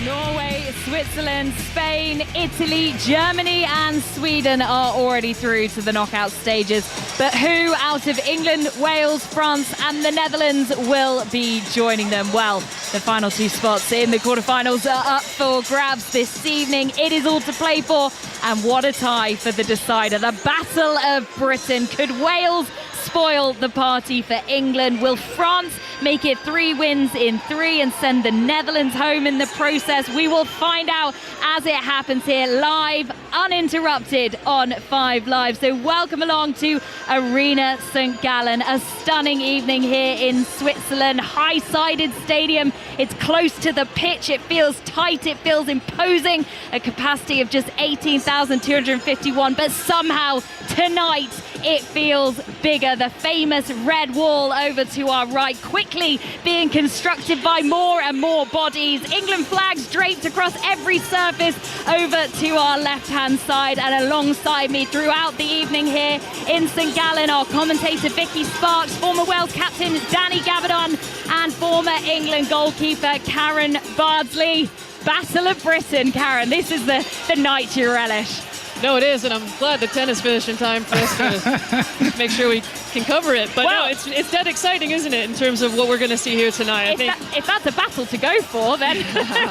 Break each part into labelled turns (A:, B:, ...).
A: Norway, Switzerland, Spain, Italy, Germany and Sweden are already through to the knockout stages. But who out of England, Wales, France and the Netherlands will be joining them? Well, the final two spots in the quarterfinals are up for grabs this evening. It is all to play for, and what a tie for the decider. The Battle of Britain. Could Wales spoil the party for England? Will France make it 3 wins in 3 and send the Netherlands home in the process? We will find out as it happens here live, uninterrupted on 5 Live. So welcome along to Arena St. Gallen. A stunning evening here in Switzerland. High-sided stadium. It's close to the pitch. It feels tight. It feels imposing. A capacity of just 18,251. But somehow tonight it feels bigger. The famous red wall over to our right, quickly being constructed by more and more bodies. England flags draped across every surface over to our left-hand side, and alongside me throughout the evening here in St. Gallen, our commentator Vicky Sparks, former Wales captain Danny Gabardon, and former England goalkeeper Karen Bardsley. Battle of Britain, Karen. This is the night you relish.
B: No, it is, and I'm glad the tennis finished in time for us to make sure we can cover it. But well, no, it's dead exciting, isn't it, in terms of what we're going to see here tonight?
A: If that's a battle to go for, then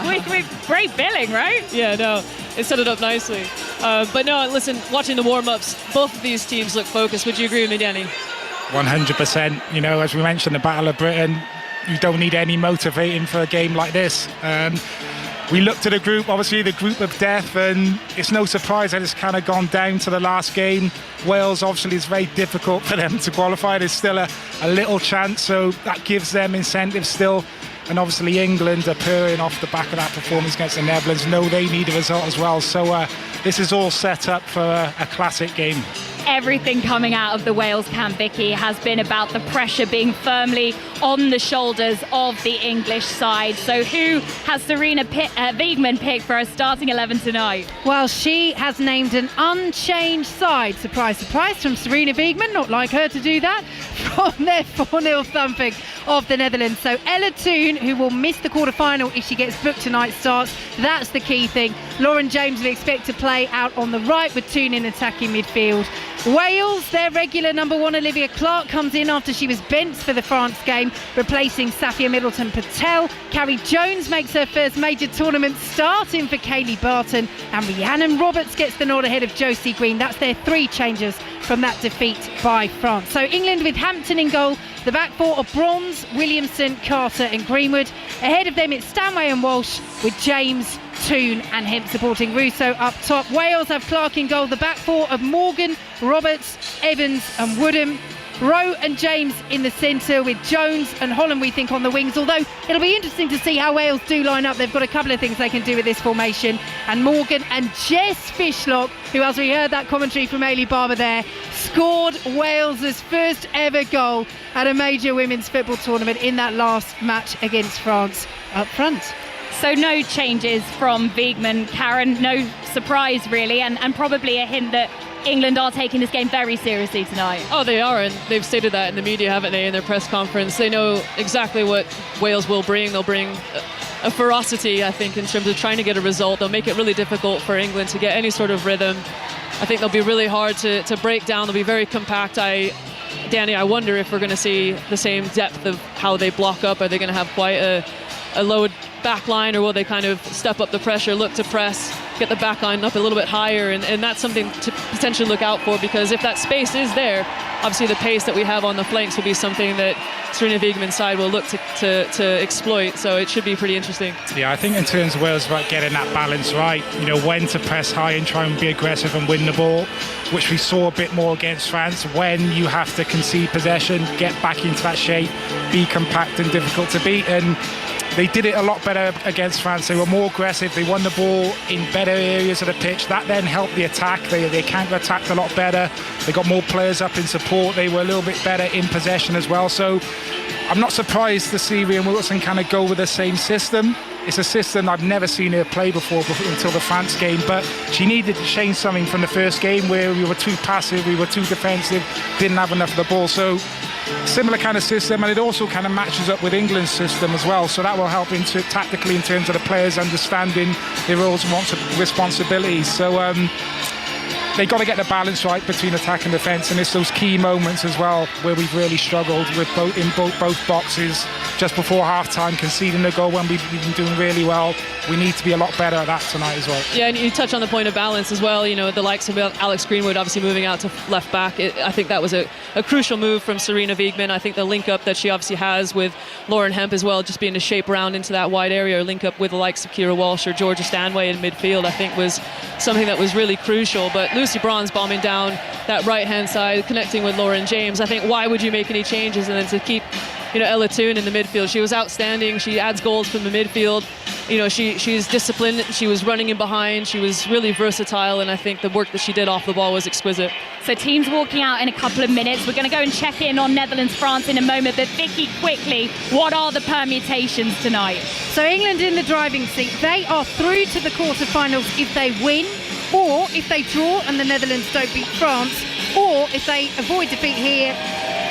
A: we're great billing, right?
B: Yeah, no, it set it up nicely. But no, listen, watching the warm-ups, both of these teams look focused. Would you agree with me, Danny?
C: 100%. You know, as we mentioned, the Battle of Britain, you don't need any motivating for a game like this. We looked at a group, obviously the group of death, and it's no surprise that it's kind of gone down to the last game. Wales, obviously, it's very difficult for them to qualify. There's still a little chance, so that gives them incentive still. And obviously England are purring off the back of that performance against the Netherlands. No, they need a result as well. So this is all set up for a classic game.
A: Everything coming out of the Wales camp, Vicky, has been about the pressure being firmly on the shoulders of the English side. So who has Serena Wiegmann picked for her starting 11 tonight?
D: Well, she has named an unchanged side. Surprise, surprise, from Serena Wiegmann. Not like her to do that. From their 4-0 thumping of the Netherlands. So Ella Toone, who will miss the quarter-final if she gets booked tonight, starts. That's the key thing. Lauren James will expect to play out on the right with Toone in attacking midfield. Wales, their regular number 1 Olivia Clark comes in after she was benched for the France game, replacing Safia Middleton-Patel. Carrie Jones makes her first major tournament start in for Kayleigh Barton, and Rhiannon Roberts gets the nod ahead of Josie Green. That's their 3 changes from that defeat by France. So England with Hampton in goal, the back 4 of Bronze, Williamson, Carter and Greenwood. Ahead of them it's Stanway and Walsh, with James, Toone and Hemp supporting Russo up top. Wales have Clark in goal, the back 4 of Morgan, Roberts, Evans and Woodham. Rowe and James in the centre, with Jones and Holland, we think, on the wings. Although it'll be interesting to see how Wales do line up. They've got a couple of things they can do with this formation. And Morgan and Jess Fishlock, who, as we heard that commentary from Ailey Barber there, scored Wales' first ever goal at a major women's football tournament in that last match against France up front.
A: So no changes from Wiegmann, Karen. No surprise, really, and probably a hint that England are taking this game very seriously tonight.
B: Oh, they are, and they've stated that in the media, haven't they, in their press conference. They know exactly what Wales will bring. They'll bring a ferocity, I think, in terms of trying to get a result. They'll make it really difficult for England to get any sort of rhythm. I think they'll be really hard to break down. They'll be very compact. Danny, I wonder if we're going to see the same depth of how they block up. Are they going to have quite a low back line, or will they kind of step up the pressure, look to press, get the back line up a little bit higher? And that's something to potentially look out for, because if that space is there, obviously the pace that we have on the flanks will be something that Serena Wiegmann's side will look to exploit. So it should be pretty interesting.
C: Yeah, I think in terms of Wales, about getting that balance right, you know, when to press high and try and be aggressive and win the ball, which we saw a bit more against France. When you have to concede possession, get back into that shape, be compact and difficult to beat. And they did it a lot better against France. They were more aggressive. They won the ball in better areas of the pitch. That then helped the attack. They counter-attacked a lot better. They got more players up in support. They were a little bit better in possession as well. So I'm not surprised to see Rhian Wilson kind of go with the same system. it's a system I've never seen her play before until the France game, but she needed to change something from the first game where we were too passive, we were too defensive, didn't have enough of the ball. So similar kind of system, and it also kind of matches up with England's system as well, so that will help tactically in terms of the players understanding their roles and responsibilities. So they've got to get the balance right between attack and defence, and it's those key moments as well where we've really struggled with both boxes just before half-time, conceding a goal when we've been doing really well. We need to be a lot better at that tonight as well.
B: Yeah, and you touch on the point of balance as well. You know, the likes of Alex Greenwood obviously moving out to left back. I think that was a crucial move from Sarina Wiegman. I think the link up that she obviously has with Lauren Hemp as well, just being to shape around into that wide area, or link up with the likes of Kira Walsh or Georgia Stanway in midfield, I think was something that was really crucial. But Lucy Braun's bombing down that right-hand side, connecting with Lauren James. I think, why would you make any changes? And then to keep, you know, Ella Toon in the midfield. She was outstanding. She adds goals from the midfield. You know, she's disciplined. She was running in behind. She was really versatile, and I think the work that she did off the ball was exquisite.
A: So teams walking out in a couple of minutes. We're going to go and check in on Netherlands-France in a moment, but Vicky, quickly, what are the permutations tonight?
D: So England in the driving seat. They are through to the quarter-finals if they win, or if they draw and the Netherlands don't beat France, or if they avoid defeat here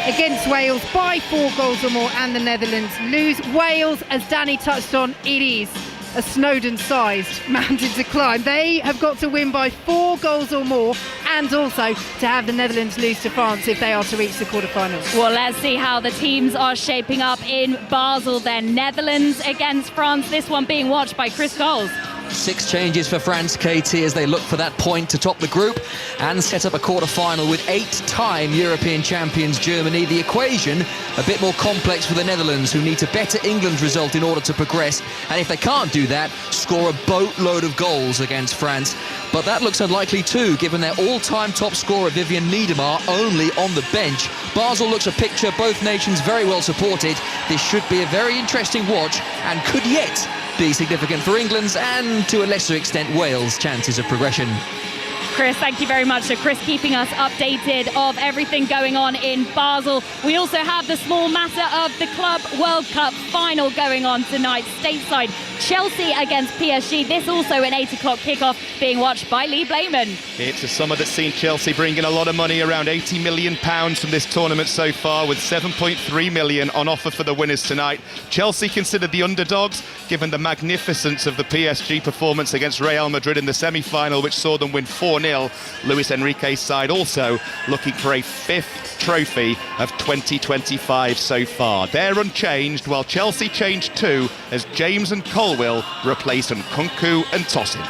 D: against Wales by 4 goals or more and the Netherlands lose. Wales, as Danny touched on, it is a Snowden-sized mountain to climb. They have got to win by 4 goals or more, and also to have the Netherlands lose to France if they are to reach the quarterfinals.
A: Well, let's see how the teams are shaping up in Basel then. Netherlands against France, this one being watched by Chris Coles.
E: 6 changes for France, Katie, as they look for that point to top the group and set up a quarter-final with 8-time European champions Germany. The equation a bit more complex for the Netherlands, who need to better England's result in order to progress, and if they can't do that, score a boatload of goals against France. But that looks unlikely too, given their all-time top scorer Vivian Miedema only on the bench. Basel looks a picture, both nations very well supported. This should be a very interesting watch and could yet be significant for England's and, to a lesser extent, Wales' chances of progression.
A: Chris, thank you very much. So Chris keeping us updated of everything going on in Basel. We also have the small matter of the Club World Cup final going on tonight, stateside. Chelsea against PSG. This also an 8 o'clock kickoff being watched by Lee Blayman.
F: It's a summer that's seen Chelsea bring in a lot of money, around £80 million from this tournament so far, with £7.3 million on offer for the winners tonight. Chelsea considered the underdogs, given the magnificence of the PSG performance against Real Madrid in the semi-final, which saw them win 4-0. Luis Enrique's side also looking for a 5th trophy of 2025 so far. They're unchanged, while Chelsea changed too, as James and Colwill replace Nkunku and Tosin.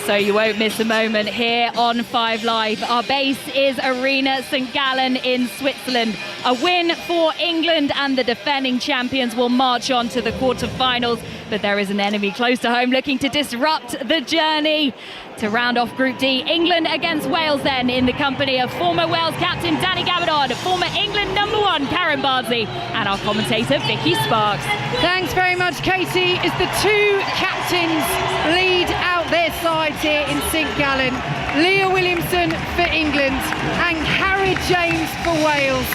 A: So you won't miss a moment here on 5 Live. Our base is Arena St Gallen in Switzerland. A win for England, and the defending champions will march on to the quarter-finals. But there is an enemy close to home looking to disrupt the journey. To round off Group D, England against Wales then, in the company of former Wales captain Danny Gabadon, former England #1 Karen Bardsley, and our commentator Vicky Sparks.
D: Thanks very much, Katie, as the 2 captains lead out their sides here in St Gallen. Leah Williamson for England and Cara James for Wales.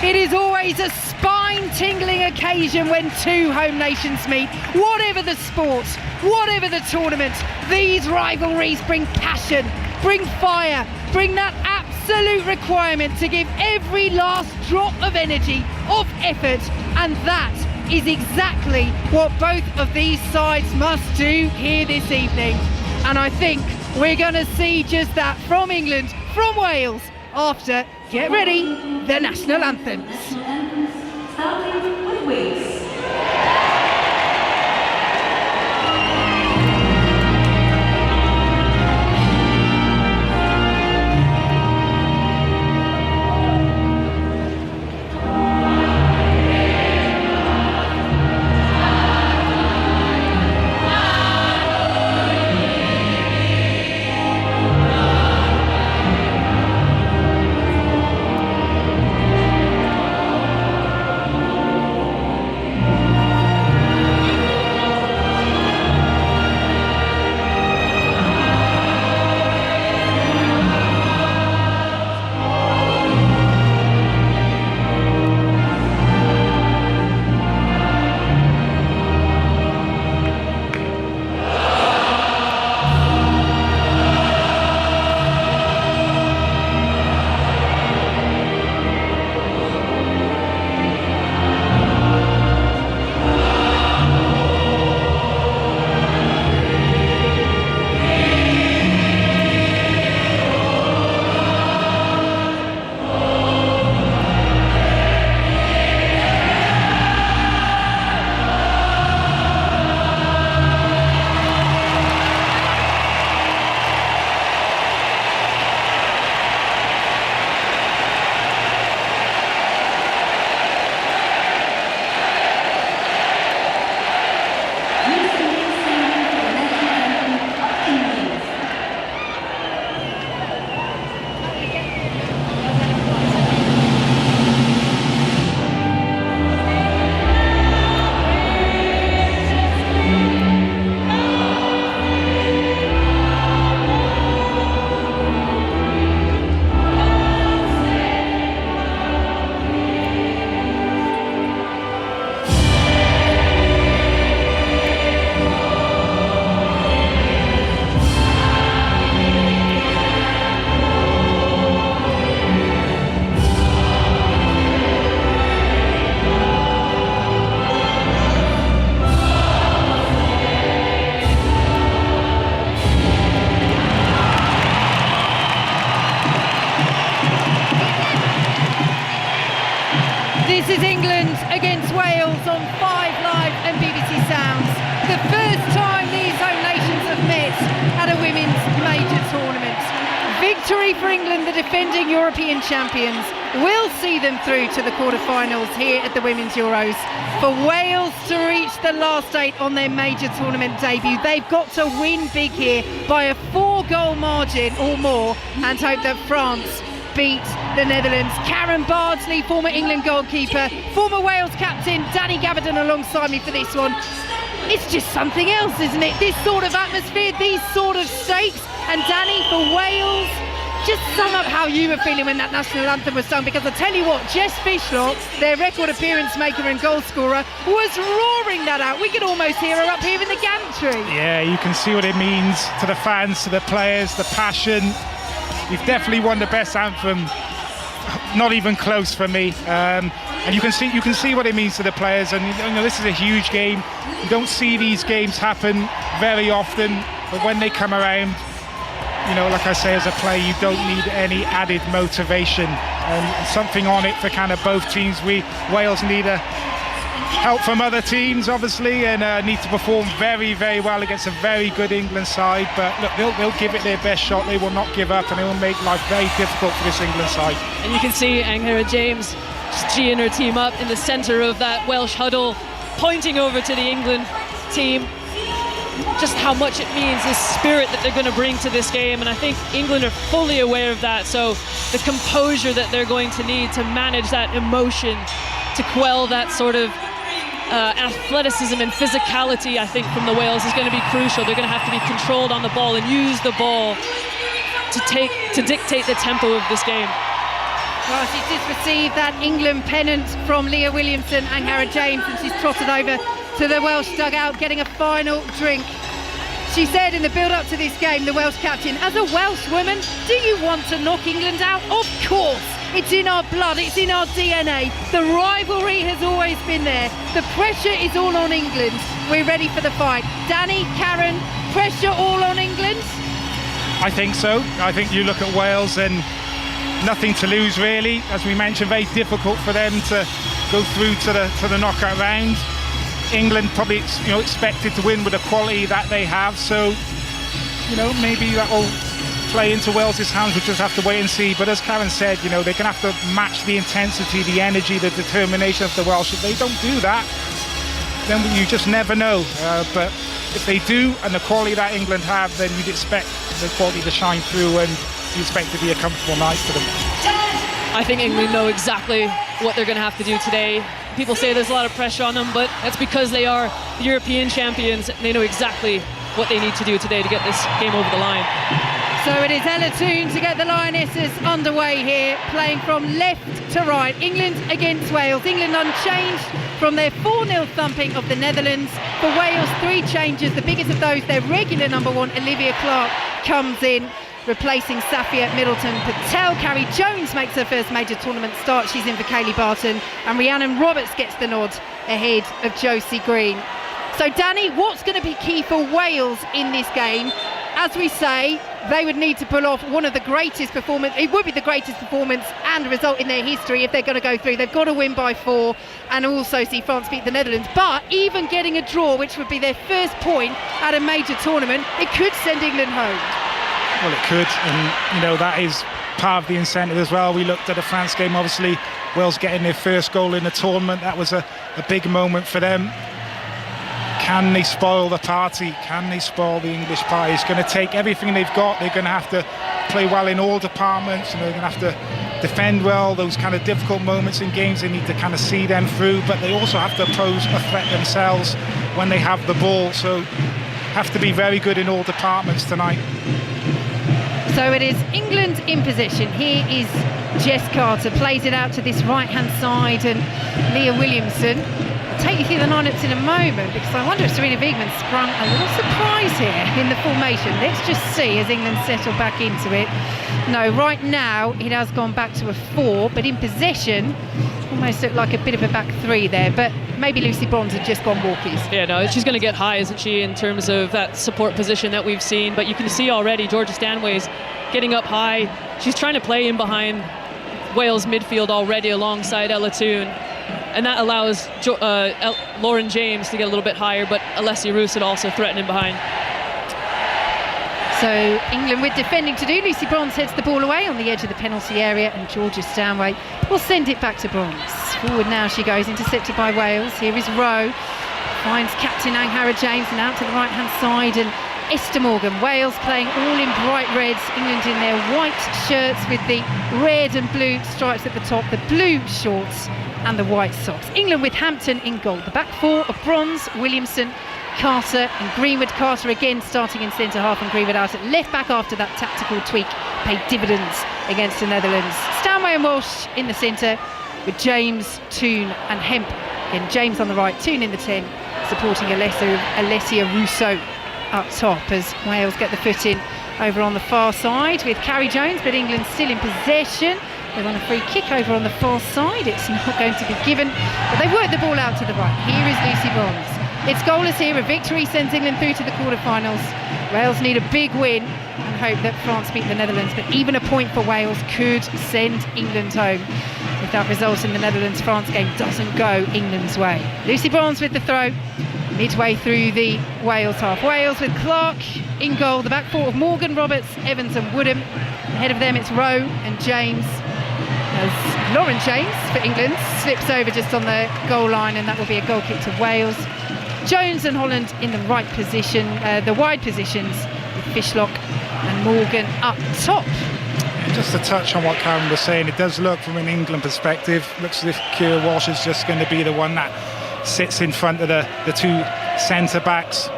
D: It is always a spine-tingling occasion when 2 home nations meet. Whatever the sport, whatever the tournament, these rivalries bring passion, bring fire, bring that absolute requirement to give every last drop of energy, of effort, and that is exactly what both of these sides must do here this evening. And I think we're going to see just that from England, from Wales, after, get ready, the national anthems.
G: Starting with Wales.
D: for England, the defending European champions, will see them through to the quarter-finals here at the Women's Euros. For Wales to reach the last 8 on their major tournament debut, they've got to win big here by a 4-goal margin or more and hope that France beat the Netherlands. Karen Bardsley, former England goalkeeper, former Wales captain Danny Gabardon alongside me for this one. It's just something else, isn't it? This sort of atmosphere, these sort of stakes. And Danny, for Wales, just sum up how you were feeling when that national anthem was sung, because I tell you what, Jess Fishlock, their record appearance maker and goal scorer, was roaring that out. We could almost hear her up here in the gantry.
C: Yeah, you can see what it means to the fans, to the players, the passion. We've definitely won the best anthem, not even close for me. And you can see what it means to the players. And you know, this is a huge game. You don't see these games happen very often, but when they come around, you know, like I say, as a player, you don't need any added motivation, and something on it for kind of both teams. Wales need help from other teams, obviously, and need to perform very, very well against a very good England side. But look, they'll give it their best shot. They will not give up, and they will make life very difficult for this England side. And
B: you can see Angharad James just geeing her team up in the centre of that Welsh huddle, pointing over to the England team. Just how much it means, the spirit that they're going to bring to this game, and I think England are fully aware of that. So the composure that they're going to need to manage that emotion, to quell that sort of athleticism and physicality, I think, from the Wales is going to be crucial. They're going to have to be controlled on the ball and use the ball to dictate the tempo of this game.
D: Well, she's just received that England pennant from Leah Williamson and Angharad James, and she's trotted over to the Welsh dugout getting a final drink. She said in the build-up to this game, the Welsh captain, as a Welsh woman, do you want to knock England out? Of course! It's in our blood, it's in our DNA. The rivalry has always been there. The pressure is all on England. We're ready for the fight. Danny, Karen, pressure all on England?
C: I think so. I think you look at Wales and nothing to lose, really. As we mentioned, very difficult for them to go through to the knockout round. England probably, you know, expected to win with the quality that they have, so, you know, maybe that will play into Wales' hands. We'll just have to wait and see. But as Karen said, you know, they're going to have to match the intensity, the energy, the determination of the Welsh. If they don't do that, then you just never know. But if they do, and the quality that England have, then you'd expect the quality to shine through, and you expect to be a comfortable night for them.
B: I think England know exactly what they're going to have to do today. People say there's a lot of pressure on them, but that's because they are the European champions. They know exactly what they need to do today to get this game over the line.
D: So it is Ella Toone to get the Lionesses underway here, playing from left to right. England against Wales. England unchanged from their 4-0 thumping of the Netherlands. For Wales, 3 changes. The biggest of those, their regular number 1, Olivia Clark, comes in, replacing Safia Middleton Patel. Carrie Jones makes her first major tournament start. She's in for Kayleigh Barton. And Rhiannon Roberts gets the nod ahead of Josie Green. So, Danny, what's going to be key for Wales in this game? As we say, they would need to pull off one of the greatest performance. It would be the greatest performance and result in their history if they're going to go through. They've got to win by 4 and also see France beat the Netherlands. But even getting a draw, which would be their first point at a major tournament, it could send England home.
C: Well, it could, and you know, that is part of the incentive as well. We looked at the France game, obviously Wales getting their first goal in the tournament. That was a big moment for them. Can they spoil the party? Can they spoil the English pie? It's going to take everything they've got. They're going to have to play well in all departments, and they're going to have to defend well. Those kind of difficult moments in games, they need to kind of see them through, but they also have to pose a threat themselves when they have the ball. So have to be very good in all departments tonight.
D: So it is England in possession. Here is Jess Carter, plays it out to this right-hand side, and Leah Williamson. I'll take you through the lineups in a moment, because I wonder if Sarina Wiegman sprung a little surprise here in the formation. Let's just see as England settle back into it. No, right now it has gone back to a 4, but in possession almost looked like a bit of a back 3 there, but maybe Lucy Bronze had just gone walkies.
B: Yeah, no, she's going to get high, isn't she, in terms of that support position that we've seen. But you can see already Georgia Stanway's getting up high. She's trying to play in behind Wales midfield already alongside Ella Toone, and that allows Lauren James to get a little bit higher, but Alessia Roos also threatening behind.
D: So England with defending to do. Lucy Bronze heads the ball away on the edge of the penalty area, and Georgia Stanway will send it back to Bronze. Forward now she goes, intercepted by Wales. Here is Rowe, finds captain Anghara James, and out to the right hand side, and Esther Morgan. Wales playing all in bright reds, England in their white shirts with the red and blue stripes at the top, the blue shorts and the white socks. England with Hampton in goal. The back four of Bronze, Williamson, Carter and Greenwood. Carter again starting in centre half, and Greenwood out at left back after that tactical tweak paid dividends against the Netherlands. Stanway and Walsh in the centre with James, Toon and Hemp. Again, James on the right, Toon in the 10, supporting Alessia Russo up top as Wales get the foot in over on the far side with Carrie Jones, but England still in possession. They want a free kick over on the far side. It's not going to be given, but they work the ball out to the right. Here is Lucy Bronze. It's goalless here. A victory sends England through to the quarterfinals. Wales need a big win and hope that France beat the Netherlands, but even a point for Wales could send England home. If that results in the Netherlands-France game doesn't go England's way. Lucy Bronze with the throw midway through the Wales half. Wales with Clark in goal. The back four of Morgan, Roberts, Evans and Woodham. Ahead of them it's Rowe and James, as Lauren James for England slips over just on the goal line, and that will be a goal kick to Wales. Jones and Holland in the right position, the wide positions with Fishlock and Morgan up top.
C: Just to touch on what Karen was saying, it does look from an England perspective, looks as if Kira Walsh is just going to be the one that sits in front of the two centre backs,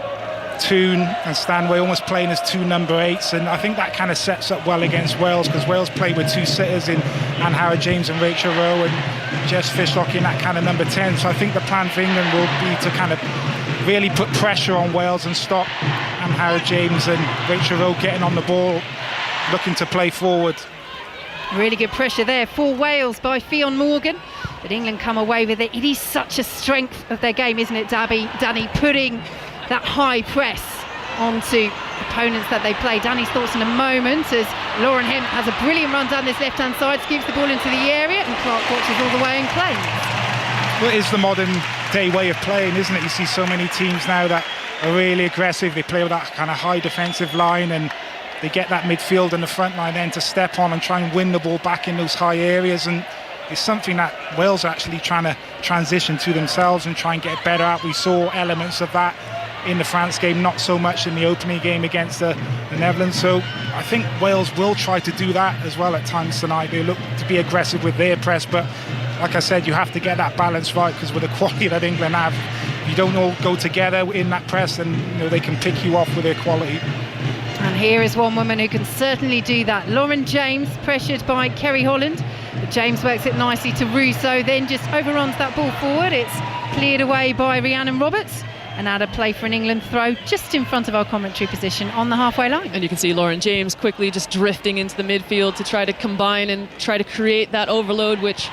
C: Toon and Stanway, almost playing as two number 8s, and I think that kind of sets up well against Wales, because Wales play with two sitters in Anghara James and Rachel Rowe, and Jess Fishlock in that kind of number 10. So I think the plan for England will be to kind of really put pressure on Wales and stop Anghara James and Rachel Rowe getting on the ball, looking to play forward.
D: Really good pressure there for Wales by Fionn Morgan, but England come away with it. It is such a strength of their game, isn't it, Danny, putting that high press onto opponents that they play. Danny's thoughts in a moment as Lauren Hemp has a brilliant run down this left-hand side, scoops the ball into the area, and Clark watches all the way and plays.
C: Well, it is the modern day way of playing, isn't it? You see so many teams now that are really aggressive. They play with that kind of high defensive line, and they get that midfield and the front line then to step on and try and win the ball back in those high areas, and it's something that Wales are actually trying to transition to themselves and try and get better at. We saw elements of that in the France game, not so much in the opening game against the Netherlands. So I think Wales will try to do that as well at times tonight. They look to be aggressive with their press, but like I said, you have to get that balance right, because with the quality that England have, you don't all go together in that press, and they can pick you off with their quality.
D: And here is one woman who can certainly do that. Lauren James, pressured by Kerry Holland, but James works it nicely to Russo, then just overruns that ball forward. It's cleared away by Rhiannon Roberts, and out of play for an England throw just in front of our commentary position on the halfway line.
B: And you can see Lauren James quickly just drifting into the midfield to try to combine and try to create that overload, which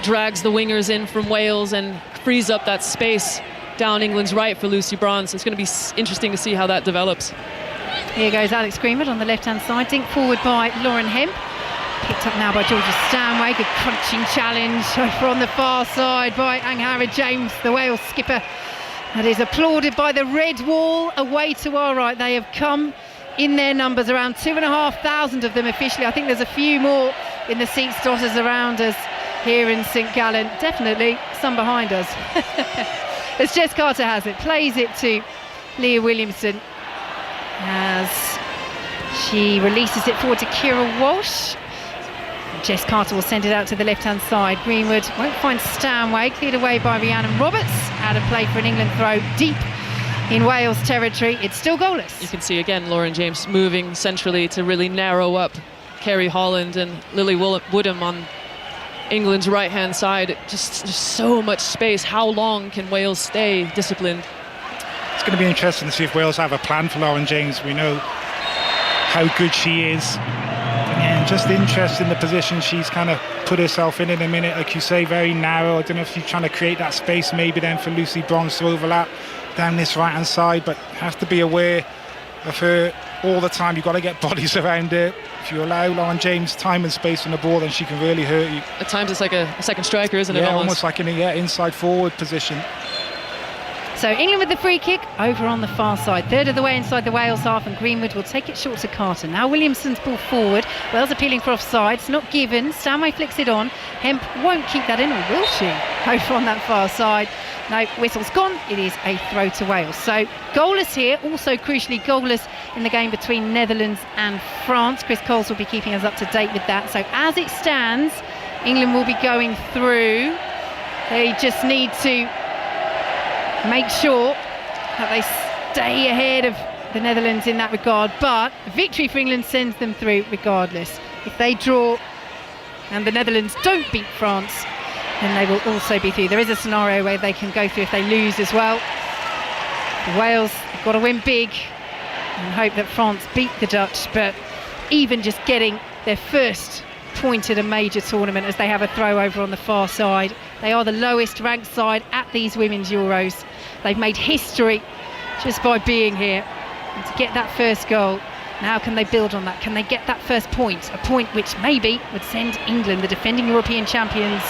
B: drags the wingers in from Wales and frees up that space down England's right for Lucy Bronze. It's going to be interesting to see how that develops.
D: Here goes Alex Greenwood on the left-hand side, dinked forward by Lauren Hemp. Picked up now by Georgia Stanway. Good crunching challenge over on the far side by Anghara James, the Wales skipper. That is applauded by the red wall away to our right. They have come in their numbers, around 2,500 of them officially. I think there's a few more in the seats dotted around us here in St Gallen. Definitely some behind us. As Jess Carter has it, plays it to Leah Williamson as she releases it forward to Kira Walsh. Jess Carter will send it out to the left-hand side. Greenwood won't find Stanway, cleared away by Rhiannon Roberts. Out of play for an England throw deep in Wales territory. It's still goalless.
B: You can see again Lauren James moving centrally to really narrow up Kerry Holland and Lily Woodham on England's right-hand side. Just so much space. How long can Wales stay disciplined?
C: It's going to be interesting to see if Wales have a plan for Lauren James. We know how good she is. And just interested in the position she's kind of put herself in a minute. Like you say, very narrow. I don't know if she's trying to create that space maybe then for Lucy Bronze to overlap down this right-hand side, but have to be aware of her all the time. You've got to get bodies around her. If you allow Lauren James time and space on the ball, then she can really hurt you.
B: At times it's like a second striker, isn't it?
C: Yeah, almost like in a inside forward position.
D: So England with the free kick over on the far side. Third of the way inside the Wales half, and Greenwood will take it short to Carter. Now Williamson's ball forward. Wales appealing for offside. It's not given. Stanway flicks it on. Hemp won't keep that in, or will she? Over on that far side. No, whistle's gone. It is a throw to Wales. So goalless here. Also crucially goalless in the game between Netherlands and France. Chris Coles will be keeping us up to date with that. So as it stands, England will be going through. They just need to make sure that they stay ahead of the Netherlands in that regard, but a victory for England sends them through regardless. If they draw and the Netherlands don't beat France, then they will also be through. There is a scenario where they can go through if they lose as well. Wales have got to win big and hope that France beat the Dutch, but even just getting their first point at a major tournament as they have a throw over on the far side. They are the lowest ranked side at these Women's Euros. They've made history just by being here, and to get that first goal, now can they build on that? Can they get that first point? A point which maybe would send England, the defending European champions,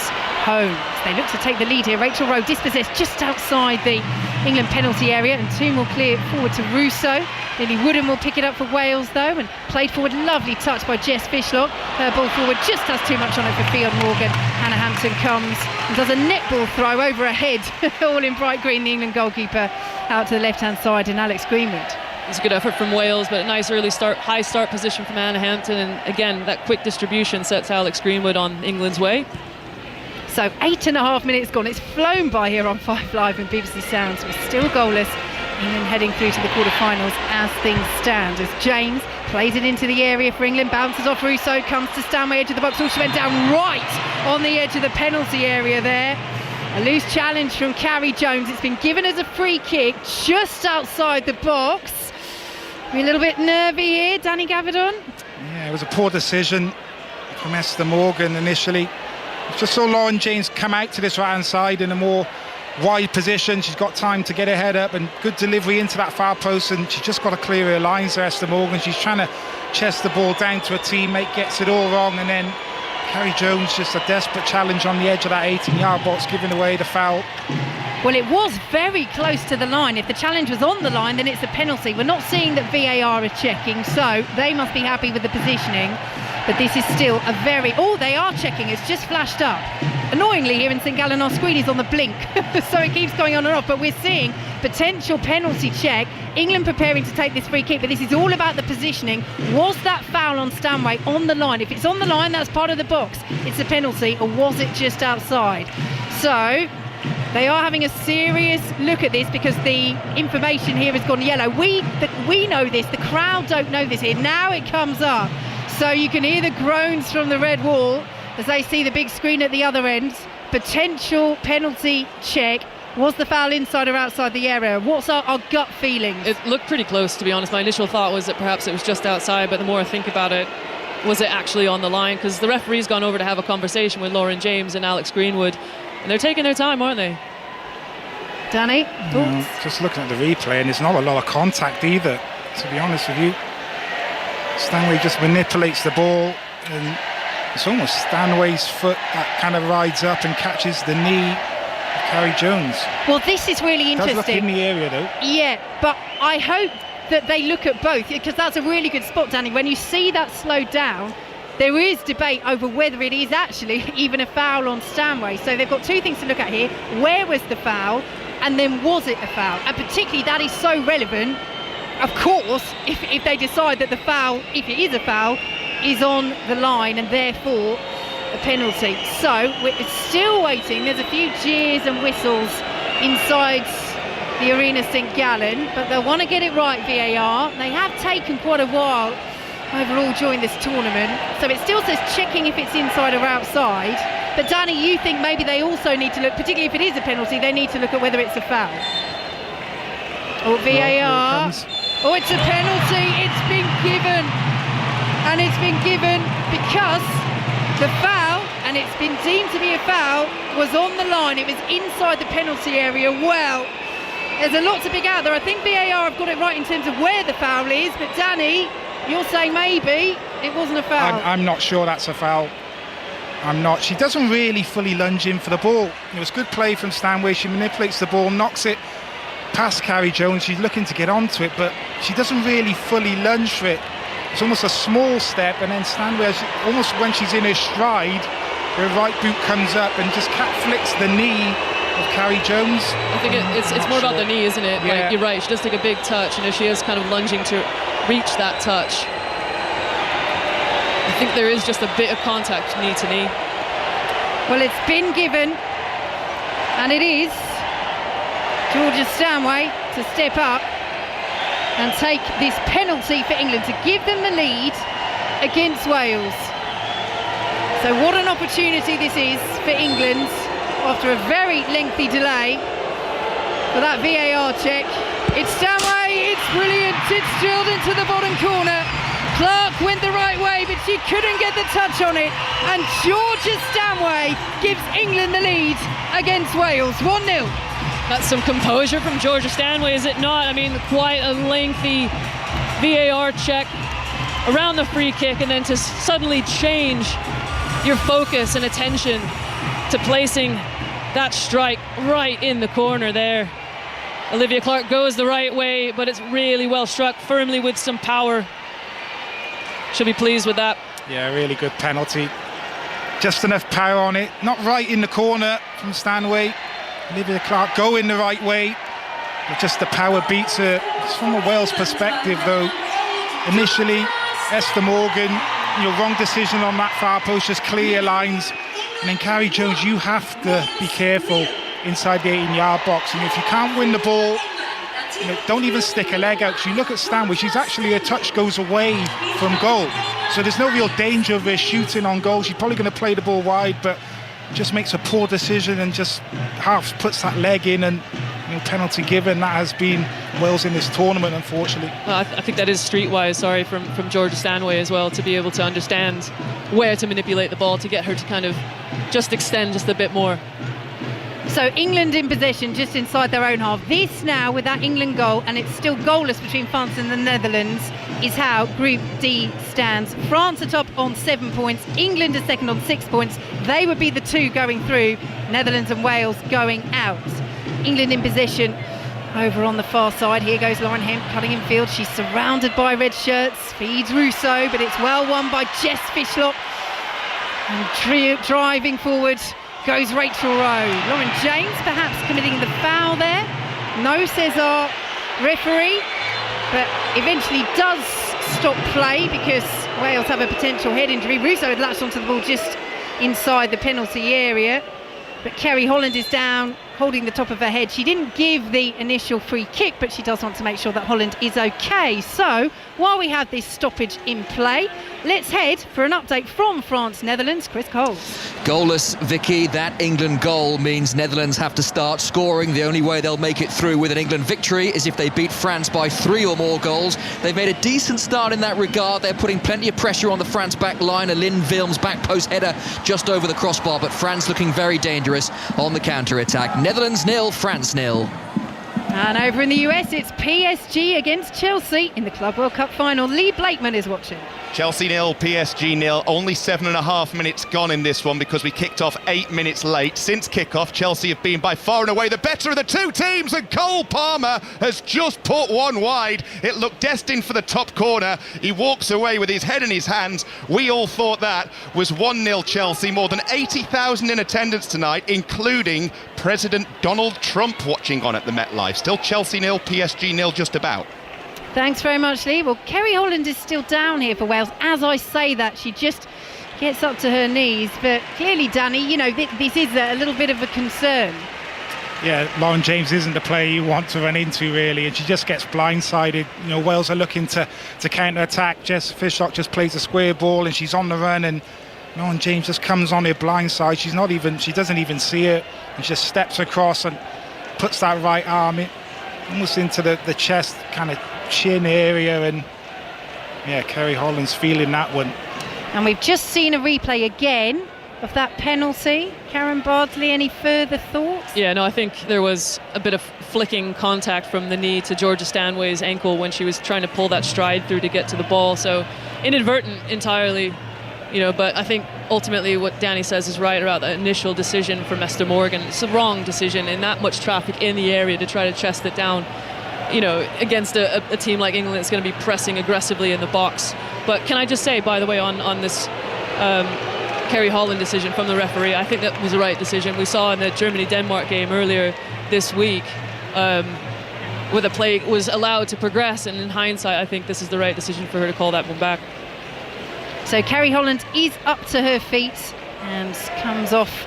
D: home. As they look to take the lead here. Rachel Rowe dispossessed just outside the England penalty area, and Toon will clear it forward to Russo. Lily Wooden will pick it up for Wales though, and played forward. Lovely touch by Jess Fishlock. Her ball forward just has too much on it for Field Morgan. Hannah Hampton comes and does a netball throw over her head, all in bright green. The England goalkeeper out to the left hand side, and Alex Greenwood.
B: It's a good effort from Wales, but a nice early start, high start position from Hannah Hampton, and again that quick distribution sets Alex Greenwood on England's way.
D: So 8.5 minutes gone. It's flown by here on 5 Live and BBC Sounds. We're still goalless. England heading through to the quarterfinals as things stand, as James plays it into the area for England, bounces off Russo, comes to Stanway, edge of the box. She went down right on the edge of the penalty area there. A loose challenge from Carrie Jones. It's been given as a free kick just outside the box. We're a little bit nervy here, Danny Gavadon.
C: Yeah, it was a poor decision from Esther Morgan initially. Just saw Lauren James come out to this right hand side in a more wide position. She's got time to get her head up, and good delivery into that far post, and she's just got to clear her lines there, Esther Morgan. She's trying to chest the ball down to her teammate, gets it all wrong, and then Carrie Jones just a desperate challenge on the edge of that 18-yard box, giving away the foul.
D: Well, it was very close to the line. If the challenge was on the line, then it's a penalty. We're not seeing that VAR are checking, so they must be happy with the positioning. But this is still a very... Oh, they are checking. It's just flashed up. Annoyingly, here in St Gallen, our screen is on the blink, so it keeps going on and off. But we're seeing potential penalty check. England preparing to take this free kick, but this is all about the positioning. Was that foul on Stanway on the line? If it's on the line, that's part of the box. It's a penalty, or was it just outside? So... they are having a serious look at this because the information here has gone yellow. We know this, the crowd don't know this here. Now it comes up. So you can hear the groans from the red wall as they see the big screen at the other end. Potential penalty check. Was the foul inside or outside the area? What's our gut feelings?
B: It looked pretty close, to be honest. My initial thought was that perhaps it was just outside, but the more I think about it, was it actually on the line? Because the referee's gone over to have a conversation with Lauren James and Alex Greenwood, and they're taking their time, aren't they?
D: Danny?
C: Just looking at the replay, and there's not a lot of contact either, to be honest with you. Stanway just manipulates the ball, and it's almost Stanway's foot that kind of rides up and catches the knee of Carrie Jones.
D: Well, this is really interesting.
C: It does look in the area, though.
D: Yeah, but I hope that they look at both, because that's a really good spot, Danny. When you see that slowed down, there is debate over whether it is actually even a foul on Stanway. So they've got two things to look at here. Where was the foul? And then was it a foul? And particularly that is so relevant, of course, if they decide that the foul, if it is a foul, is on the line and therefore a penalty. So we're still waiting. There's a few jeers and whistles inside the Arena St Gallen, but they'll want to get it right, VAR. They have taken quite a while overall during this tournament. So it still says checking if it's inside or outside. But Danny, you think maybe they also need to look, particularly if it is a penalty, they need to look at whether it's a foul. Or VAR. Oh, it's a penalty. It's been given. And it's been given because the foul, and it's been deemed to be a foul, was on the line. It was inside the penalty area. Well, there's a lot to pick out there. I think VAR have got it right in terms of where the foul is. But Danny, you're saying maybe it wasn't a foul.
C: I'm not sure that's a foul. I'm not. She doesn't really fully lunge in for the ball. It was good play from Stanway. She manipulates the ball, knocks it past Carrie Jones. She's looking to get onto it, but she doesn't really fully lunge for it. It's almost a small step, and then Stanway, almost when she's in her stride, her right boot comes up and just cat flicks the knee of Carrie Jones.
B: I think it's more about the knee, isn't it?
C: Yeah.
B: Like, you're right, she does take a big touch, and if she is kind of lunging to reach that touch, I think there is just a bit of contact knee to knee.
D: Well, it's been given, and it is Georgia Stanway to step up and take this penalty for England to give them the lead against Wales. So what an opportunity this is for England after a very lengthy delay for that VAR check. It's Stanway, it's brilliant, it's drilled into the bottom corner. Clark went the right way, but she couldn't get the touch on it, and Georgia Stanway gives England the lead against Wales, 1-0.
B: That's some composure from Georgia Stanway, is it not? I mean, quite a lengthy VAR check around the free kick, and then to suddenly change your focus and attention to placing that strike right in the corner there. Olivia Clark goes the right way, but it's really well struck, firmly with some power. She'll be pleased with that.
C: Yeah, really good penalty. Just enough power on it. Not right in the corner from Stanway. Olivia Clark going the right way, but just the power beats her. It's from a Wales perspective, though. Initially, Esther Morgan, wrong decision on that far post, just clear lines. And then Carrie Jones, you have to be careful inside the 18-yard box. And if you can't win the ball, don't even stick a leg out. You look at Stanway, she's actually, her touch goes away from goal. So there's no real danger of her shooting on goal. She's probably going to play the ball wide, but just makes a poor decision and just half puts that leg in, and penalty given. That has been Wales in this tournament, unfortunately.
B: I think that is streetwise, from Georgia Stanway as well, to be able to understand where to manipulate the ball to get her to kind of just extend just a bit more.
D: So England in possession just inside their own half. This now, with that England goal, and it's still goalless between France and the Netherlands, is how Group D stands. France are top on 7 points, England are second on 6 points. They would be the two going through, Netherlands and Wales going out. England in possession over on the far side. Here goes Lauren Hemp cutting in field. She's surrounded by red shirts, feeds Rousseau, but it's well won by Jess Fishlock. And driving forward goes Rachel Rowe. Lauren James perhaps committing the foul there. No, says our referee, but eventually does stop play because Wales have a potential head injury. Rousseau had latched onto the ball just inside the penalty area, but Kerry Holland is down, holding the top of her head. She didn't give the initial free kick, but she does want to make sure that Holland is okay. So while we have this stoppage in play, let's head for an update from France, Netherlands. Chris Coles.
E: Goalless, Vicky. That England goal means Netherlands have to start scoring. The only way they'll make it through with an England victory is if they beat France by 3 or more goals. They've made a decent start in that regard. They're putting plenty of pressure on the France back line. A Lynn Vilms back post header just over the crossbar, but France looking very dangerous on the counter-attack. Netherlands 0, France 0.
D: And over in the US, it's PSG against Chelsea in the Club World Cup final. Lee Blakeman is watching.
F: Chelsea 0, PSG 0. Only 7.5 minutes gone in this one because we kicked off 8 minutes late. Since kick-off, Chelsea have been by far and away the better of the two teams, and Cole Palmer has just put one wide. It looked destined for the top corner. He walks away with his head in his hands. We all thought that was 1-0 Chelsea. More than 80,000 in attendance tonight, including President Donald Trump watching on at the MetLife. Still Chelsea 0, PSG 0 just about.
D: Thanks very much, Lee. Well, Kerry Holland is still down here for Wales. As I say that, she just gets up to her knees. But clearly, Danny, this is a little bit of a concern.
C: Yeah, Lauren James isn't the player you want to run into, really, and she just gets blindsided. Wales are looking to counter-attack. Jess Fishlock just plays a square ball, and she's on the run, and Lauren James just comes on her blind side. She doesn't even see it, and she just steps across and puts that right arm in, almost into the chest, kind of chin area, and yeah, Kerry Holland's feeling that one.
D: And we've just seen a replay again of that penalty. Karen Bardsley, any further thoughts?
B: Yeah, no, I think there was a bit of flicking contact from the knee to Georgia Stanway's ankle when she was trying to pull that stride through to get to the ball, so inadvertent entirely. But I think ultimately what Danny says is right about that initial decision from Esther Morgan. It's a wrong decision in that much traffic in the area to try to chest it down, against a team like England that's going to be pressing aggressively in the box. But can I just say, by the way, on this Kerry Holland decision from the referee, I think that was the right decision. We saw in the Germany-Denmark game earlier this week where the play was allowed to progress, and in hindsight, I think this is the right decision for her to call that one back.
D: So Kerry Holland is up to her feet and comes off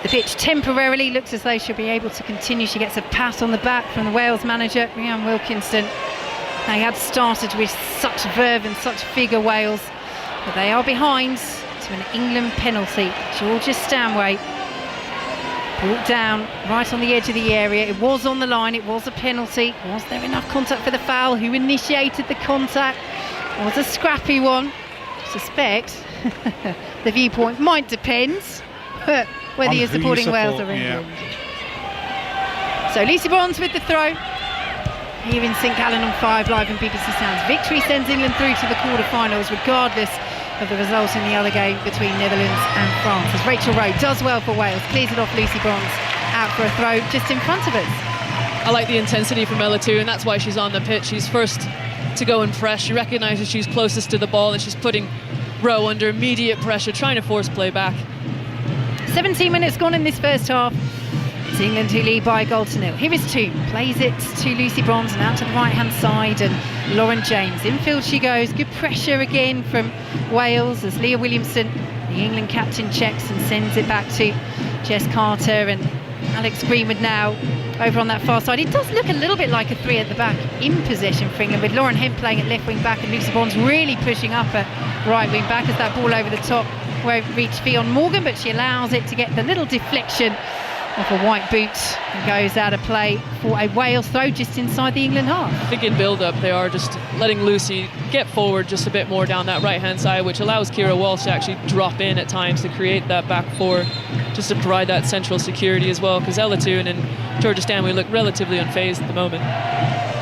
D: the pitch temporarily. Looks as though she'll be able to continue. She gets a pat on the back from the Wales manager, Rhian Wilkinson. They had started with such verve and such vigour, Wales, but they are behind to an England penalty. Georgia Stanway brought down right on the edge of the area. It was on the line, it was a penalty. Was there enough contact for the foul? Who initiated the contact? It was a scrappy one. I suspect the viewpoint might depend whether you're supporting Wales or England. Yeah. So Lucy Bronze with the throw here in St Gallen on 5 Live and BBC Sounds. Victory sends England through to the quarter-finals regardless of the result in the other game between Netherlands and France, as Rachel Rowe does well for Wales, clears it off Lucy Bronze out for a throw just in front of us.
B: I like the intensity from Ella too, and that's why she's on the pitch. She's first to go and press. She recognises she's closest to the ball, and she's putting Rowe under immediate pressure, trying to force play back. 17
D: minutes gone in this first half. It's England who lead by a goal to nil. Here is Toon, plays it to Lucy Bronze and out to the right hand side, and Lauren James. Infield she goes, good pressure again from Wales as Leah Williamson, the England captain, checks and sends it back to Jess Carter, and Alex Greenwood now over on that far side. It does look a little bit like a 3 at the back in possession for England, with Lauren Hemp playing at left wing back and Lucy Bronze really pushing up at right wing back as that ball over the top won't reach Fionn Morgan, but she allows it to get the little deflection off a white boot and goes out of play for a Wales throw just inside the England half.
B: I think in build-up they are just letting Lucy get forward just a bit more down that right-hand side, which allows Ciara Walsh to actually drop in at times to create that back four, just to provide that central security as well, because Ella Toon and Georgia Stanway look relatively unfazed at the moment.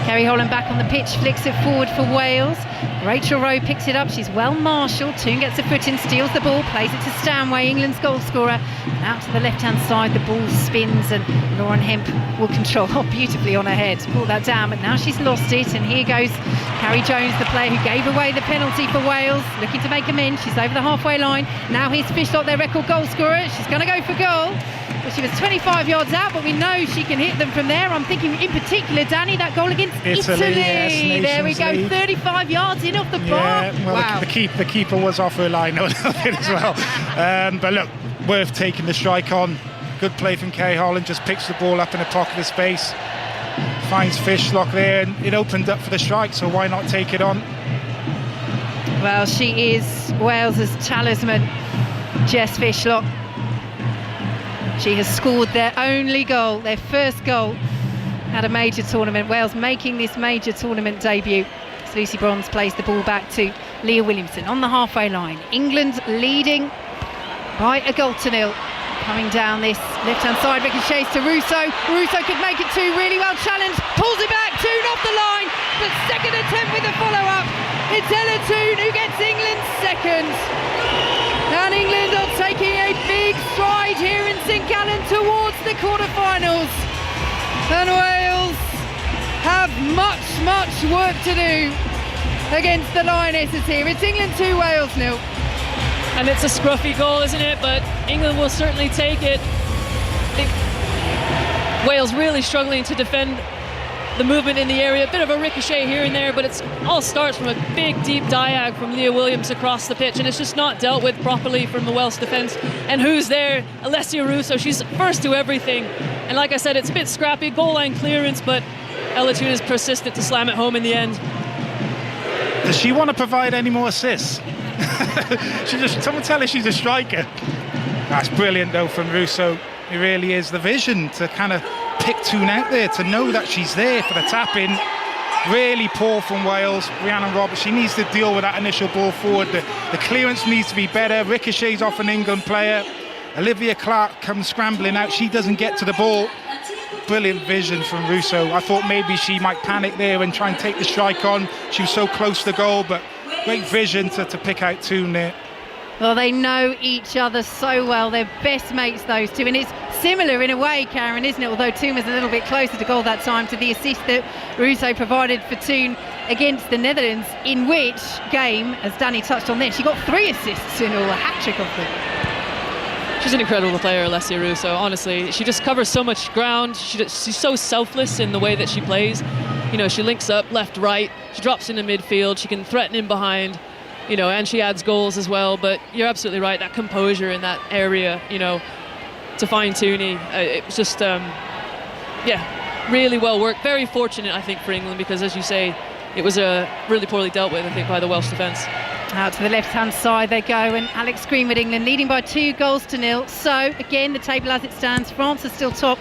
D: Kerry Holland back on the pitch, flicks it forward for Wales. Rachel Rowe picks it up, she's well marshalled. Toon gets a foot in, steals the ball, plays it to Stanway, England's goal scorer. And out to the left-hand side, the ball spins and Lauren Hemp will control beautifully on her head. Brought that down, but now she's lost it. And here goes Carrie Jones, the player who gave away the penalty for Wales, looking to make amends. She's over the halfway line. Now here's Fishlock, their record goal scorer. She's going to go for goal. Well, she was 25 yards out, but we know she can hit them from there. I'm thinking in particular, Danny, that goal against Italy.
C: Yes,
D: there we go,
C: League.
D: 35 yards in off the bar.
C: Well,
D: wow.
C: the keeper was off her line a little bit as well. But look, worth taking the strike on. Good play from Kerry Holland, just picks the ball up in the pocket of space, finds Fishlock there, and it opened up for the strike, so why not take it on?
D: Well, she is Wales's talisman, Jess Fishlock. She has scored their only goal, their first goal at a major tournament. Wales making this major tournament debut. As Lucy Bronze plays the ball back to Leah Williamson on the halfway line. England leading by a goal to nil. Coming down this left-hand side, ricochets to Russo. Russo could make it 2, really well challenged. Pulls it back, Toon off the line. But second attempt with a follow-up. It's Ella Toon who gets England second. And England are taking a big stride here in St Gallen towards the quarter-finals. And Wales have much, much work to do against the Lionesses here. It's England 2, Wales 0.
B: And it's a scruffy goal, isn't it? But England will certainly take it. I think Wales really struggling to defend the movement in the area. A bit of a ricochet here and there, but it all starts from a big, deep diag from Leah Williams across the pitch, and it's just not dealt with properly from the Welsh defence. And who's there? Alessia Russo. She's first to everything. And like I said, it's a bit scrappy, goal line clearance, but Ella Toon is persistent to slam it home in the end.
C: Does she want to provide any more assists? Someone tell her she's a striker. That's brilliant though from Russo. It really is the vision to kind of pick Toon out there, to know that she's there for the tap-in. Really poor from Wales. Rhiannon Roberts, she needs to deal with that initial ball forward. The clearance needs to be better. Ricochets off an England player. Olivia Clark comes scrambling out. She doesn't get to the ball. Brilliant vision from Russo. I thought maybe she might panic there and try and take the strike on. She was so close to goal, but great vision to pick out Toon there.
D: Well, they know each other so well. They're best mates, those two. And it's similar in a way, Karen, isn't it? Although Toon was a little bit closer to goal that time, to the assist that Russo provided for Toon against the Netherlands, in which game, as Danny touched on there, she got 3 assists in all, a hat-trick of them.
B: She's an incredible player, Alessia Russo. Honestly, she just covers so much ground. She's so selfless in the way that she plays. You know, she links up left, right. She drops into midfield. She can threaten in behind. You know, and she adds goals as well. But you're absolutely right. That composure in that area, you know, to find Tooney, it was just, really well worked. Very fortunate, I think, for England, because as you say, it was really poorly dealt with, I think, by the Welsh defence.
D: Out to the left-hand side they go, and Alex Greenwood, England leading by 2-0. So, again, the table as it stands, France is still top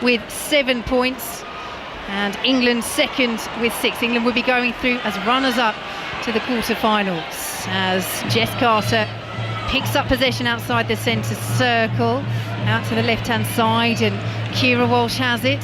D: with 7 points, and England second with 6. England will be going through as runners-up to the quarter-finals, as Jess Carter picks up possession outside the centre circle, out to the left-hand side, and Kira Walsh has it,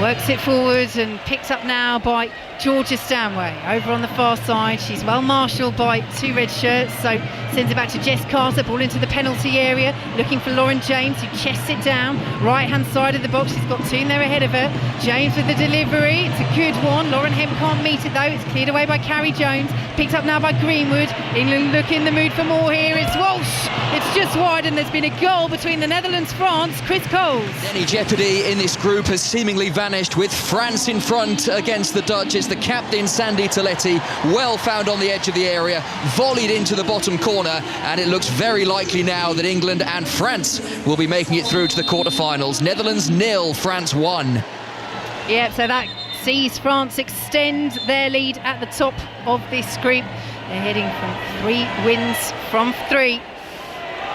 D: works it forward and picked up now by Georgia Stanway over on the far side. She's well marshalled by 2 red shirts, so sends it back to Jess Carter, ball into the penalty area, looking for Lauren James, who chests it down right hand side of the box. She's got Toon there ahead of her. James with the delivery, it's a good one. Lauren Hemp can't meet it though. It's cleared away by Carrie Jones, picked up now by Greenwood. England look in the mood for more here. It's Walsh, it's just wide, and there's been a goal between the Netherlands, France. Chris Coles.
E: Any jeopardy in this group has seemingly vanished, with France in front against the Dutch. It's the captain, Sandy Toletti, well found on the edge of the area, volleyed into the bottom corner, and it looks very likely now that England and France will be making it through to the quarterfinals. Netherlands 0, France 1.
D: Yep, so that sees France extend their lead at the top of this group. They're heading from 3 wins from 3.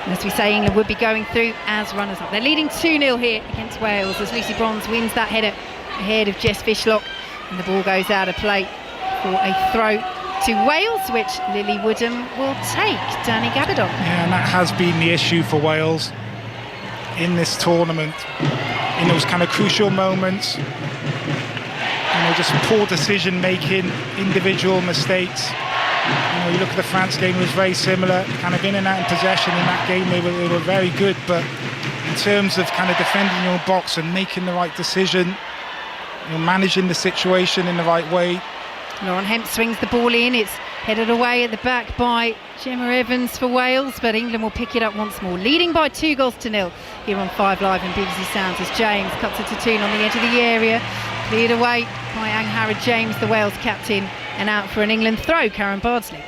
D: And as we say, England would be going through as runners-up. They're leading 2-0 here against Wales, as Lucy Bronze wins that header ahead of Jess Fishlock, and the ball goes out of play for a throw to Wales, which Lily Woodham will take. Danny Gabardon.
C: Yeah, and that has been the issue for Wales in this tournament, in those kind of crucial moments. You know, just poor decision making, individual mistakes. You know, you look at the France game, it was very similar, kind of in and out in possession. In that game they were very good, but in terms of kind of defending your box and making the right decision, you know, managing the situation in the right way.
D: Lauren Hemp swings the ball in, it's headed away at the back by Gemma Evans for Wales, but England will pick it up once more, leading by 2-0 here on 5 Live and BBC Sounds, as James cuts it to Toon on the edge of the area, cleared away by Angharad James, the Wales captain, and out for an England throw. Karen Bardsley.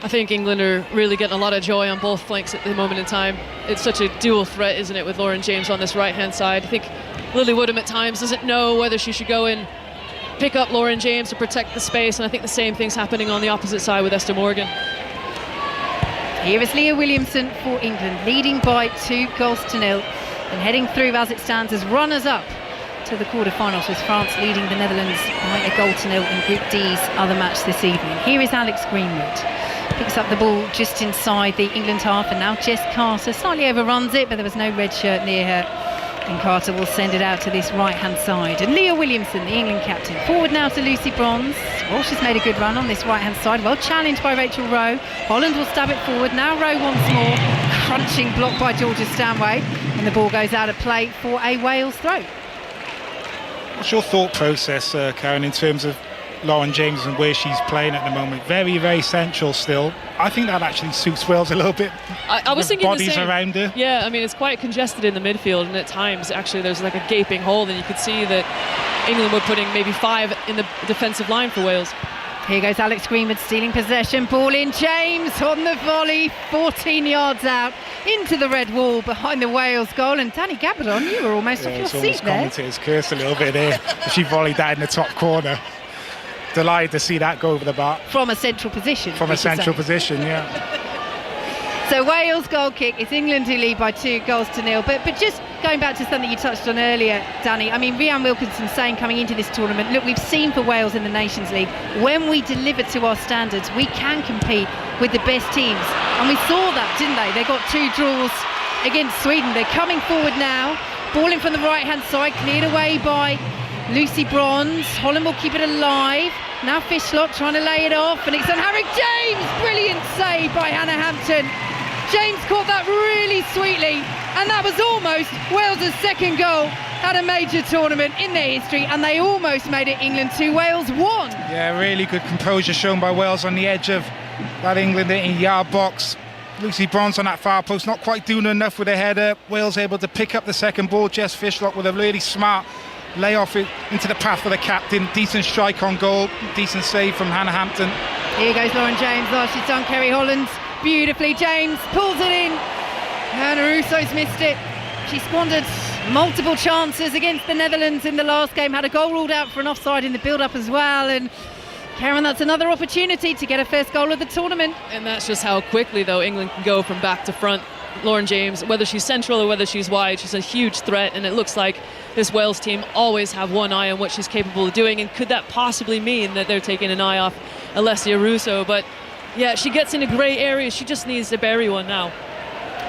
B: I think England are really getting a lot of joy on both flanks at the moment in time. It's such a dual threat, isn't it, with Lauren James on this right-hand side. I think Lily Woodham at times doesn't know whether she should go in, pick up Lauren James to protect the space, and I think the same thing's happening on the opposite side with Esther Morgan.
D: Here is Leah Williamson for England, leading by 2-0 and heading through as it stands as runners-up to the quarter-finals, with France leading the Netherlands by 1-0 in Group D's other match this evening. Here is Alex Greenwood, picks up the ball just inside the England half, and now Jess Carter slightly overruns it, but there was no red shirt near her, and Carter will send it out to this right-hand side. And Leah Williamson, the England captain, forward now to Lucy Bronze. Walsh has made a good run on this right-hand side, well challenged by Rachel Rowe. Holland will stab it forward, now Rowe once more, crunching block by Georgia Stanway, and the ball goes out of play for a Wales throw.
C: What's your thought process, Karen, in terms of Lauren James and where she's playing at the moment? Very, very central still. I think that actually suits Wales a little bit.
B: I was thinking
C: bodies
B: the same.
C: Around her.
B: Yeah, I mean, it's quite congested in the midfield, and at times actually there's like a gaping hole, and you could see that England were putting maybe 5 in the defensive line for Wales.
D: Here goes Alex Greenwood stealing possession, ball in, James on the volley, 14 yards out into the red wall behind the Wales goal. And Danny Gabardon, you were almost off your seat there.
C: Commentators cursed a little bit there. She volleyed that in the top corner. Delighted to see that go over the bar.
D: From a central position.
C: From a central position, yeah.
D: So Wales goal kick, it's England who lead by 2-0. But just going back to something you touched on earlier, Danny, I mean, Rhian Wilkinson saying coming into this tournament, look, we've seen for Wales in the Nations League, when we deliver to our standards, we can compete with the best teams. And we saw that, didn't they? They got 2 draws against Sweden. They're coming forward now, ball in from the right-hand side, cleared away by Lucy Bronze. Holland will keep it alive. Now Fishlock trying to lay it off, and it's Angharad James. Brilliant save by Hannah Hampton. James caught that really sweetly, and that was almost Wales' second goal at a major tournament in their history, and they almost made it England 2, Wales 1.
C: Yeah, really good composure shown by Wales on the edge of that England 18-yard box. Lucy Bronze on that far post, not quite doing enough with a header. Wales able to pick up the second ball. Jess Fishlock with a really smart layoff into the path of the captain. Decent strike on goal, decent save from Hannah Hampton.
D: Here goes Lauren James. Oh, she's done Kerry Holland beautifully. James pulls it in. Hannah Russo's missed it. She squandered multiple chances against the Netherlands in the last game. Had a goal ruled out for an offside in the build-up as well. And Karen, that's another opportunity to get her first goal of the tournament.
B: And that's just how quickly, though, England can go from back to front. Lauren James, whether she's central or whether she's wide, she's a huge threat, and it looks like this Wales team always have one eye on what she's capable of doing. And could that possibly mean that they're taking an eye off Alessia Russo? But yeah, she gets into grey areas. She just needs to bury one now.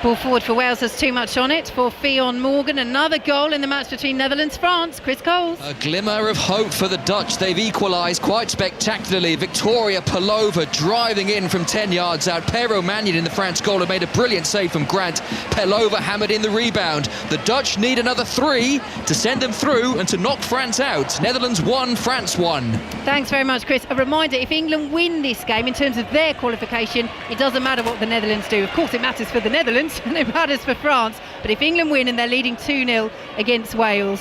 D: Ball forward for Wales has too much on it for Fionn Morgan. Another goal in the match between Netherlands-France. Chris Coles.
E: A glimmer of hope for the Dutch. They've equalised quite spectacularly. Victoria Pelova driving in from 10 yards out. Pero Mannion in the France goal had made a brilliant save from Grant. Pelova hammered in the rebound. The Dutch need another 3 to send them through and to knock France out. Netherlands 1, France 1.
D: Thanks very much, Chris. A reminder, if England win this game in terms of their qualification, it doesn't matter what the Netherlands do. Of course, it matters for the Netherlands and it matters for France, but if England win and they're leading 2-0 against Wales,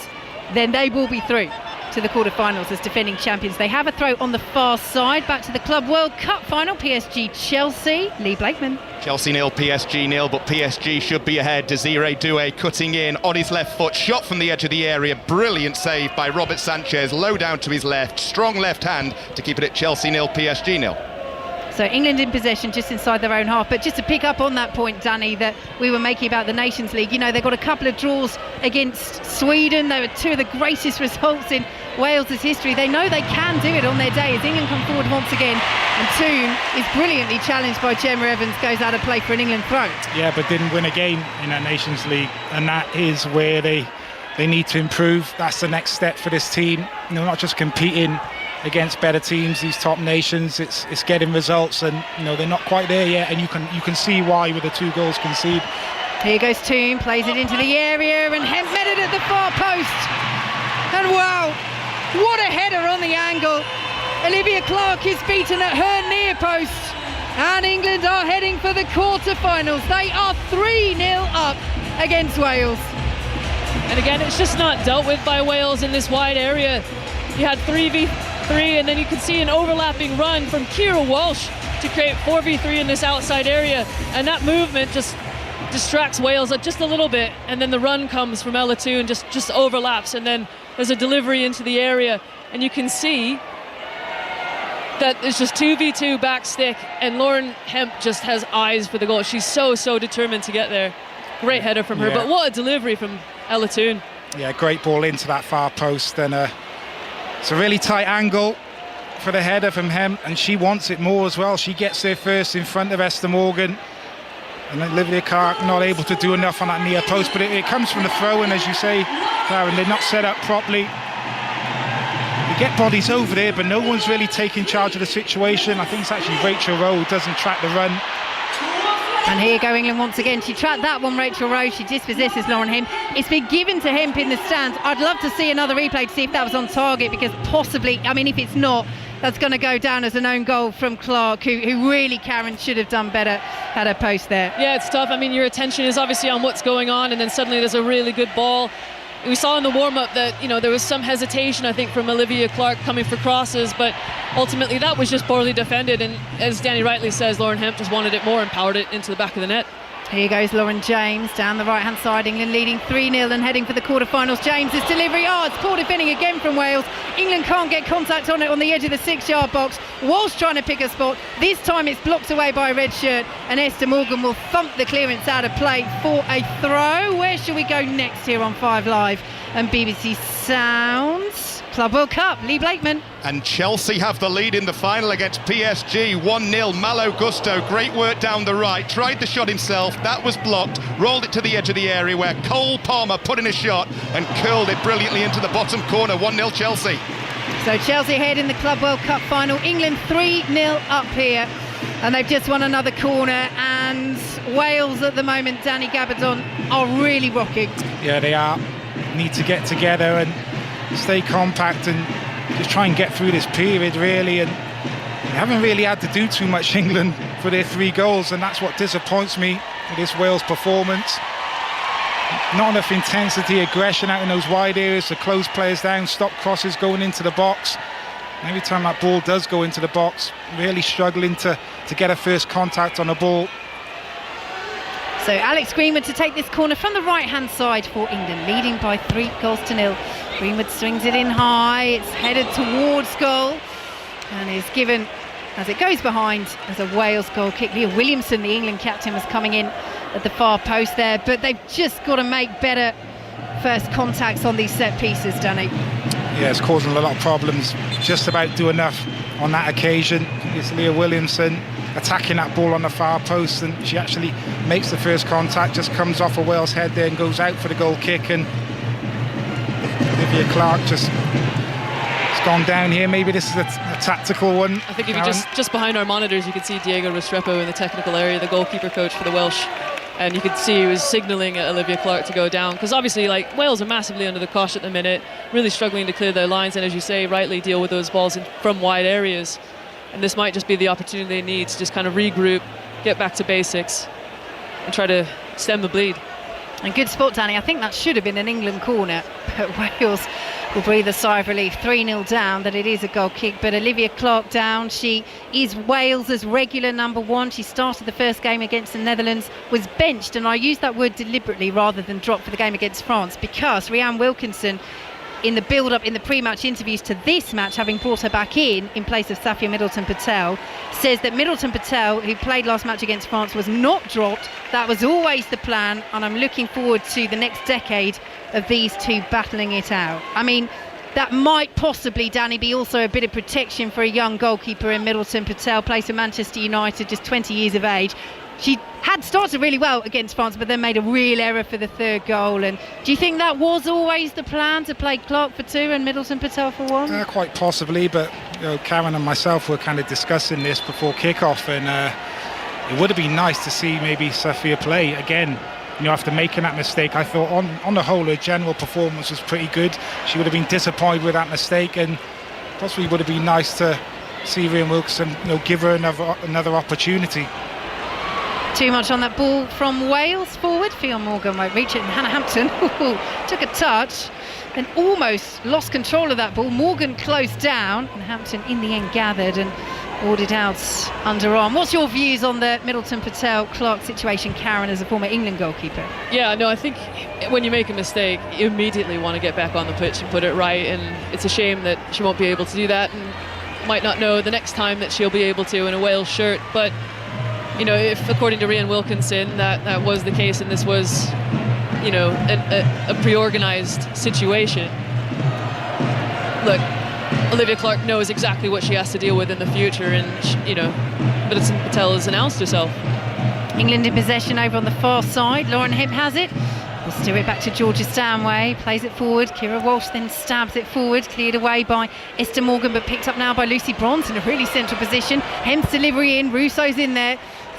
D: then they will be through to the quarter-finals as defending champions. They have a throw on the far side. Back to the Club World Cup final, PSG-Chelsea. Lee Blakeman.
F: Chelsea 0, PSG 0, but PSG should be ahead. Desiree Doué cutting in on his left foot, shot from the edge of the area. Brilliant save by Robert Sanchez, low down to his left, strong left hand to keep it at Chelsea 0, PSG 0.
D: So England in possession just inside their own half. But just to pick up on that point, Danny, that we were making about the Nations League, you know, they got a couple of draws against Sweden. They were 2 of the greatest results in Wales' history. They know they can do it on their day as England come forward once again. And Toon is brilliantly challenged by Gemma Evans, goes out of play for an England throw.
C: Yeah, but didn't win a game in that Nations League, and that is where they need to improve. That's the next step for this team. You know, not just competing against better teams, these top nations, it's getting results, and you know they're not quite there yet, and you can see why with the 2 goals conceded.
D: Here goes Toon, plays it into the area, and Hemp met it at the far post. And wow, what a header on the angle. Olivia Clark is beaten at her near post, and England are heading for the quarter-finals. They are 3-0 up against Wales.
B: And again, it's just not dealt with by Wales in this wide area. You had 3v3, and then you could see an overlapping run from Kira Walsh to create 4v3 in this outside area, and that movement just distracts Wales just a little bit, and then the run comes from Ella Toon, just overlaps, and then there's a delivery into the area, and you can see that it's just 2v2 back stick, and Lauren Hemp just has eyes for the goal. She's so determined to get there. Great header from her, but what a delivery from Ella Toon.
C: Yeah, great ball into that far post, and it's a really tight angle for the header from Hemp, and she wants it more as well. She gets there first in front of Esther Morgan, and Olivia Clark not able to do enough on that near post, but it comes from the throw, and as you say, Karen, they're not set up properly. They get bodies over there, but no one's really taking charge of the situation. I think it's actually Rachel Rowe who doesn't track the run.
D: And here go England once again. She tracked that one, Rachel Rowe. She dispossesses Lauren Hemp. It's been given to Hemp in the stands. I'd love to see another replay to see if that was on target, because possibly, I mean, if it's not, that's going to go down as an own goal from Clark, who really, Karen, should have done better at her post there.
B: Yeah, it's tough. I mean, your attention is obviously on what's going on, and then suddenly there's a really good ball. We saw in the warm-up that, you know, there was some hesitation, I think, from Olivia Clark coming for crosses, but ultimately that was just poorly defended, and as Danny rightly says, Lauren Hemp just wanted it more and powered it into the back of the net.
D: Here goes Lauren James down the right-hand side. England leading 3-0 and heading for the quarter-finals. James's delivery. It's poor defending again from Wales. England can't get contact on it on the edge of the 6-yard box. Walsh trying to pick a spot. This time it's blocked away by a red shirt, and Esther Morgan will thump the clearance out of play for a throw. Where shall we go next here on 5 Live and BBC Sounds? Club World Cup, Lee Blakeman.
F: And Chelsea have the lead in the final against PSG, 1-0. Malo Gusto, great work down the right, tried the shot himself, that was blocked, rolled it to the edge of the area where Cole Palmer put in a shot and curled it brilliantly into the bottom corner. 1-0 Chelsea.
D: So Chelsea ahead in the Club World Cup final. England 3-0 up here. And they've just won another corner, and Wales at the moment, Danny Gabardon, are really rocking.
C: Yeah, they are. Need to get together and stay compact and just try and get through this period, really. And they haven't really had to do too much, England, for their 3 goals, and that's what disappoints me with this Wales performance. Not enough intensity, aggression out in those wide areas to close players down, stop crosses going into the box. And every time that ball does go into the box, really struggling to get a first contact on the ball.
D: So Alex Greenwood to take this corner from the right-hand side for England, leading by 3-0. Greenwood swings it in high, it's headed towards goal, and is given, as it goes behind, as a Wales goal kick. Leah Williamson, the England captain, was coming in at the far post there, but they've just got to make better first contacts on these set pieces, Danny.
C: Yeah, it's causing a lot of problems. Just about do enough on that occasion. It's Leah Williamson attacking that ball on the far post, and she actually makes the first contact, just comes off a Wales head there and goes out for the goal kick, and Olivia Clark just has gone down here. Maybe this is a tactical one.
B: I think if you just behind our monitors, you can see Diego Restrepo in the technical area, the goalkeeper coach for the Welsh, and you could see he was signalling at Olivia Clark to go down, because obviously, like, Wales are massively under the cosh at the minute, really struggling to clear their lines, and as you say, rightly deal with those balls from wide areas. And this might just be the opportunity they need to just kind of regroup, get back to basics, and try to stem the bleed.
D: And good spot, Danny. I think that should have been an England corner, but Wales will breathe a sigh of relief. 3-0 down, that it is a goal kick, but Olivia Clark down. She is Wales's regular number 1. She started the first game against the Netherlands, was benched, and I use that word deliberately rather than dropped for the game against France, because Rhiannon Wilkinson, in the build-up, in the pre-match interviews to this match, having brought her back in place of Safia Middleton-Patel, says that Middleton-Patel, who played last match against France, was not dropped. That was always the plan, and I'm looking forward to the next decade of these two battling it out. I mean, that might possibly, Danny, be also a bit of protection for a young goalkeeper in Middleton-Patel, plays for Manchester United, just 20 years of age. She had started really well against France, but then made a real error for the 3rd goal. And do you think that was always the plan, to play Clark for 2 and Middleton-Patel for 1?
C: Quite possibly, but Karen and myself were kind of discussing this before kick-off, and it would have been nice to see maybe Safia play again. After making that mistake, I thought on the whole her general performance was pretty good. She would have been disappointed with that mistake, and possibly would have been nice to see Rhiannon Wilkinson give her another opportunity.
D: Too much on that ball from Wales forward. Fionn Morgan won't reach it, and Hannah Hampton took a touch and almost lost control of that ball. Morgan closed down, and Hampton in the end gathered and ordered out underarm. What's your views on the Middleton-Patel-Clark situation, Karen, as a former England goalkeeper?
B: Yeah, no, I think when you make a mistake, you immediately want to get back on the pitch and put it right, and it's a shame that she won't be able to do that, and might not know the next time that she'll be able to in a Wales shirt. But if, according to Rhiannon Wilkinson, that was the case, and this was, a pre-organised situation. Look, Olivia Clark knows exactly what she has to deal with in the future, and Middleton-Patel has announced herself.
D: England in possession over on the far side. Lauren Hemp has it. We'll steer it back to Georgia Stanway, plays it forward. Kira Walsh then stabs it forward, cleared away by Esther Morgan, but picked up now by Lucy Bronze in a really central position. Hemp's delivery in, Russo's in there.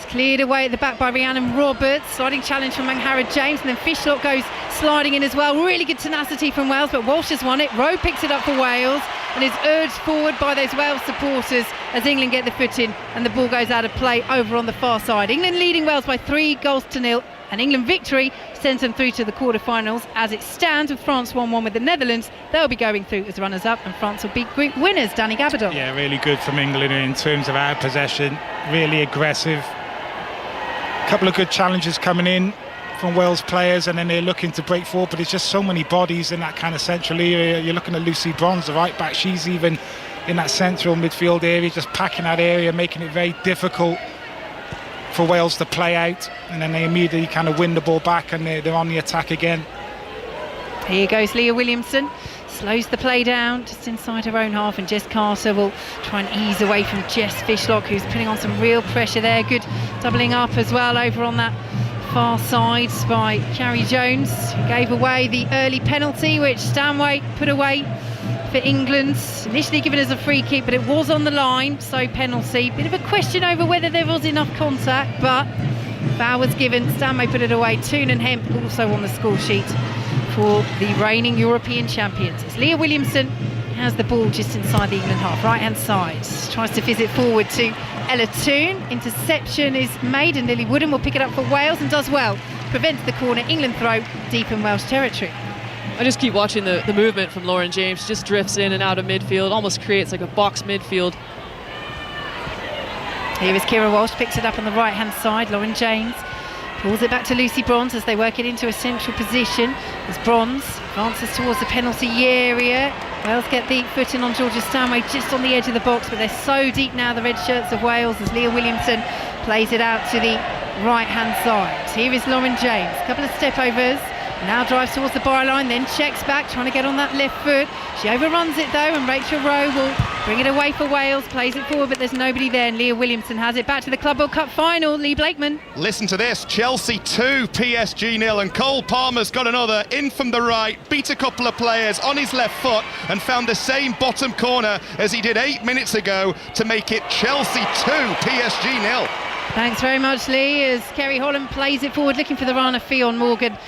D: Cleared away at the back by Rhiannon Roberts. Sliding challenge from Manghara James, and then Fishlock goes sliding in as well. Really good tenacity from Wales, but Walsh has won it. Rowe picks it up for Wales and is urged forward by those Wales supporters as England get the foot in, and the ball goes out of play over on the far side. England leading Wales by 3-0, and England victory sends them through to the quarter-finals. As it stands, with France 1-1 with the Netherlands, they'll be going through as runners-up, and France will be group winners. Danny Gabardon.
C: Yeah, really good from England in terms of our possession. Really aggressive. Couple of good challenges coming in from Wales players, and then they're looking to break forward, but it's just so many bodies in that kind of central area. You're looking at Lucy Bronze, the right back. She's even in that central midfield area, just packing that area, making it very difficult for Wales to play out, and then they immediately kind of win the ball back, and they're on the attack again.
D: Here goes Leah Williamson. Slows the play down just inside her own half, and Jess Carter will try and ease away from Jess Fishlock, who's putting on some real pressure there. Good doubling up as well over on that far side by Carrie Jones, who gave away the early penalty, which Stanway put away for England. Initially given as a free kick, but it was on the line, so penalty. Bit of a question over whether there was enough contact, but foul was given. Stanway put it away. Toon and Hemp also on the score sheet for the reigning European champions. It's Leah Williamson has the ball just inside the England half, right-hand side. Tries to fizz it forward to Ella Toon. Interception is made and Lily Wooden will pick it up for Wales and does well. Prevents the corner. England throw deep in Welsh territory.
B: I just keep watching the movement from Lauren James. She just drifts in and out of midfield, almost creates like a box midfield.
D: Here is Kira Walsh, picks it up on the right-hand side. Lauren James pulls it back to Lucy Bronze as they work it into a central position. As Bronze advances towards the penalty area. Wales get the foot in on Georgia Stanway just on the edge of the box, but they're so deep now, the red shirts of Wales, as Leah Williamson plays it out to the right-hand side. Here is Lauren James, a couple of step-overs. Now drives towards the byline, then checks back, trying to get on that left foot. She overruns it though, and Rachel Rowe will bring it away for Wales, plays it forward, but there's nobody there, and Leah Williamson has it back to the Club World Cup final. Lee Blakeman.
F: Listen to this, Chelsea 2, PSG 0, and Cole Palmer's got another in from the right, beat a couple of players on his left foot, and found the same bottom corner as he did 8 minutes ago to make it Chelsea 2, PSG 0.
D: Thanks very much, Lee, as Kerry Holland plays it forward, looking for the run of Fionn Morgan.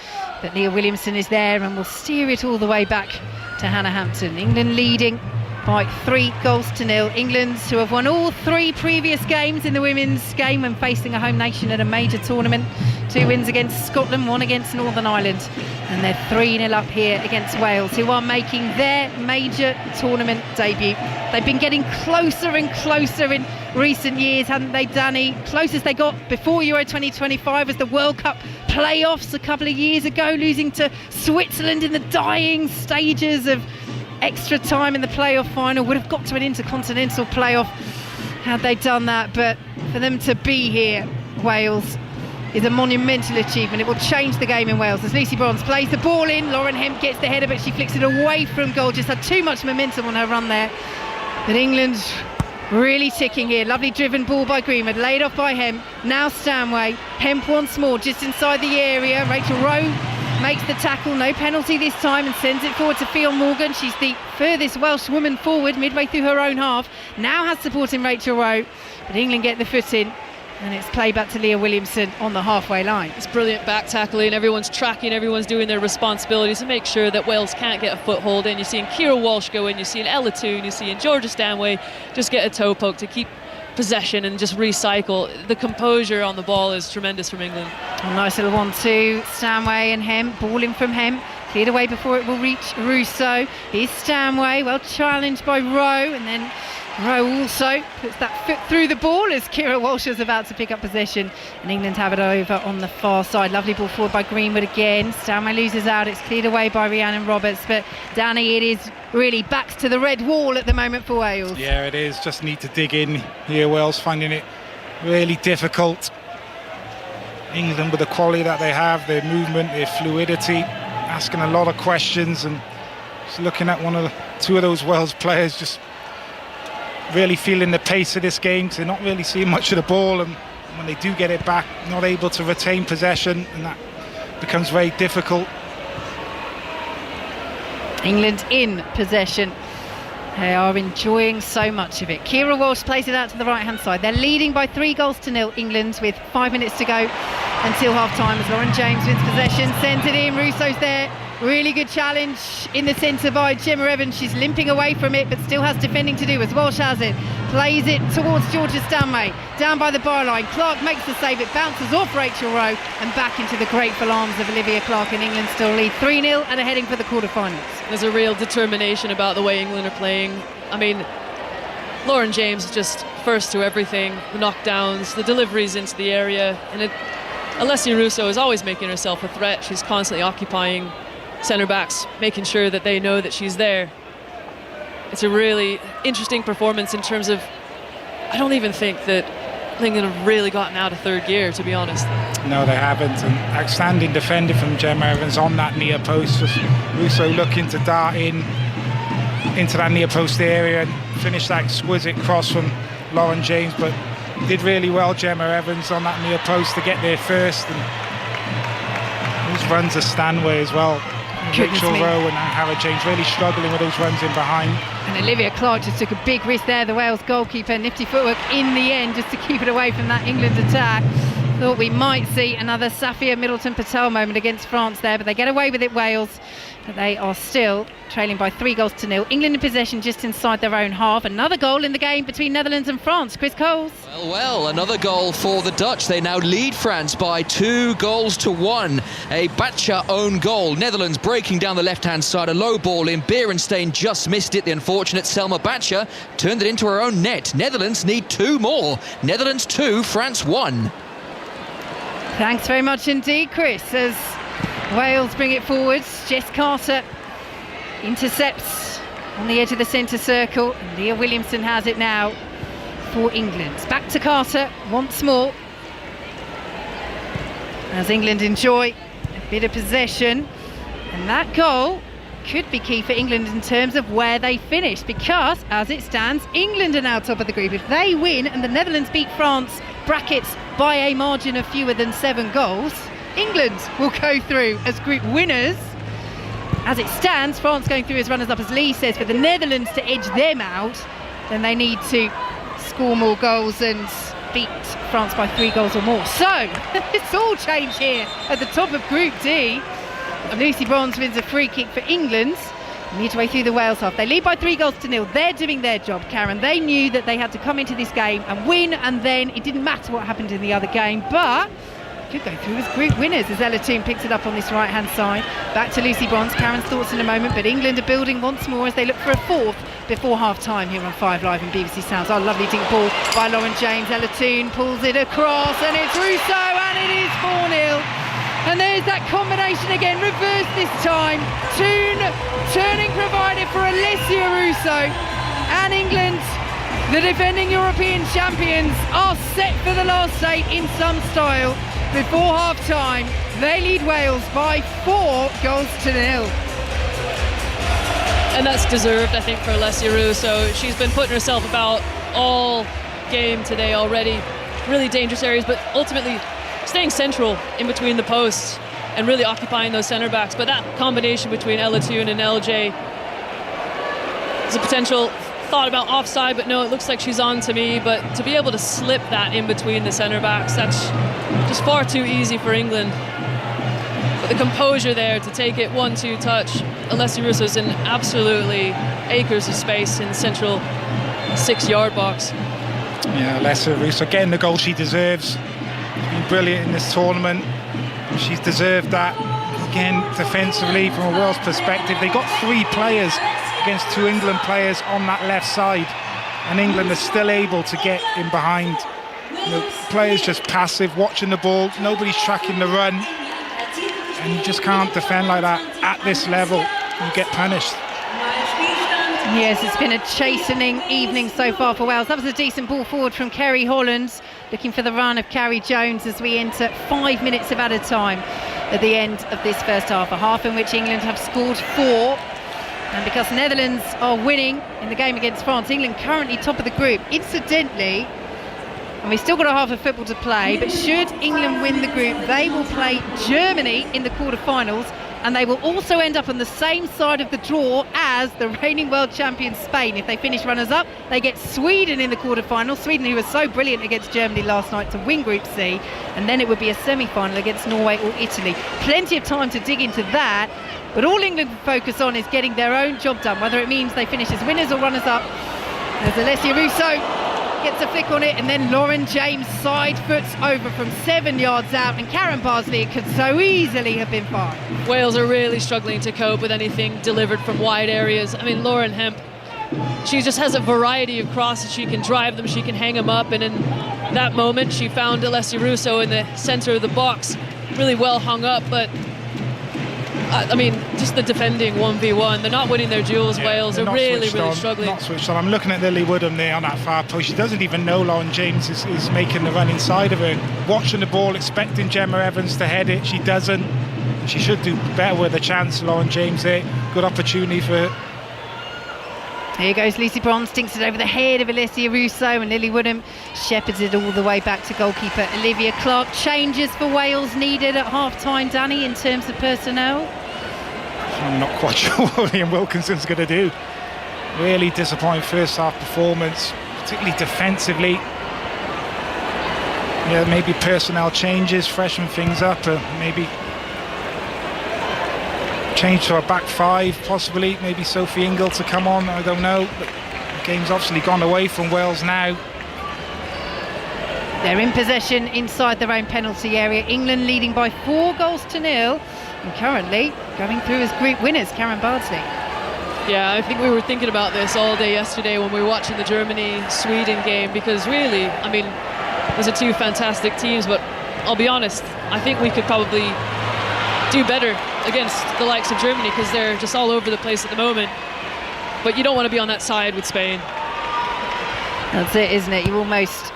D: But Leah Williamson is there and will steer it all the way back to Hannah Hampton. England leading by 3-0. England, who have won all 3 previous games in the women's game when facing a home nation at a major tournament. 2 wins against Scotland, 1 against Northern Ireland. And they're 3-0 up here against Wales, who are making their major tournament debut. They've been getting closer and closer in recent years, haven't they, Danny? Closest they got before Euro 2025 was the World Cup playoffs a couple of years ago, losing to Switzerland in the dying stages of extra time in the playoff final. Would have got to an intercontinental playoff had they done that, but for them to be here, Wales, is a monumental achievement. It will change the game in Wales as Lucy Bronze plays the ball in. Lauren Hemp gets the header, but she flicks it away from goal. Just had too much momentum on her run there. But England really ticking here. Lovely driven ball by Greenwood, laid off by Hemp. Now Stanway. Hemp once more just inside the area. Rachel Rowe makes the tackle, no penalty this time, and sends it forward to Fionn Morgan. She's the furthest Welsh woman forward, midway through her own half. Now has support in Rachel Rowe, but England get the foot in, and it's played back to Leah Williamson on the halfway line.
B: It's brilliant back tackling, everyone's tracking, everyone's doing their responsibilities to make sure that Wales can't get a foothold in. You're seeing Kira Walsh go in, you're seeing Ella Toon, you're seeing Georgia Stanway just get a toe poke to keep possession and just recycle. The composure on the ball is tremendous from England.
D: A nice little 1-2, Stanway and Hemp, ball in from Hemp, cleared away before it will reach Russo. Here's Stanway, well challenged by Rowe, and then Rowe also puts that foot through the ball as Kira Walsh is about to pick up possession, and England have it over on the far side. Lovely ball forward by Greenwood again. Stanway loses out, it's cleared away by Rhiannon Roberts, but Danny, it is really backs to the red wall at the moment for Wales.
C: Yeah, it is. Just need to dig in here. Wales finding it really difficult. England with the quality that they have, their movement, their fluidity, asking a lot of questions, and just looking at two of those Wales players just really feeling the pace of this game, because they're not really seeing much of the ball, and when they do get it back, not able to retain possession, and that becomes very difficult.
D: England in possession. They are enjoying so much of it. Kira Walsh plays it out to the right-hand side. They're leading by 3-0, England, with 5 minutes to go until half-time as Lauren James wins possession, sends it in. Russo's there. Really good challenge in the centre by Gemma Evans. She's limping away from it, but still has defending to do as Walsh has it. Plays it towards Georgia Stanway. Down by the byline. Clark makes the save. It bounces off Rachel Rowe and back into the grateful arms of Olivia Clark, and England still lead 3-0 and are heading for the quarterfinals.
B: There's a real determination about the way England are playing. I mean, Lauren James just first to everything. The knockdowns, the deliveries into the area, and Alessia Russo is always making herself a threat. She's constantly occupying centre backs, making sure that they know that she's there. It's a really interesting performance in terms of, I don't even think that England have really gotten out of third gear, to be honest.
C: No, they haven't. And outstanding defender from Gemma Evans on that near post. Just Russo looking to dart into that near post area and finish that exquisite cross from Lauren James, but did really well, Gemma Evans, on that near post to get there first. And those runs of Stanway as well. Rachel Rowe and Hannah James really struggling with those runs in behind.
D: And Olivia Clark just took a big risk there, the Wales goalkeeper. Nifty footwork in the end just to keep it away from that England attack. Thought we might see another Safia Middleton-Patel moment against France there, but they get away with it, Wales. But they are still trailing by 3-0. England in possession just inside their own half. Another goal in the game between Netherlands and France. Chris Coles.
E: Well, another goal for the Dutch. They now lead France by 2-1. A Batja own goal. Netherlands breaking down the left-hand side. A low ball in. Berenstain just missed it. The unfortunate Selma Batja turned it into her own net. Netherlands need 2 more. Netherlands 2, France 1.
D: Thanks very much indeed, Chris. As Wales bring it forwards, Jess Carter intercepts on the edge of the centre circle. Leah Williamson has it now for England. Back to Carter once more as England enjoy a bit of possession, and that goal could be key for England in terms of where they finish, because as it stands, England are now top of the group. If they win and the Netherlands beat France, brackets by a margin of fewer than 7 goals, England will go through as group winners. As it stands, France going through as runners-up, as Lee says. For the Netherlands to edge them out, then they need to score more goals and beat France by 3 goals or more. So it's all changed here at the top of Group D. Lucy Bronze wins a free kick for England midway through the Wales half. They lead by 3-0. They're doing their job, Karen. They knew that they had to come into this game and win, and then it didn't matter what happened in the other game, but could go through as group winners as Ella Toone picks it up on this right-hand side. Back to Lucy Bronze. Karen's thoughts in a moment, but England are building once more as they look for a 4th before half-time here on 5 Live and BBC Sounds. Oh, lovely dink ball by Lauren James. Ella Toone pulls it across, and it's Russo, and it is 4-0. And there's that combination again, reversed this time. Toone turning provider for Alessia Russo, and England, the defending European champions, are set for the last 8 in some style. Before half-time, they lead Wales by 4-0.
B: And that's deserved, I think, for Alessia Russo. She's been putting herself about all game today already. Really dangerous areas, but ultimately staying central in between the posts and really occupying those centre backs. But that combination between Ella Toone and LJ is a potential thought about offside, but no, it looks like she's on to me. But to be able to slip that in between the centre backs, that's just far too easy for England. But the composure there to take it 1-2 touch. Alessia Russo's in absolutely acres of space in the central 6-yard box.
C: Yeah, Alessia Russo getting the goal she deserves. She's been brilliant in this tournament. She's deserved that. Again, defensively, from a Wales perspective, they got 3 players against 2 England players on that left side, and England are still able to get in behind. You know, players just passive, watching the ball, nobody's tracking the run, and you just can't defend like that at this level. You get punished.
D: Yes, it's been a chastening evening so far for Wales. That was a decent ball forward from Kerry Holland, looking for the run of Carrie Jones as we enter 5 minutes of added time at the end of this first half, a half in which England have scored 4. And because Netherlands are winning in the game against France, England currently top of the group. Incidentally, and we've still got a half of football to play, but should England win the group, they will play Germany in the quarterfinals, and they will also end up on the same side of the draw as the reigning world champion Spain. If they finish runners-up, they get Sweden in the quarterfinals. Sweden, who was so brilliant against Germany last night to win Group C, and then it would be a semi-final against Norway or Italy. Plenty of time to dig into that, but all England focus on is getting their own job done, whether it means they finish as winners or runners-up. There's Alessia Russo gets a flick on it, and then Lauren James side foots over from 7 yards out, and Karen Parsley could so easily have been 5.
B: Wales are really struggling to cope with anything delivered from wide areas. I mean, Lauren Hemp, she just has a variety of crosses. She can drive them, she can hang them up, and in that moment she found Alessia Russo in the centre of the box, really well hung up. But I mean, just the defending 1v1, they're not winning their duels. Yeah, Wales are really struggling.
C: Not switched on. I'm looking at Lily Woodham there on that far post. She doesn't even know Lauren James is making the run inside of her. Watching the ball, expecting Gemma Evans to head it. She doesn't. She should do better with a chance. Lauren James there. Good opportunity for her.
D: Here goes Lucy Bronze, stinks it over the head of Alessia Russo, and Lily Woodham shepherds it all the way back to goalkeeper Olivia Clark. Changes for Wales needed at half-time, Danny, in terms of personnel?
C: I'm not quite sure what Ian Wilkinson's going to do. Really disappointing first half performance, particularly defensively. Yeah, maybe personnel changes, freshen things up, maybe change to a back five, possibly. Maybe Sophie Ingle to come on, I don't know. But the game's obviously gone away from Wales now.
D: They're in possession inside their own penalty area. England leading by 4-0 and currently going through as group winners. Karen Bardsley.
B: Yeah, I think we were thinking about this all day yesterday when we were watching the Germany-Sweden game, because really, I mean, those are two fantastic teams, but I'll be honest, I think we could probably do better against the likes of Germany, because they're just all over the place at the moment. But you don't want to be on that side with Spain.
D: That's it, isn't it? You almost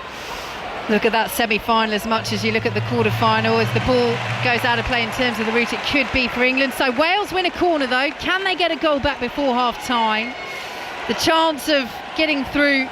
D: look at that semi-final as much as you look at the quarter-final, as the ball goes out of play in terms of the route it could be for England. So Wales win a corner though. Can they get a goal back before half-time? The chance of getting through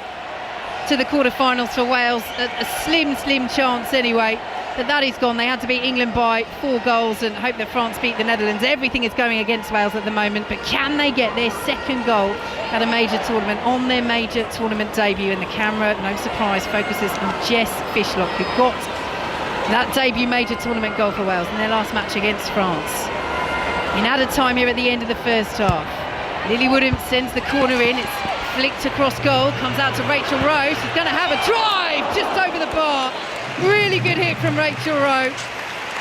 D: to the quarter-finals for Wales, a slim chance anyway. But that is gone. They had to beat England by 4 goals and hope that France beat the Netherlands. Everything is going against Wales at the moment, but can they get their second goal at a major tournament on their major tournament debut? And the camera, no surprise, focuses on Jess Fishlock, who got that debut major tournament goal for Wales in their last match against France. In added time here at the end of the first half, Lily Woodham sends the corner in. It's flicked across goal, comes out to Rachel Rowe. She's going to have a drive just over the bar. Really good hit from Rachel Rowe.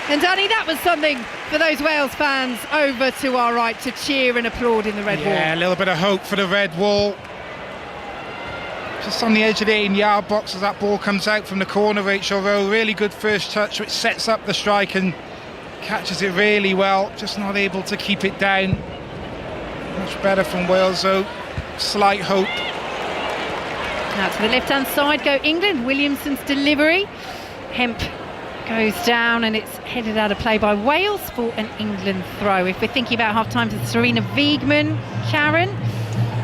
D: And Danny, that was something for those Wales fans over to our right to cheer and applaud in the red wall.
C: Yeah, a little bit of hope for the red wall. Just on the edge of the 18-yard box as that ball comes out from the corner, Rachel Rowe, really good first touch, which sets up the strike and catches it really well. Just not able to keep it down. Much better from Wales though. Slight hope.
D: Now to the left-hand side go England. Williamson's delivery. Hemp goes down and it's headed out of play by Wales for an England throw. If we're thinking about half-time to Serena Wiegman, Karen,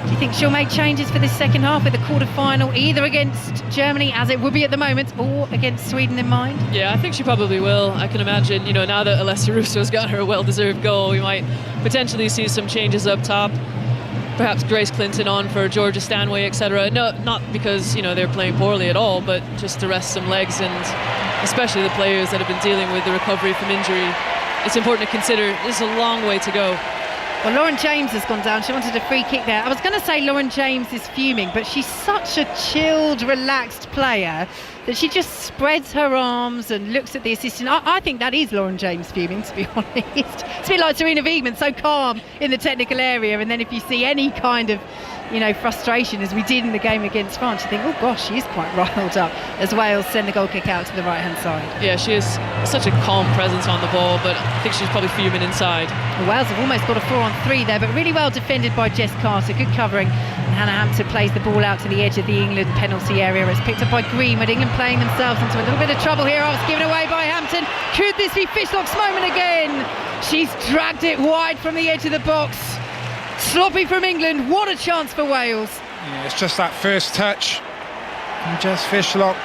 D: do you think she'll make changes for this second half with the quarter-final, either against Germany, as it would be at the moment, or against Sweden in mind?
B: Yeah, I think she probably will. I can imagine, you know, now that Alessia Russo's got her well-deserved goal, we might potentially see some changes up top. Perhaps Grace Clinton on for Georgia Stanway, etc. No, not because, you know, they're playing poorly at all, but just to rest some legs, and especially the players that have been dealing with the recovery from injury. It's important to consider there's a long way to go.
D: Well, Lauren James has gone down. She wanted a free kick there. I was going to say Lauren James is fuming, but she's such a chilled, relaxed player that she just spreads her arms and looks at the assistant. I think that is Lauren James fuming, to be honest. It's a bit like Serena Wiegman, so calm in the technical area, and then if you see any kind of, you know, frustration, as we did in the game against France, you think, oh gosh, she is quite riled up, as Wales send the goal kick out to the right hand side. Yeah,
B: she is such a calm presence on the ball, but I think she's probably fuming inside.
D: Well, Wales have almost got a 4-on-3 there, but really well defended by Jess Carter. Good covering, and Hannah Hampton plays the ball out to the edge of the England penalty area. It's picked up by Greenwood. England playing themselves into a little bit of trouble here. Oh, it's given away by Hampton. Could this be Fishlock's moment again? She's dragged it wide from the edge of the box. Sloppy from England. What a chance for Wales.
C: Yeah, it's just that first touch. And Jess Fishlock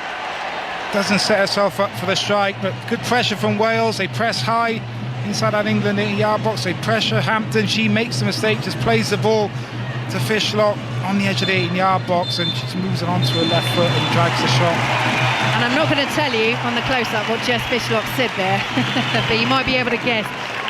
C: doesn't set herself up for the strike, but good pressure from Wales. They press high inside that England 80-yard box. They pressure Hampton. She makes the mistake, just plays the ball to Fishlock on the edge of the 18-yard box, and she just moves it onto her left foot and drags the shot.
D: And I'm not going to tell you on the close-up what Jess Fishlock said there, but you might be able to guess.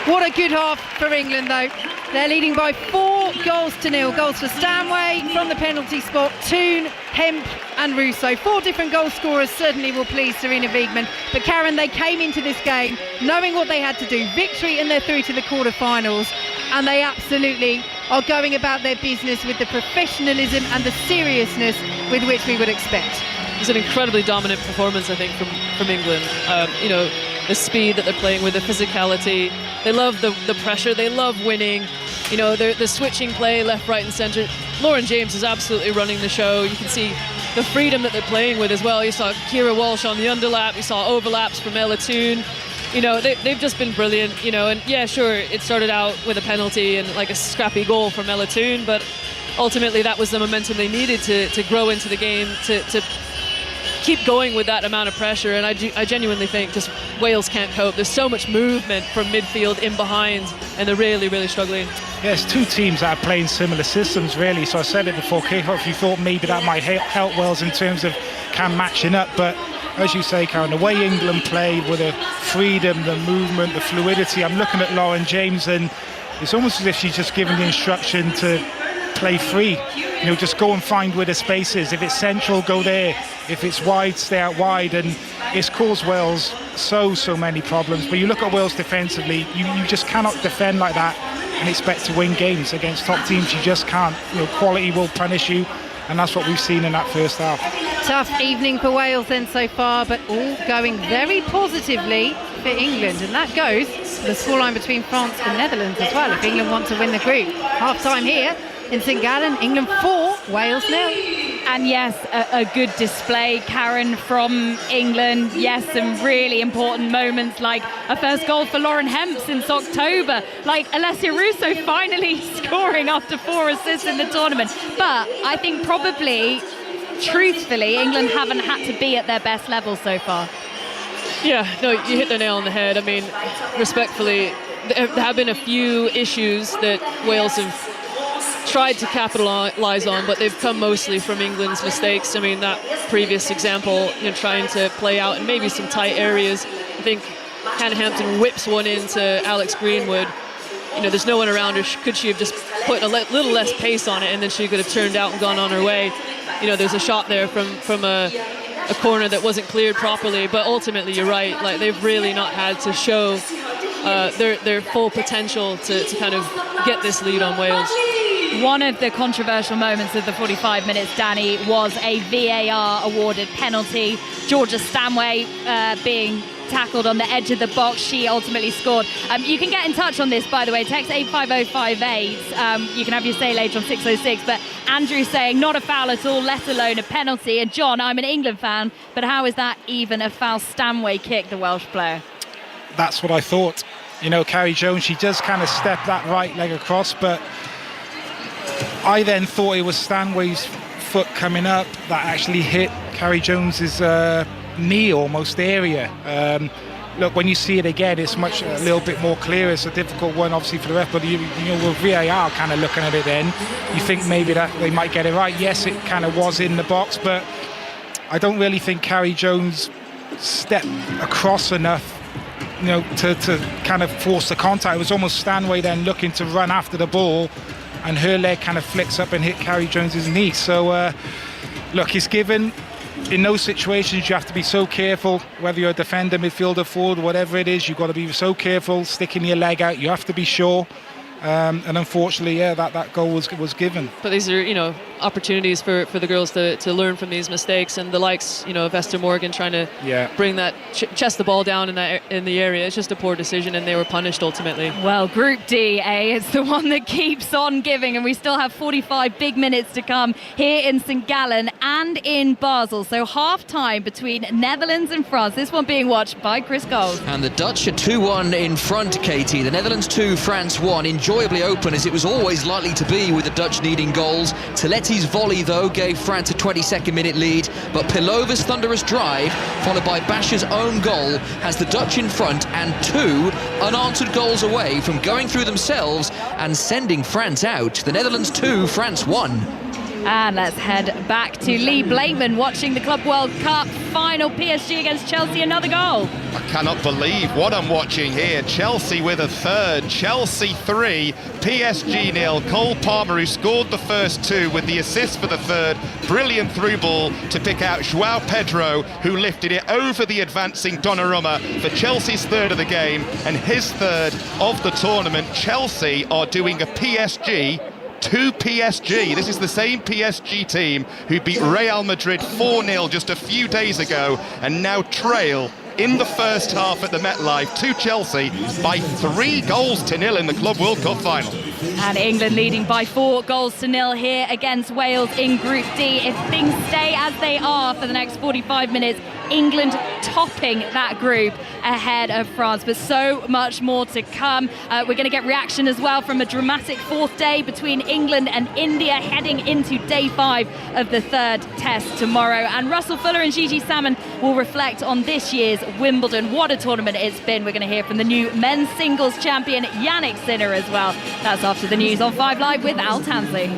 D: What a good half for England though. They're leading by 4-0. Goals for Stanway from the penalty spot, Toon, Hemp and Russo. 4 different goal scorers certainly will please Serena Wiegman. But Karen, they came into this game knowing what they had to do. Victory, and they're through to the quarter-finals. And they absolutely are going about their business with the professionalism and the seriousness with which we would expect.
B: It's an incredibly dominant performance, I think, from England. You know, the speed that they're playing with, the physicality. They love the pressure. They love winning. You know, the switching play left, right and centre. Lauren James is absolutely running the show. You can see the freedom that they're playing with as well. You saw Kira Walsh on the underlap. You saw overlaps from Ella Toon. You know, they've just been brilliant, you know, and yeah, sure, it started out with a penalty and like a scrappy goal from Ella Toon, but ultimately that was the momentum they needed to grow into the game, to keep going with that amount of pressure. And I genuinely think just Wales can't cope. There's so much movement from midfield in behind, and they're really, really struggling.
C: Yes, two teams that are playing similar systems, really. So I said it before kickoff, you thought maybe that might help Wales in terms of matching up. But as you say, Karen, the way England played with the freedom, the movement, the fluidity, I'm looking at Lauren James and it's almost as if she's just given the instruction to play free. You know, just go and find where the space is. If it's central, go there. If it's wide, stay out wide. And it's caused Wales so many problems. But you look at Wales defensively, you just cannot defend like that and expect to win games against top teams. You just can't. You know, quality will punish you, and that's what we've seen in that first half.
D: Tough evening for Wales then so far, but all going very positively for England, and that goes for the scoreline between France and Netherlands as well, if England want to win the group. Half-time here in St Gallen, England 4, Wales 0.
A: And yes, a good display, Karen, from England. Yes, some really important moments, like a first goal for Lauren Hemp since October, like Alessia Russo finally scoring after 4 assists in the tournament. But I think probably, truthfully, England haven't had to be at their best level so far.
B: Yeah, no, you hit the nail on the head. I mean, respectfully, there have been a few issues that Wales have tried to capitalise on, but they've come mostly from England's mistakes. I mean, that previous example, you know, trying to play out in maybe some tight areas. I think Hannah Hampton whips one into Alex Greenwood. You know, there's no one around her. Could she have just put a little less pace on it, and then she could have turned out and gone on her way? You know, there's a shot there from a corner that wasn't cleared properly, but ultimately you're right, like they've really not had to show their full potential to kind of get this lead on Wales.
A: One of the controversial moments of the 45 minutes, Danny, was a VAR awarded penalty. Georgia Stanway being tackled on the edge of the box. She ultimately scored. You can get in touch on this, by the way. Text 85058. You can have your say later on 606. But Andrew saying not a foul at all, let alone a penalty. And John, I'm an England fan, but how is that even a foul? Stanway kicked the Welsh player.
C: That's what I thought. You know, Carrie Jones, she does kind of step that right leg across, but I then thought it was Stanway's foot coming up that actually hit Carrie Jones's knee almost area. Look, when you see it again, it's a little bit more clear. It's a difficult one, obviously, for the ref, but you know, with VAR kind of looking at it then, you think maybe that they might get it right. Yes, it kind of was in the box, but I don't really think Carrie Jones stepped across enough, you know, to kind of force the contact. It was almost Stanway then looking to run after the ball, and her leg kind of flicks up and hit Carrie Jones's knee. So, look, it's given. In those situations, you have to be so careful, whether you're a defender, midfielder, forward, whatever it is, you've got to be so careful, sticking your leg out. You have to be sure. And unfortunately, yeah, that goal was given.
B: But these are, you know, opportunities for the girls to learn from these mistakes, and the likes, you know, of Esther Morgan trying to bring that chest the ball down in the area. It's just a poor decision, and they were punished ultimately.
A: Well, Group D, it's the one that keeps on giving, and we still have 45 big minutes to come here in St Gallen and in Basel. So half-time between Netherlands and France. This one being watched by Chris Gold.
E: And the Dutch are 2-1 in front, Katie. The Netherlands 2, France 1. Enjoyably open, as it was always likely to be with the Dutch needing goals. Toletti's volley, though, gave France a 22nd minute lead, but Pilova's thunderous drive, followed by Basha's own goal, has the Dutch in front and 2 unanswered goals away from going through themselves and sending France out. The Netherlands 2, France 1.
A: And let's head back to Lee Blakeman watching the Club World Cup final. PSG against Chelsea, another goal.
F: I cannot believe what I'm watching here. Chelsea with a third, Chelsea 3, PSG 0. Cole Palmer, who scored the first 2 with the assist for the third. Brilliant through ball to pick out João Pedro, who lifted it over the advancing Donnarumma for Chelsea's third of the game and his third of the tournament. Chelsea are doing a PSG to PSG. This is the same PSG team who beat Real Madrid 4-0 just a few days ago and now trail in the first half at the MetLife to Chelsea by 3-0 in the Club World Cup final.
A: And England leading by 4-0 here against Wales in Group D. If things stay as they are for the next 45 minutes, England topping that group ahead of France. But so much more to come. We're going to get reaction as well from a dramatic fourth day between England and India, heading into day 5 of the third test tomorrow. And Russell Fuller and Gigi Salmon will reflect on this year's Wimbledon. What a tournament it's been. We're going to hear from the new men's singles champion Yannick Sinner as well. That's after the news on 5 Live with Al Tansley.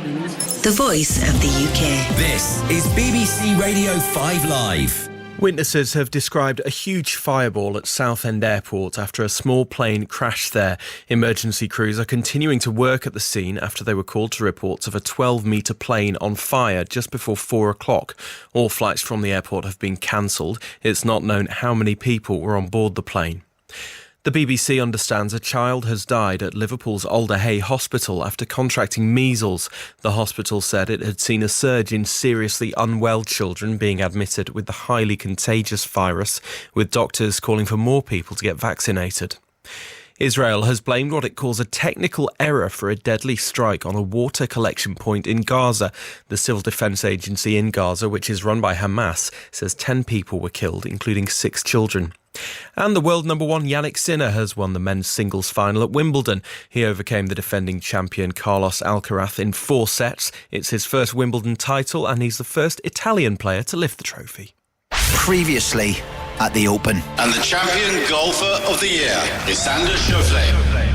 H: The voice of the UK.
I: This is BBC Radio 5 Live.
J: Witnesses have described a huge fireball at Southend Airport after a small plane crashed there. Emergency crews are continuing to work at the scene after they were called to reports of a 12-metre plane on fire just before 4 o'clock. All flights from the airport have been cancelled. It's not known how many people were on board the plane. The BBC understands a child has died at Liverpool's Alder Hey Hospital after contracting measles. The hospital said it had seen a surge in seriously unwell children being admitted with the highly contagious virus, with doctors calling for more people to get vaccinated. Israel has blamed what it calls a technical error for a deadly strike on a water collection point in Gaza. The Civil Defence Agency in Gaza, which is run by Hamas, says 10 people were killed, including 6 children. And the world number 1 Yannick Sinner has won the men's singles final at Wimbledon. He overcame the defending champion Carlos Alcaraz in 4 sets. It's his first Wimbledon title and he's the first Italian player to lift the trophy.
K: Previously at the Open.
L: And the champion golfer of the year is Sander Schauffele.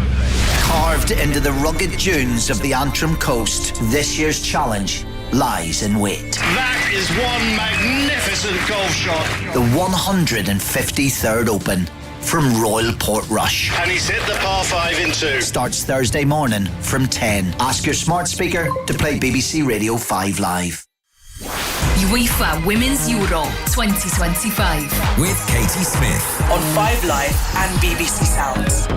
K: Carved into the rugged dunes of the Antrim coast, this year's challenge lies in wait.
L: That is one magnificent golf shot.
K: The 153rd Open from Royal Portrush.
L: And he's hit the par 5 in 2.
K: Starts Thursday morning from 10. Ask your smart speaker to play BBC Radio 5 Live.
H: UEFA Women's Euro 2025
I: with Katie Smith
M: on 5 Live and BBC Sounds.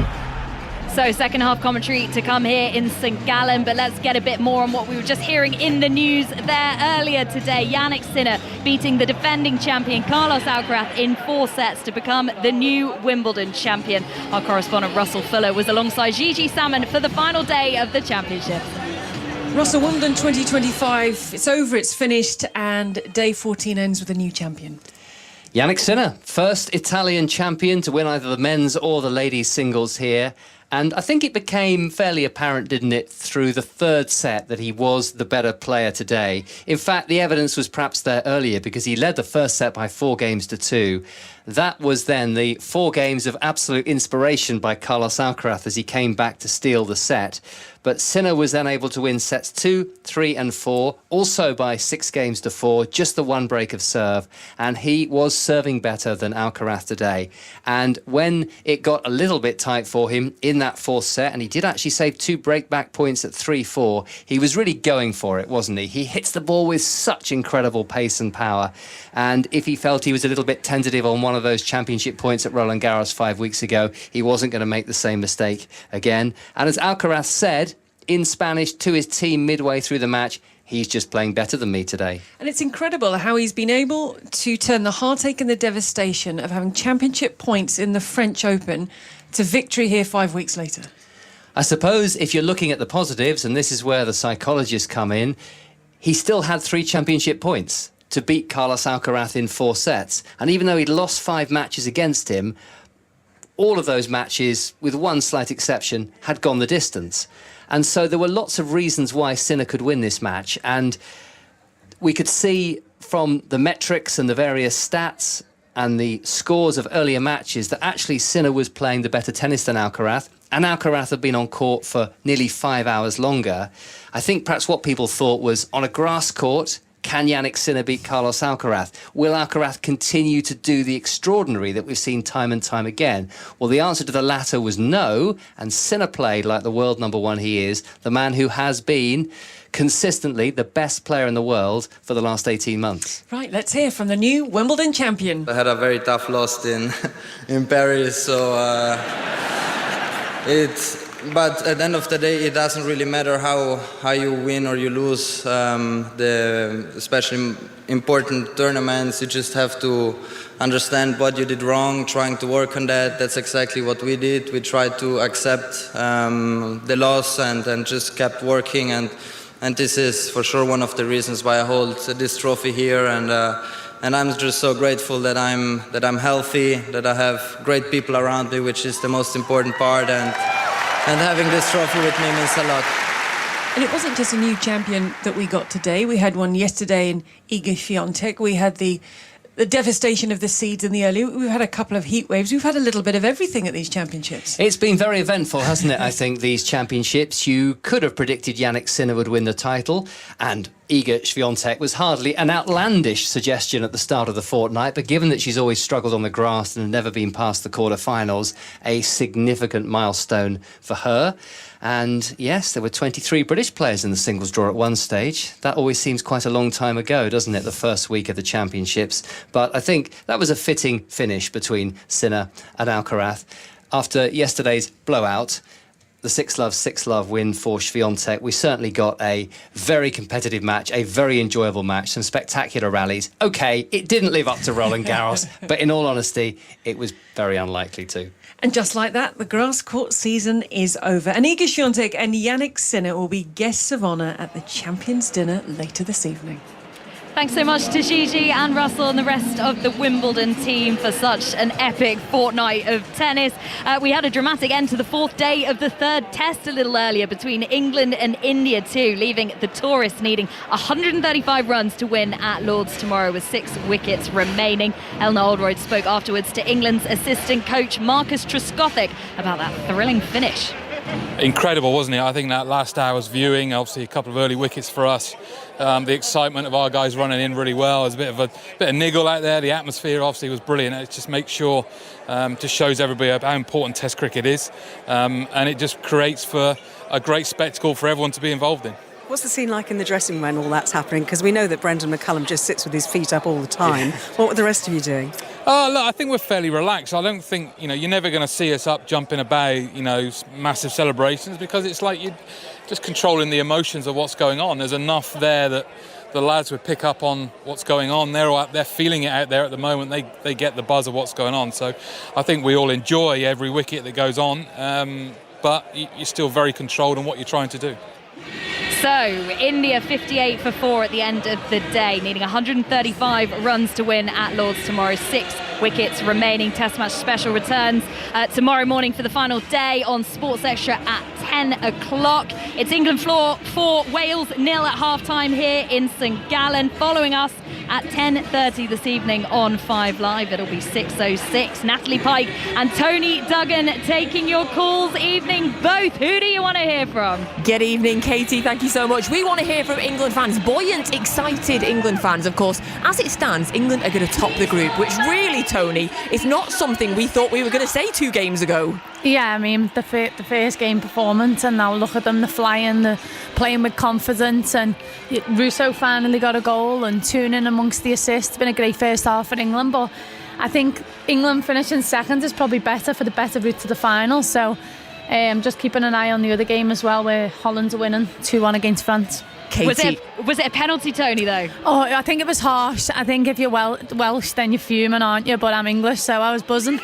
A: So second half commentary to come here in St Gallen, but let's get a bit more on what we were just hearing in the news there earlier today. Yannick Sinner beating the defending champion Carlos Alcaraz in 4 sets to become the new Wimbledon champion. Our correspondent Russell Fuller was alongside Gigi Salmon for the final day of the championship.
N: Russell, Wimbledon 2025, it's over, it's finished, and day 14 ends with a new champion.
E: Yannick Sinner, first Italian champion to win either the men's or the ladies' singles here. And I think it became fairly apparent, didn't it, through the 3rd set that he was the better player today. In fact, the evidence was perhaps there earlier because he led the 1st set by 4 games to 2. That was then the 4 games of absolute inspiration by Carlos Alcaraz as he came back to steal the set. But Sinner was then able to win sets 2, 3 and 4, also by 6 games to 4, just the 1 break of serve. And he was serving better than Alcaraz today. And when it got a little bit tight for him in that 4th set, and he did actually save 2 break-back points at 3-4, he was really going for it, wasn't he? He hits the ball with such incredible pace and power. And if he felt he was a little bit tentative on one of those championship points at Roland Garros 5 weeks ago, he wasn't going to make the same mistake again. And as Alcaraz said in Spanish to his team midway through the match, he's just playing better than me today.
N: And it's incredible how he's been able to turn the heartache and the devastation of having championship points in the French Open to victory here 5 weeks later.
E: I suppose if you're looking at the positives, and this is where the psychologists come in, he still had 3 championship points to beat Carlos Alcaraz in 4 sets. And even though he'd lost 5 matches against him, all of those matches, with one slight exception, had gone the distance. And so there were lots of reasons why Sinner could win this match. And we could see from the metrics and the various stats and the scores of earlier matches that actually Sinner was playing the better tennis than Alcaraz. And Alcaraz had been on court for nearly 5 hours longer. I think perhaps what people thought was, on a grass court, can Yannick Sinner beat Carlos Alcaraz? Will Alcaraz continue to do the extraordinary that we've seen time and time again? Well, the answer to the latter was no, and Sinner played like the world number 1 he is, the man who has been consistently the best player in the world for the last 18 months.
N: Right, let's hear from the new Wimbledon champion.
O: I had a very tough loss in Paris, so But at the end of the day, it doesn't really matter how you win or you lose. The especially important tournaments, you just have to understand what you did wrong, trying to work on that. That's exactly what we did. We tried to accept the loss and just kept working. And this is for sure one of the reasons why I hold this trophy here. I'm just so grateful that I'm healthy, that I have great people around me, which is the most important part, and having this trophy with me means a lot.
N: And it wasn't just a new champion that we got today. We had one yesterday in Iga Świątek. We had the devastation of the seeds in the early. We've had a couple of heat waves. We've had a little bit of everything at these championships.
P: It's been very eventful, hasn't it, I think, these championships. You could have predicted Jannik Sinner would win the title, and Iga Świątek was hardly an outlandish suggestion at the start of the fortnight, but given that she's always struggled on the grass and never been past the quarter-finals, a significant milestone for her. And yes, there were 23 British players in the singles draw at one stage. That always seems quite a long time ago, doesn't it, the first week of the championships? But I think that was a fitting finish between Sinner and Alcaraz. After yesterday's blowout, the 6-love win for Świątek, we certainly got a very competitive match, a very enjoyable match, some spectacular rallies. OK, it didn't live up to Roland Garros, but in all honesty, it was very unlikely to.
N: And just like that, the grass court season is over. And Iga Świątek and Jannik Sinner will be guests of honour at the Champions Dinner later this evening.
A: Thanks so much to Gigi and Russell and the rest of the Wimbledon team for such an epic fortnight of tennis. We had a dramatic end to the fourth day of the third test a little earlier between England and India too, leaving the tourists needing 135 runs to win at Lord's tomorrow with 6 wickets remaining. Eleanor Oldroyd spoke afterwards to England's assistant coach Marcus Trescothick about that thrilling finish.
Q: Incredible, wasn't it? I think that last hour's viewing, obviously a couple of early wickets for us. The excitement of our guys running in really well. There's a bit of niggle out there. The atmosphere obviously was brilliant. It just makes sure, just shows everybody how important Test cricket is, and it just creates for a great spectacle for everyone to be involved in.
R: What's the scene like in the dressing room when all that's happening? Because we know that Brendan McCullum just sits with his feet up all the time. What were the rest of you doing?
Q: Look, I think we're fairly relaxed. I don't think, you're never going to see us up jumping about, massive celebrations, because it's like you're just controlling the emotions of what's going on. There's enough there that the lads would pick up on what's going on. They're feeling it out there at the moment. They get the buzz of what's going on. So I think we all enjoy every wicket that goes on, but you're still very controlled on what you're trying to do.
A: So, India 58 for 4 at the end of the day, needing 135 runs to win at Lord's tomorrow. 6 wickets remaining. Test match special returns tomorrow morning for the final day on Sports Extra at 10 o'clock. It's England 4, Wales 0 at half-time here in St Gallen. Following us at 10:30 this evening on 5 Live. It'll be 6:06. Natalie Pike and Tony Duggan taking your calls. Evening both. Who do you want to hear from?
S: Good evening, Katie. Thank you so much. We want to hear from England fans, buoyant, excited England fans, of course. As it stands, England are going to top the group, which really, Tony, is not something we thought we were going to say 2 games ago.
T: Yeah, I mean, the first game performance, and now look at them, they're flying, they're playing with confidence, and Russo finally got a goal and Toonen amongst the assists. It's been a great first half for England, but I think England finishing second is probably better for the better route to the final, so just keeping an eye on the other game as well, where Holland's winning 2-1 against France.
A: Katie. Was it a penalty, Tony, though?
T: Oh, I think it was harsh. I think if you're Welsh, then you're fuming, aren't you? But I'm English, so I was buzzing.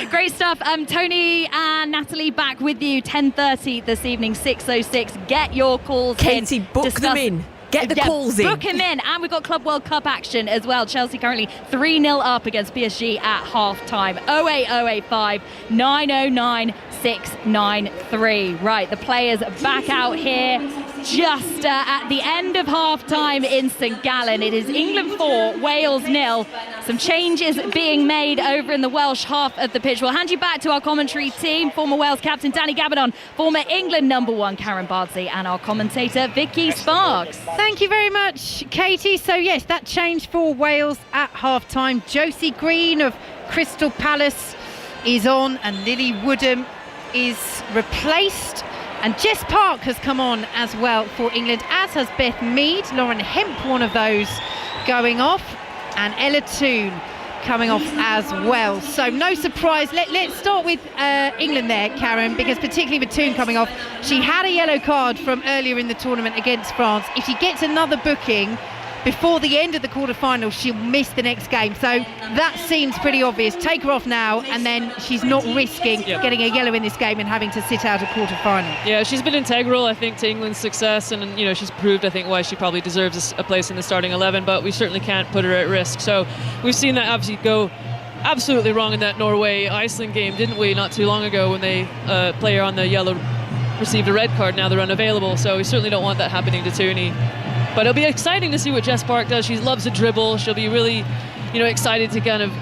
A: Great stuff. Tony and Natalie back with you 10:30 this evening, 6:06. Get your calls in.
S: Katie, book them in. Get the calls in.
A: Book him in. And we've got Club World Cup action as well. Chelsea currently 3-0 up against PSG at half-time. 08085 909 693. Right, the players back out here just at the end of half-time in St Gallen. It is England 4, Wales 0. Some changes being made over in the Welsh half of the pitch. We'll hand you back to our commentary team. Former Wales captain Danny Gabardon, former England #1 Karen Bardsley, and our commentator Vicky Sparks.
D: Thank you very much, Katie. So yes, that changed for Wales at half-time. Josie Green of Crystal Palace is on, and Lily Woodham is replaced. And Jess Park has come on as well for England, as has Beth Mead. Lauren Hemp, one of those, going off. And Ella Toone coming off as well. So no surprise. Let's start with England there, Karen, because particularly with Toone coming off, she had a yellow card from earlier in the tournament against France. If she gets another booking, before the end of the quarter-final she'll miss the next game. So that seems pretty obvious. Take her off now, and then she's not risking getting a yellow in this game and having to sit out a quarter-final.
B: Yeah, she's been integral, I think, to England's success, and she's proved, I think, why she probably deserves a place in the starting 11, but we certainly can't put her at risk. So we've seen that obviously go absolutely wrong in that Norway-Iceland game, didn't we, not too long ago, when they player on the yellow received a red card. Now they're unavailable, so we certainly don't want that happening to Tooney. But it'll be exciting to see what Jess Park does. She loves a dribble. She'll be really, excited to kind of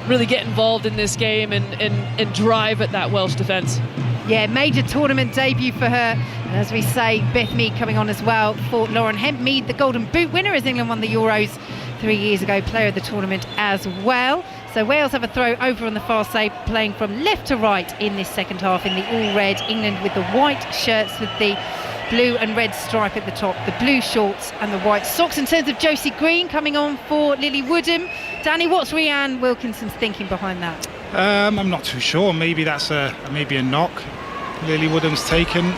B: really get involved in this game and drive at that Welsh defence.
D: Yeah, major tournament debut for her. And as we say, Beth Mead coming on as well for Lauren Hemp. Mead, the Golden Boot winner, as England won the Euros 3 years ago, player of the tournament as well. So Wales have a throw over on the far side, playing from left to right in this second half in the all-red. England with the white shirts with the blue and red stripe at the top, the blue shorts and the white socks. In terms of Josie Green coming on for Lily Woodham. Danny, what's Rhiannon Wilkinson's thinking behind that?
C: I'm not too sure. Maybe that's maybe a knock Lily Woodham's taken.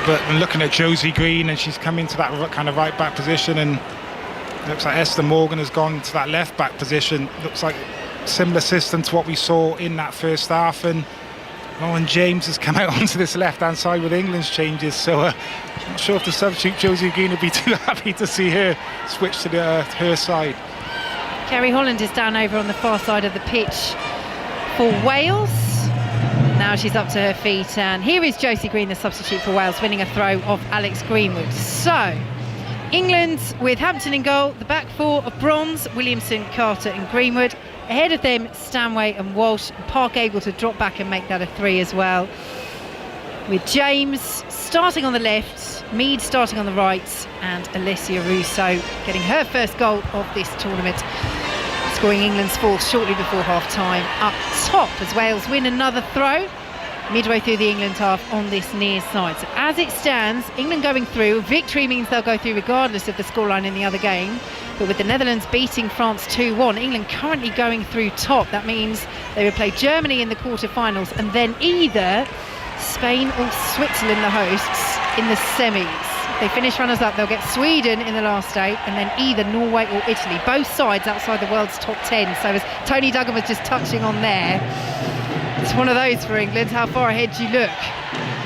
C: But looking at Josie Green, and she's come into that kind of right back position, and looks like Esther Morgan has gone to that left back position. Looks like similar system to what we saw in that first half, and Lauren James has come out onto this left hand side with England's changes, so I'm not sure if the substitute Josie Green would be too happy to see her switch to her side.
D: Kerry Holland is down over on the far side of the pitch for Wales. Now she's up to her feet, and here is Josie Green, the substitute for Wales, winning a throw off Alex Greenwood. So England with Hampton in goal, the back four of bronze, Williamson, Carter and Greenwood. Ahead of them, Stanway and Walsh. Park able to drop back and make that a 3 as well. With James starting on the left, Mead starting on the right, and Alessia Russo getting her first goal of this tournament, scoring England's fourth shortly before half-time up top as Wales win another throw midway through the England half on this near side. So as it stands, England going through. Victory means they'll go through regardless of the scoreline in the other game. But with the Netherlands beating France 2-1, England currently going through top. That means they will play Germany in the quarterfinals, and then either Spain or Switzerland, the hosts, in the semis. If they finish runners-up, they'll get Sweden in the last 8, and then either Norway or Italy. Both sides outside the world's top 10. So as Tony Duggan was just touching on there, it's one of those for England. How far ahead do you look?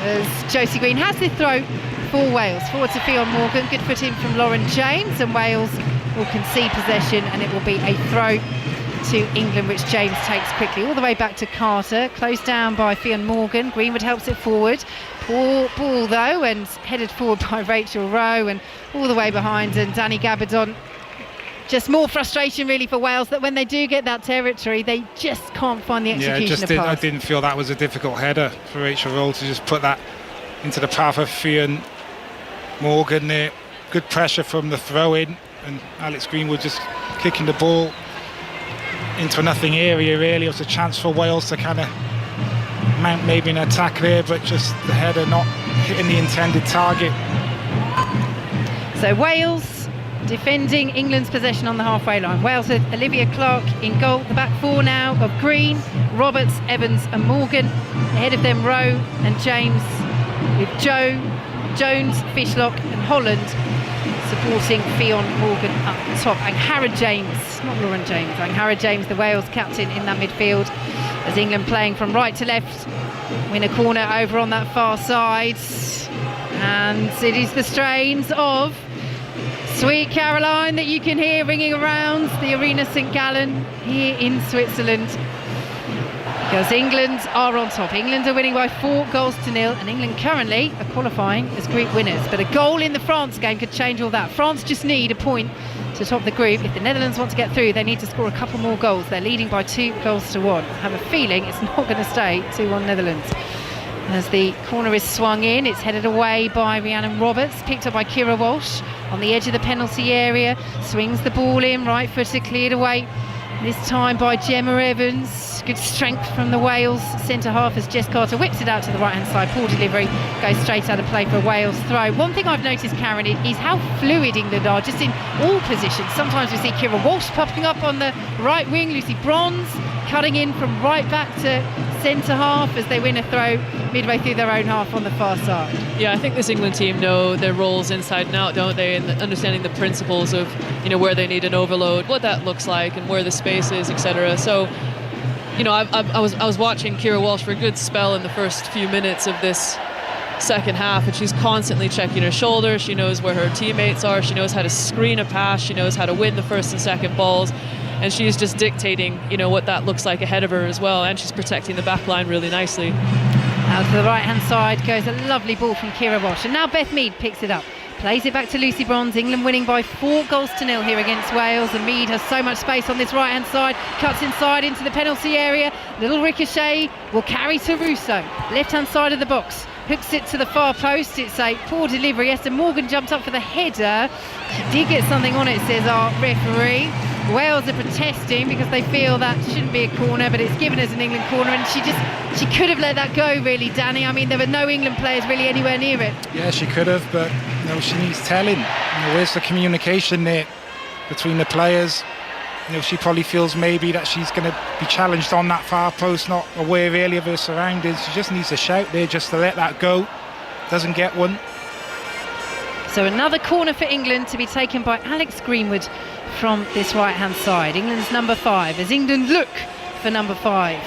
D: As Josie Green has the throw for Wales. Forward to Fionn Morgan. Good foot in from Lauren James, and Wales will concede possession, and it will be a throw to England, which James takes quickly all the way back to Carter, closed down by Fionn Morgan. Greenwood helps it forward. Poor ball though, and headed forward by Rachel Rowe, and all the way behind, and Danny Gabardon. Just more frustration really for Wales, that when they do get that territory, they just can't find the execution of pass.
C: I didn't feel that was a difficult header for Rachel Rowe to just put that into the path of Fionn Morgan there. Good pressure from the throw-in, and Alex Greenwood just kicking the ball into a nothing area really. It was a chance for Wales to kind of mount maybe an attack there, but just the header not hitting the intended target.
D: So Wales defending England's possession on the halfway line. Wales with Olivia Clark in goal. The back four now of Green, Roberts, Evans and Morgan. Ahead of them Rowe and James, with Jones, Fishlock and Holland supporting Fionn Morgan up top. And Harrod James, not Lauren James, and Harrod James, the Wales captain, in that midfield, as England playing from right to left. Win a corner over on that far side, and it is the strains of Sweet Caroline that you can hear ringing around the Arena St Gallen here in Switzerland, because England are on top. England are winning by 4-0, and England currently are qualifying as group winners. But a goal in the France game could change all that. France just need a point to top the group. If the Netherlands want to get through, they need to score a couple more goals. They're leading by 2-1. I have a feeling it's not going to stay 2-1 Netherlands. As the corner is swung in, it's headed away by Rhiannon Roberts, picked up by Kira Walsh on the edge of the penalty area, swings the ball in, right footed, cleared away, this time by Gemma Evans. Good strength from the Wales centre-half as Jess Carter whips it out to the right-hand side. Poor delivery, goes straight out of play for a Wales throw. One thing I've noticed, Karen, is how fluid England are, just in all positions. Sometimes we see Kira Walsh popping up on the right wing, Lucy Bronze cutting in from right back to centre-half as they win a throw midway through their own half on the far side.
B: Yeah, I think this England team know their roles inside and out, don't they? And understanding the principles of, where they need an overload, what that looks like, and where the space is, etc. So, I was watching Kira Walsh for a good spell in the first few minutes of this second half, and she's constantly checking her shoulder. She knows where her teammates are. She knows how to screen a pass. She knows how to win the first and second balls. And she's just dictating, what that looks like ahead of her as well. And she's protecting the back line really nicely.
D: Out to the right-hand side goes a lovely ball from Kira Walsh. And now Beth Mead picks it up. Plays it back to Lucy Bronze. England winning by 4-0 here against Wales. And Mead has so much space on this right-hand side. Cuts inside into the penalty area. Little ricochet will carry to Russo. Left-hand side of the box. Hooks it to the far post. It's a poor delivery. Esther Morgan jumped up for the header. She did get something on it, says our referee. Wales are protesting because they feel that shouldn't be a corner, but it's given as an England corner, and she could have let that go, really, Danny. I mean, there were no England players really anywhere near it.
C: Yeah, she could have, but she needs telling. Where's the communication there between the players? She probably feels maybe that she's going to be challenged on that far post, not aware really of her surroundings. She just needs a shout there just to let that go. Doesn't get one.
D: So another corner for England to be taken by Alex Greenwood from this right-hand side. England's number 5 as England look for number 5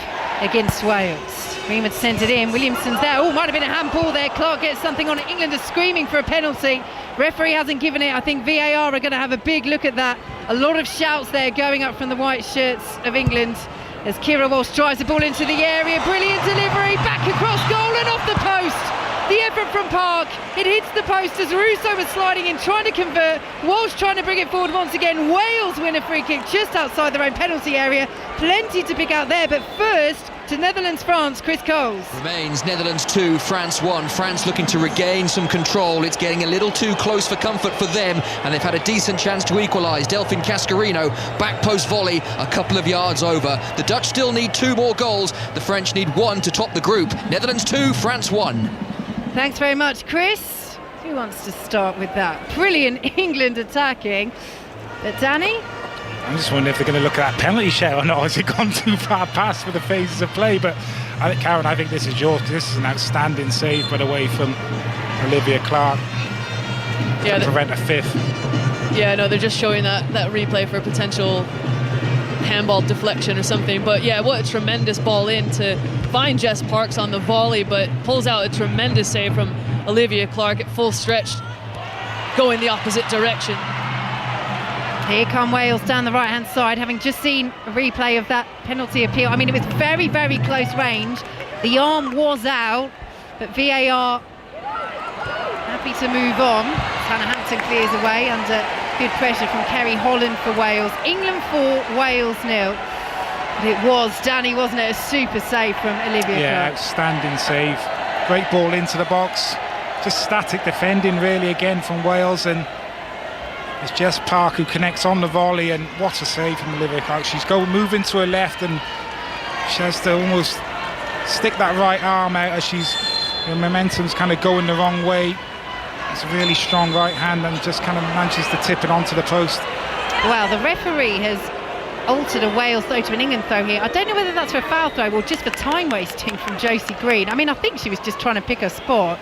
D: against Wales. Greenwood sent it in. Williamson's there. Oh, might have been a handball there. Clark gets something on it. England are screaming for a penalty. Referee hasn't given it. I think VAR are going to have a big look at that. A lot of shouts there going up from the white shirts of England as Kira Walsh drives the ball into the area. Brilliant delivery. Back across goal and off the post. The effort from Park, it hits the post as Russo was sliding in, trying to convert. Walsh trying to bring it forward once again. Wales win a free kick just outside their own penalty area. Plenty to pick out there, but first to Netherlands-France, Chris Coles.
E: Remains Netherlands 2, France 1. France looking to regain some control. It's getting a little too close for comfort for them, and they've had a decent chance to equalise. Delphine Cascarino, back post volley, a couple of yards over. The Dutch still need 2 more goals. The French need 1 to top the group. Netherlands 2, France 1.
D: Thanks very much, Chris. Who wants to start with that? Brilliant England attacking. But Danny?
C: I'm just wondering if they're going to look at that penalty shout or not. Has it gone too far past for the phases of play? But Karen, I think this is yours. This is an outstanding save, by the way, from Olivia Clark.
B: Yeah,
C: to prevent a 5th.
B: Yeah, no, they're just showing that replay for potential handball deflection or something. But yeah, what a tremendous ball in to find Jess Parks on the volley, but pulls out a tremendous save from Olivia Clark at full stretch, going the opposite direction.
D: Here come Wales down the right-hand side, having just seen a replay of that penalty appeal. I mean, it was very, very close range. The arm was out, but VAR happy to move on. Hannah Hampton clears away under good pressure from Kerry Holland for Wales. England 4, Wales 0. But it was, Danny, wasn't it, a super save from Olivia
C: Yeah,
D: Clark.
C: outstanding save. Great ball into the box. Just static defending really again from Wales, and it's Jess Park who connects on the volley, and what a save from Olivia Clark. She's moving to her left, and she has to almost stick that right arm out as her momentum's kind of going the wrong way. It's a really strong right hand and just kind of manages to tip it onto the post.
D: Wow, the referee has altered a Wales throw to an England throw here. I don't know whether that's for a foul throw or just for time wasting from Josie Green. I mean, I think she was just trying to pick her spot.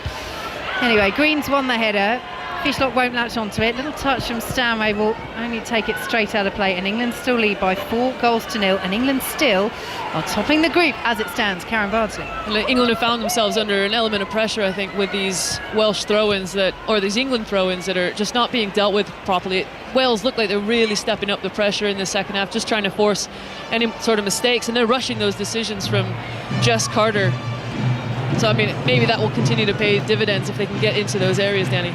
D: Anyway, Green's won the header. Fishlock won't latch onto it. Little touch from Stanway will only take it straight out of play, and England still lead by 4-0, and England still are topping the group as it stands. Karen Bardsley.
B: England have found themselves under an element of pressure, I think, with these Welsh throw-ins or these England throw-ins that are just not being dealt with properly. Wales look like they're really stepping up the pressure in the second half, just trying to force any sort of mistakes, and they're rushing those decisions from Jess Carter. So, I mean, maybe that will continue to pay dividends if they can get into those areas, Danny.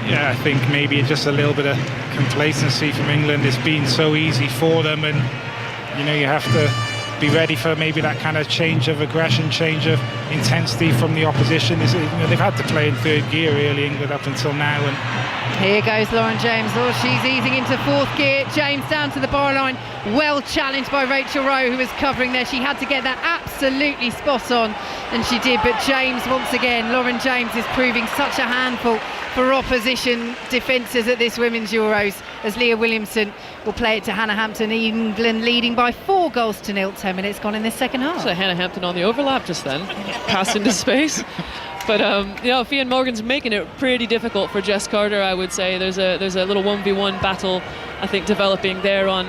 C: Yeah, I think maybe just a little bit of complacency from England. It's been so easy for them, and you have to be ready for maybe that kind of change of aggression, change of intensity from the opposition. They've had to play in third gear really, England, up until now. And
D: here goes Lauren James. Oh, she's easing into fourth gear. James down to the bar line. Well challenged by Rachel Rowe, who was covering there. She had to get that absolutely spot on, and she did. But James, once again, Lauren James is proving such a handful for opposition defences at this Women's Euros, as Leah Williamson will play it to Hannah Hampton. England leading by 4-0. 10 minutes gone in this second half.
B: So Hannah Hampton on the overlap just then, passed into space. But Fionn Morgan's making it pretty difficult for Jess Carter, I would say. There's a little 1v1 battle, I think, developing there on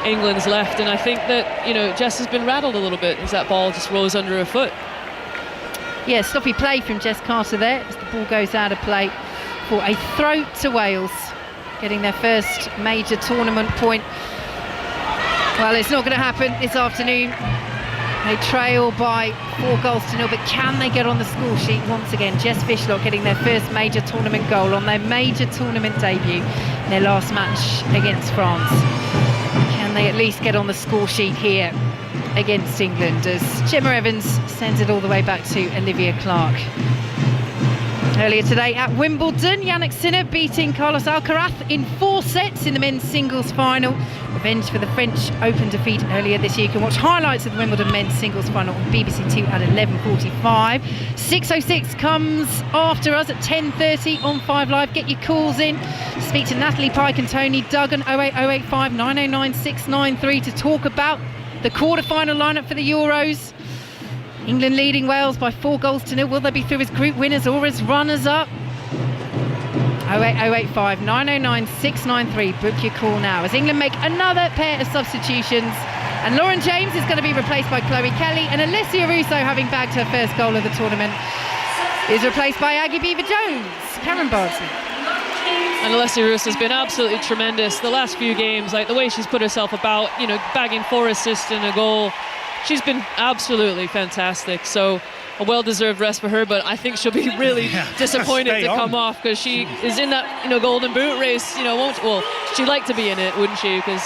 B: England's left, and I think that Jess has been rattled a little bit as that ball just rolls under her foot.
D: Yeah, sloppy play from Jess Carter there as the ball goes out of play for a throw to Wales, getting their first major tournament point. Well, it's not going to happen this afternoon. They trail by 4-0, but can they get on the score sheet once again? Jess Fishlock getting their first major tournament goal on their major tournament debut in their last match against France. Can they at least get on the score sheet here against England, as Gemma Evans sends it all the way back to Olivia Clark? Earlier today at Wimbledon, Jannik Sinner beating Carlos Alcaraz in 4 sets in the men's singles final. Revenge for the French Open defeat earlier this year. You can watch highlights of the Wimbledon men's singles final on BBC 2 at 11:45. 6:06 comes after us at 10:30 on 5 Live. Get your calls in. Speak to Natalie Pike and Tony Duggan, 08085 909 693 to talk about the quarter-final lineup for the Euros. England leading Wales by 4-0. Will they be through as group winners or as runners-up? 08085 909 693. Book your call now as England make another pair of substitutions, and Lauren James is going to be replaced by Chloe Kelly, and Alessia Russo, having bagged her first goal of the tournament, is replaced by Aggie Beaver-Jones. Karen Bardsley.
B: And Alessia Russo has been absolutely tremendous the last few games, like the way she's put herself about, bagging 4 assists and a goal. She's been absolutely fantastic. So a well-deserved rest for her, but I think she'll be really disappointed to come off, because she is in that golden boot race. She'd like to be in it, wouldn't she? Because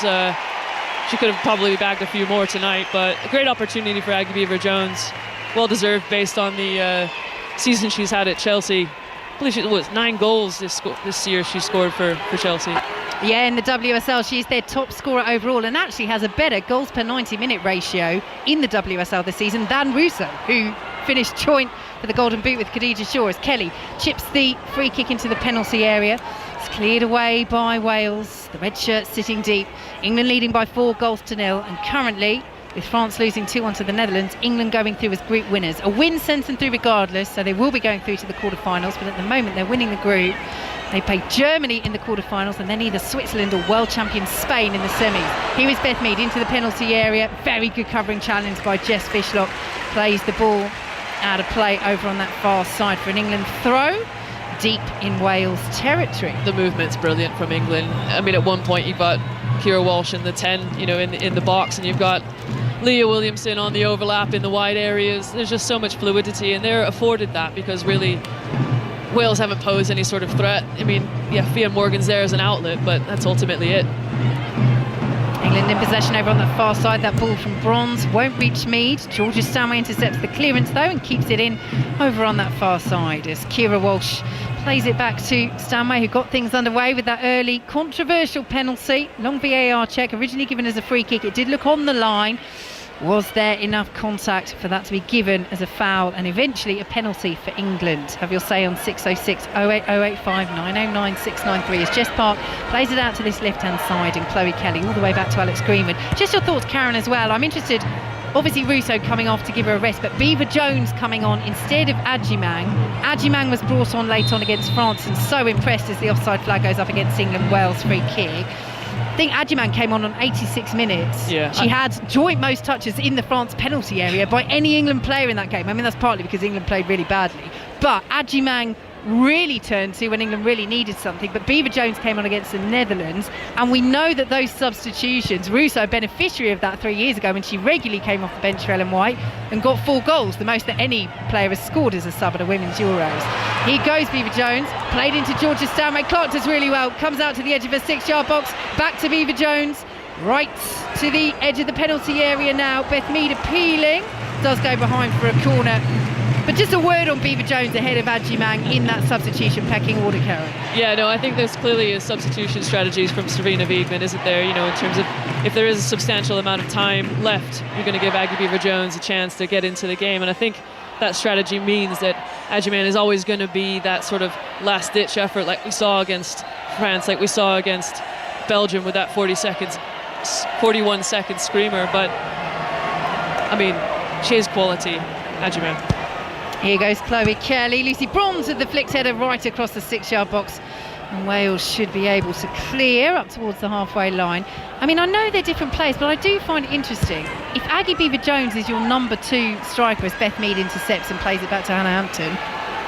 B: she could have probably bagged a few more tonight. But a great opportunity for Aggie Beaver-Jones, well-deserved based on the season she's had at Chelsea. I believe it was 9 goals this year she scored for Chelsea.
D: Yeah, in the WSL, she's their top scorer overall, and actually has a better goals per 90-minute ratio in the WSL this season than Russo, who finished joint for the Golden Boot with Khadija Shaw, as Kelly chips the free kick into the penalty area. It's cleared away by Wales. The red shirts sitting deep. England leading by 4-0, and currently, with France losing 2-1 to the Netherlands, England going through as group winners. A win sends them through regardless, so they will be going through to the quarterfinals, but at the moment they're winning the group. They play Germany in the quarterfinals, and then either Switzerland or world champion Spain in the semis. Here is Beth Mead into the penalty area. Very good covering challenge by Jess Fishlock. Plays the ball out of play over on that far side for an England throw deep in Wales territory.
B: The movement's brilliant from England. I mean, at one point you've got Kira Walsh in the 10, in the box, and you've got Leah Williamson on the overlap in the wide areas. There's just so much fluidity, and they're afforded that because really Wales haven't posed any sort of threat. I mean, yeah, Fionn Morgan's there as an outlet, but that's ultimately it.
D: England in possession over on the far side. That ball from Bronze won't reach Mead. Georgia Stanway intercepts the clearance though and keeps it in over on that far side as Kira Walsh plays it back to Stanway, who got things underway with that early controversial penalty. Long VAR check, originally given as a free kick. It did look on the line. Was there enough contact for that to be given as a foul and eventually a penalty for England? Have your say on 606 08085 909 693 as Jess Park plays it out to this left-hand side and Chloe Kelly all the way back to Alex Greenwood. Just your thoughts, Karen, as well. I'm interested, obviously Russo coming off to give her a rest, but Beaver-Jones coming on instead of Adjimang. Adjimang was brought on late on against France and so impressed as the offside flag goes up against England-Wales free kick. I think Adjimang came on 86 minutes.
B: Yeah.
D: She had joint most touches in the France penalty area by any England player in that game. I mean, that's partly because England played really badly. But Adjimang really turned to when England really needed something. But Beaver-Jones came on against the Netherlands. And we know that those substitutions, Russo, beneficiary of that 3 years ago when she regularly came off the bench for Ellen White and got 4 goals, the most that any player has scored as a sub at a Women's Euros. Here goes Beaver-Jones, played into Georgia Stanway. Clark does really well, comes out to the edge of her 6-yard box, back to Beaver-Jones. right to the edge of the penalty area now. Beth Mead appealing, does go behind for a corner. But just a word on Beever-Jones ahead of Adjimang in that substitution pecking order, Karen.
B: Yeah, no, I think there's clearly a substitution strategies from Sarina Wiegman, isn't there? You know, in terms of if there is a substantial amount of time left, you're going to give Aggie Beever-Jones a chance to get into the game. And I think that strategy means that Adjimang is always going to be that sort of last-ditch effort like we saw against France, like we saw against Belgium with that 41-second screamer. But, I mean, she has quality, Adjimang.
D: Here goes Chloe Kelly. Lucy Bronze with the flicked header right across the 6-yard box. And Wales should be able to clear up towards the halfway line. I mean, I know they're different players, but I do find it interesting. If Aggie Beever-Jones is your number 2 striker as Beth Mead intercepts and plays it back to Hannah Hampton,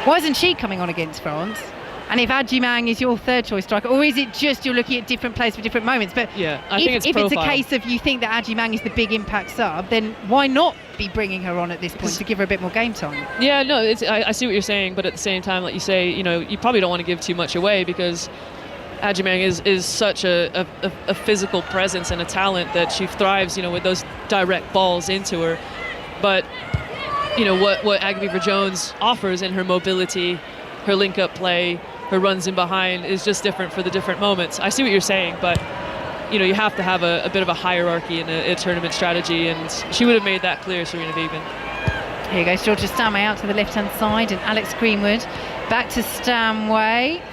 D: why isn't she coming on against France? And if Adjimang is your third choice striker, or is it just you're looking at different players for different moments? But
B: yeah, I think
D: if it's a case of you think that Adjimang is the big impact sub, then why not be bringing her on at this point to give her a bit more game time?
B: Yeah, no, I see what you're saying, but at the same time, like you say, you know, you probably don't want to give too much away because Adjimang is such a physical presence and a talent that she thrives, you know, with those direct balls into her. But you know what Aggie Beever-Jones offers in her mobility, her link-up play, her runs in behind is just different for the different moments. I see what you're saying, but you know, you have to have a bit of a hierarchy in a tournament strategy, and she would have made that clear, Sarina Wiegman.
D: Here goes Georgia Stanway out to the left-hand side, and Alex Greenwood back to Stanway.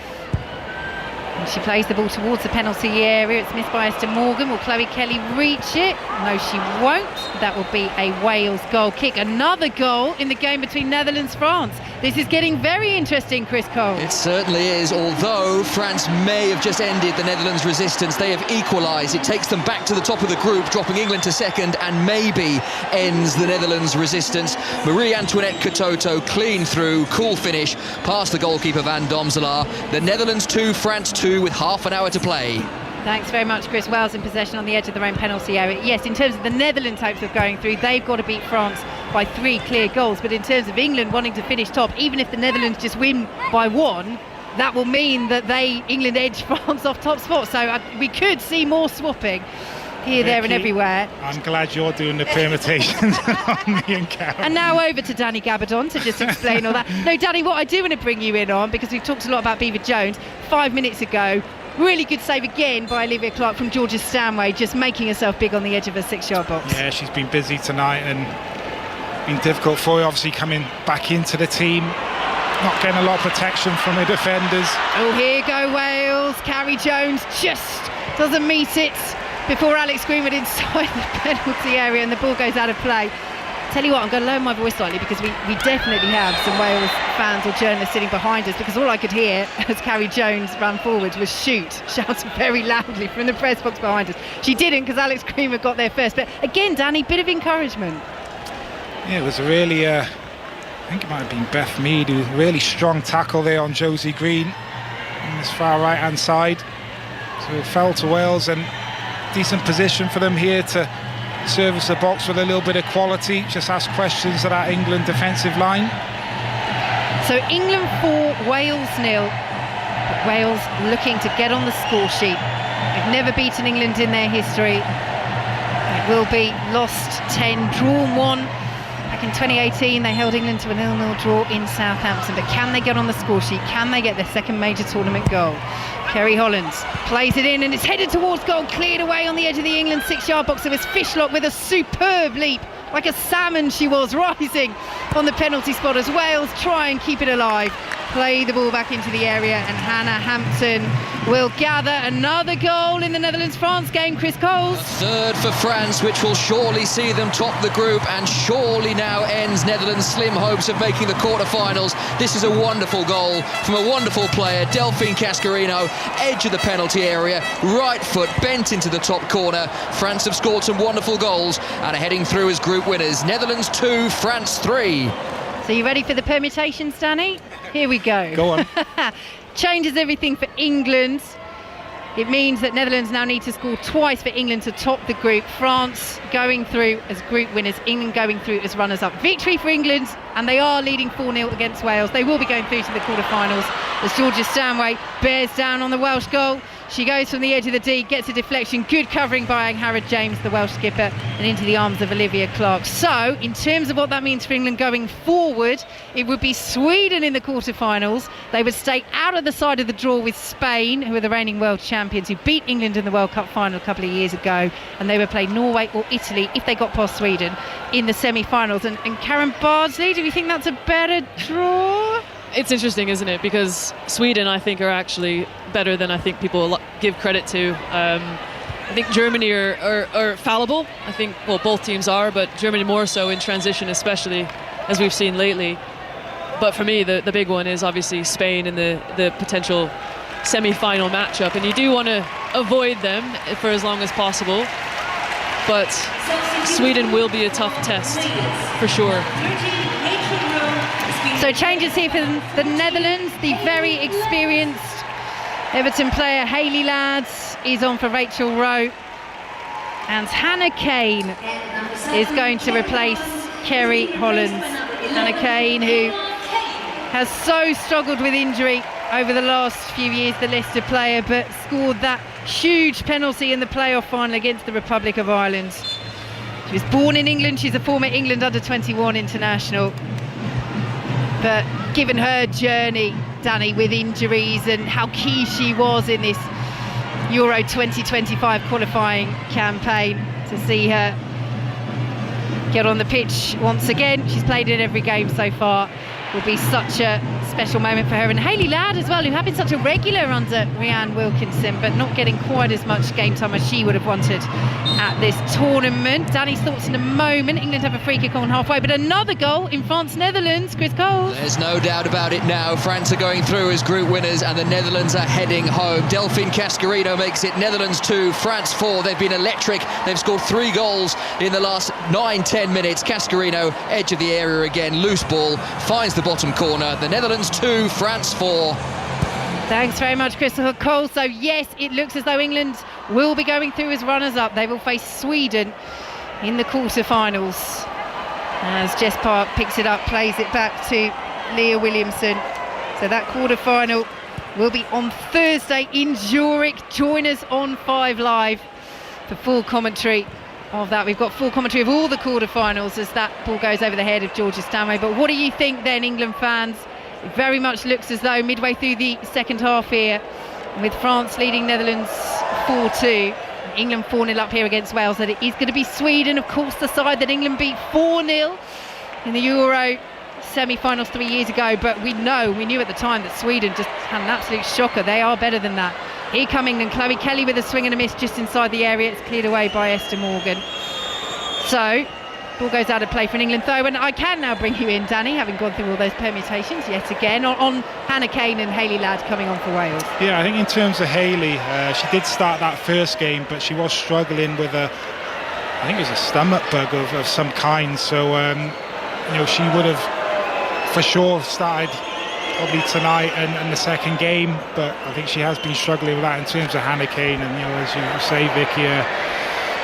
D: And she plays the ball towards the penalty area. It's missed by Esther Morgan. Will Chloe Kelly reach it? No, she won't. That will be a Wales goal kick. Another goal in the game between Netherlands-France. This is getting very interesting, Chris Cole.
E: It certainly is, although France may have just ended the Netherlands' resistance. They have equalised. It takes them back to the top of the group, dropping England to second, and maybe ends the Netherlands' resistance. Marie-Antoinette Katoto, clean through, cool finish, past the goalkeeper Van Domselaar. The Netherlands 2, France 2 with half an hour to play.
D: Thanks very much, Chris. Wales in possession on the edge of their own penalty area. Yes, in terms of the Netherlands' hopes of going through, they've got to beat France by 3 clear goals. But in terms of England wanting to finish top, even if the Netherlands just win by 1, that will mean that England edge France off top spot. So we could see more swapping here, there and everywhere.
C: I'm glad you're doing the permutations on me and Karen.
D: And now over to Danny Gabardon to just explain all that. No, Danny, what I do want to bring you in on, because we've talked a lot about Beever-Jones 5 minutes ago, really good save again by Olivia Clark from Georgia Stanway, just making herself big on the edge of her 6-yard box.
C: Yeah, she's been busy tonight and been difficult for her, obviously coming back into the team, not getting a lot of protection from her defenders.
D: Oh, here go Wales. Carrie Jones just doesn't meet it before Alex Greenwood inside the penalty area, and the ball goes out of play. Tell you what, I'm going to lower my voice slightly because we definitely have some Wales fans or journalists sitting behind us, because all I could hear as Carrie Jones ran forward was shoot, shouted very loudly from the press box behind us. She didn't, because Alex Greenwood got there first. But again, Danny, bit of encouragement.
C: Yeah, it was a really, I think it might have been Beth Mead, who really strong tackle there on Josie Green on this far right-hand side. So it fell to Wales, and decent position for them here to service the box with a little bit of quality. Just ask questions of that England defensive line.
D: So England 4, Wales 0. But Wales looking to get on the score sheet. They've never beaten England in their history. It will be lost 10, drawn 1. Back in 2018 they held England to a 0-0 draw in Southampton. But can they get on the score sheet? Can they get their second major tournament goal? Kerry Hollands plays it in, and it's headed towards goal, cleared away on the edge of the England 6-yard box. It was Fishlock with a superb leap, like a salmon she was, rising on the penalty spot as Wales try and keep it alive. Play the ball back into the area, and Hannah Hampton will gather another goal in the Netherlands-France game. Chris Coles.
E: Third for France, which will surely see them top the group, and surely now ends Netherlands' slim hopes of making the quarterfinals. This is a wonderful goal from a wonderful player, Delphine Cascarino, edge of the penalty area, right foot bent into the top corner. France have scored some wonderful goals and are heading through as group winners. Netherlands 2, France 3.
D: So you ready for the permutations, Danny? Here we go.
C: Go on.
D: Changes everything for England. It means that Netherlands now need to score twice for England to top the group. France going through as group winners, England going through as runners-up. Victory for England, and they are leading 4-0 against Wales. They will be going through to the quarterfinals as Georgia Stanway bears down on the Welsh goal. She goes from the edge of the D, gets a deflection, good covering by Harrod James, the Welsh skipper, and into the arms of Olivia Clark. So, in terms of what that means for England going forward, it would be Sweden in the quarterfinals. They would stay out of the side of the draw with Spain, who are the reigning world champions, who beat England in the World Cup final a couple of years ago, and they would play Norway or Italy if they got past Sweden in the semi-finals. And Karen Bardsley, do we think that's a better draw?
B: It's interesting, isn't it? Because Sweden, I think, are actually better than I think people give credit to. I think Germany are fallible. I think, well, both teams are, but Germany more so in transition, especially as we've seen lately. But for me, the big one is obviously Spain in the potential semi-final matchup, and you do want to avoid them for as long as possible. But Sweden will be a tough test, for sure.
D: So changes here for the Netherlands. The very experienced Everton player Hayley Ladd is on for Rachel Rowe. And Hannah Kane is going to replace Kerry Holland. Hannah Kane, who has so struggled with injury over the last few years, the Leicester player, but scored that huge penalty in the playoff final against the Republic of Ireland. She was born in England. She's a former England under-21 international. But given her journey, Danny, with injuries and how key she was in this Euro 2025 qualifying campaign, to see her get on the pitch once again, she's played in every game so far, will be such a special moment for her. And Hayley Ladd as well, who had been such a regular under Rhiannon Wilkinson, but not getting quite as much game time as she would have wanted at this tournament. Danny's thoughts in a moment. England have a free kick on halfway, but another goal in France-Netherlands. Chris Cole.
E: There's no doubt about it now. France are going through as group winners and the Netherlands are heading home. Delphine Cascarino makes it Netherlands 2, France 4. They've been electric. They've scored 3 goals in the last 9-10 minutes. Cascarino, edge of the area again, loose ball, finds the bottom corner. The Netherlands 2, France 4.
D: Thanks very much, Christopher Cole. So yes, it looks as though England will be going through as runners-up. They will face Sweden in the quarterfinals. As Jess Park picks it up, plays it back to Leah Williamson. So that quarterfinal will be on Thursday in Zurich. Join us on 5 Live for full commentary of that. We've got full commentary of all the quarterfinals as that ball goes over the head of Georgia Stanway. But what do you think then, England fans? It very much looks as though midway through the second half here, with France leading Netherlands 4-2, England 4-0 up here against Wales, that it is going to be Sweden, of course, the side that England beat 4-0 in the Euro semi-finals 3 years ago. But we knew at the time that Sweden just had an absolute shocker. They are better than that. Here come England. Chloe Kelly with a swing and a miss just inside the area. It's cleared away by Esther Morgan. So ball goes out of play for an England throw, and I can now bring you in, Danny, having gone through all those permutations yet again on Hannah Kane and Hayley Ladd coming on for Wales.
C: Yeah, I think in terms of Hayley, she did start that first game, but she was struggling with I think it was a stomach bug of some kind. So she would have for sure started probably tonight and the second game, but I think she has been struggling with that in terms of Hannah Kane. And as you say, Vicky,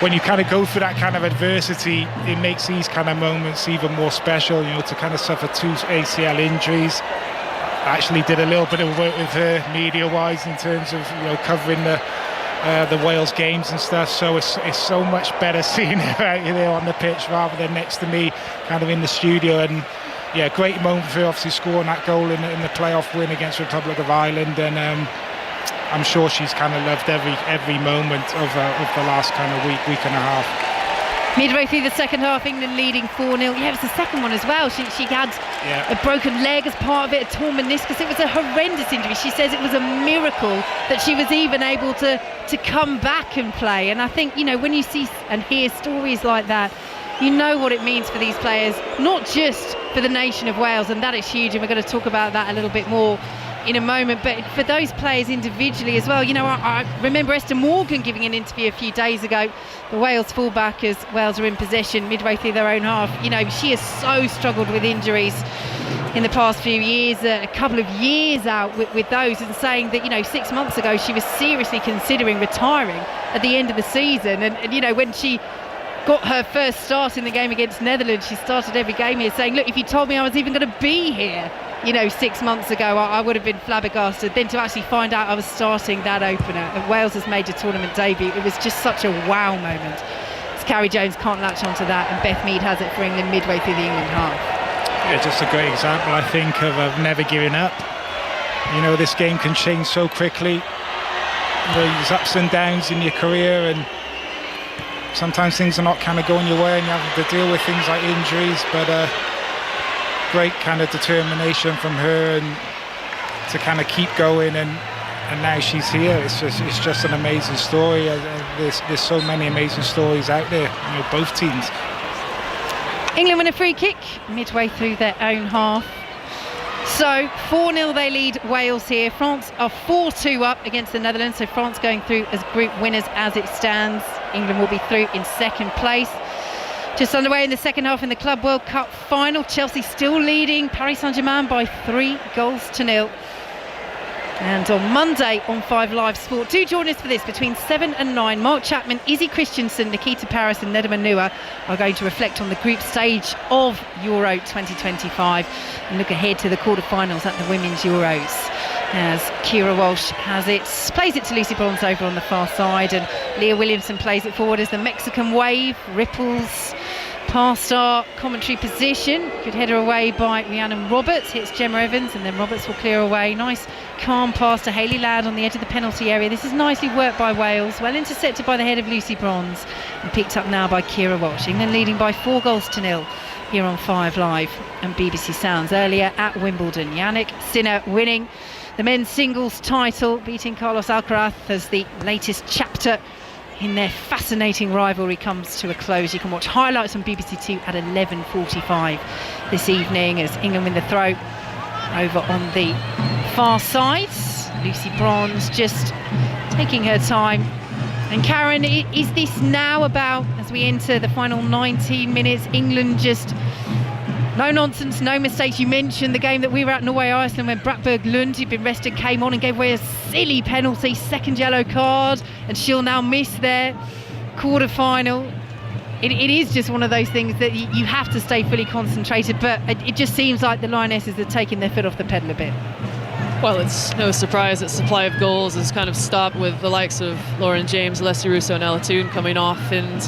C: when you kind of go through that kind of adversity, it makes these kind of moments even more special. To kind of suffer 2 ACL injuries. I actually did a little bit of work with her media-wise in terms of covering the Wales games and stuff. So it's so much better seeing her out there on the pitch rather than next to me, kind of in the studio. And yeah, great moment for her, obviously scoring that goal in the playoff win against Republic of Ireland. And I'm sure she's kind of loved every moment of the last kind of week and a half.
D: Midway through the second half, England leading 4-0. Yeah, it was the second one as well. She had a broken leg as part of it, a torn meniscus. It was a horrendous injury. She says it was a miracle that she was even able to come back and play. And I think, when you see and hear stories like that, you know what it means for these players, not just for the nation of Wales, and that is huge, and we're going to talk about that a little bit more in a moment, but for those players individually as well. I remember Esther Morgan giving an interview a few days ago, the Wales fullback, as Wales are in possession midway through their own half. She has so struggled with injuries in the past few years, a couple of years out with those, and saying that 6 months ago she was seriously considering retiring at the end of the season. And when she got her first start in the game against Netherlands, she started every game here saying, look, if you told me I was even going to be here 6 months ago, I would have been flabbergasted. Then to actually find out I was starting that opener at Wales's major tournament debut, it was just such a wow moment. As Carrie Jones can't latch onto that, and Beth Mead has it for England midway through the England half.
C: Yeah, just a great example, I think, of never giving up. This game can change so quickly. There's ups and downs in your career, and sometimes things are not kind of going your way and you have to deal with things like injuries, but great kind of determination from her and to kind of keep going, and now she's here. It's just an amazing story. There's so many amazing stories out there, both teams.
D: England win a free kick midway through their own half. So 4-0 they lead Wales here. France are 4-2 up against the Netherlands, so France going through as group winners as it stands. England will be through in second place. Just underway in the second half in the Club World Cup final. Chelsea still leading Paris Saint-Germain by 3-0. And on Monday on 5 Live Sport, do join us for this between 7 and 9. Mark Chapman, Izzy Christiansen, Nikita Paris and Nedima Nua are going to reflect on the group stage of Euro 2025 and look ahead to the quarter-finals at the Women's Euros. As Kira Walsh plays it to Lucy Bronze over on the far side, and Leah Williamson plays it forward as the Mexican wave ripples past our commentary position. Good header away by Rhiannon Roberts, hits Gemma Evans, and then Roberts will clear away. Nice calm pass to Hayley Ladd on the edge of the penalty area. This is nicely worked by Wales, well intercepted by the head of Lucy Bronze and picked up now by Kira Walsh. England leading by 4-0 here on 5 Live and BBC Sounds. Earlier at Wimbledon, Yannick Sinner winning the men's singles title, beating Carlos Alcaraz as the latest chapter in their fascinating rivalry comes to a close. You can watch highlights on BBC Two at 11:45 this evening as England win the throw over on the far side. Lucy Bronze just taking her time. And Karen, is this now about, as we enter the final 19 minutes, England just no nonsense, no mistakes? You mentioned the game that we were at Norway Iceland when Brattberg Lund, who'd been rested, came on and gave away a silly penalty, second yellow card, and she'll now miss their quarter-final. It is just one of those things that you have to stay fully concentrated, but it just seems like the Lionesses are taking their foot off the pedal a bit.
B: Well, it's no surprise that supply of goals has kind of stopped with the likes of Lauren James, Leslie Russo and Ella Toone coming off, and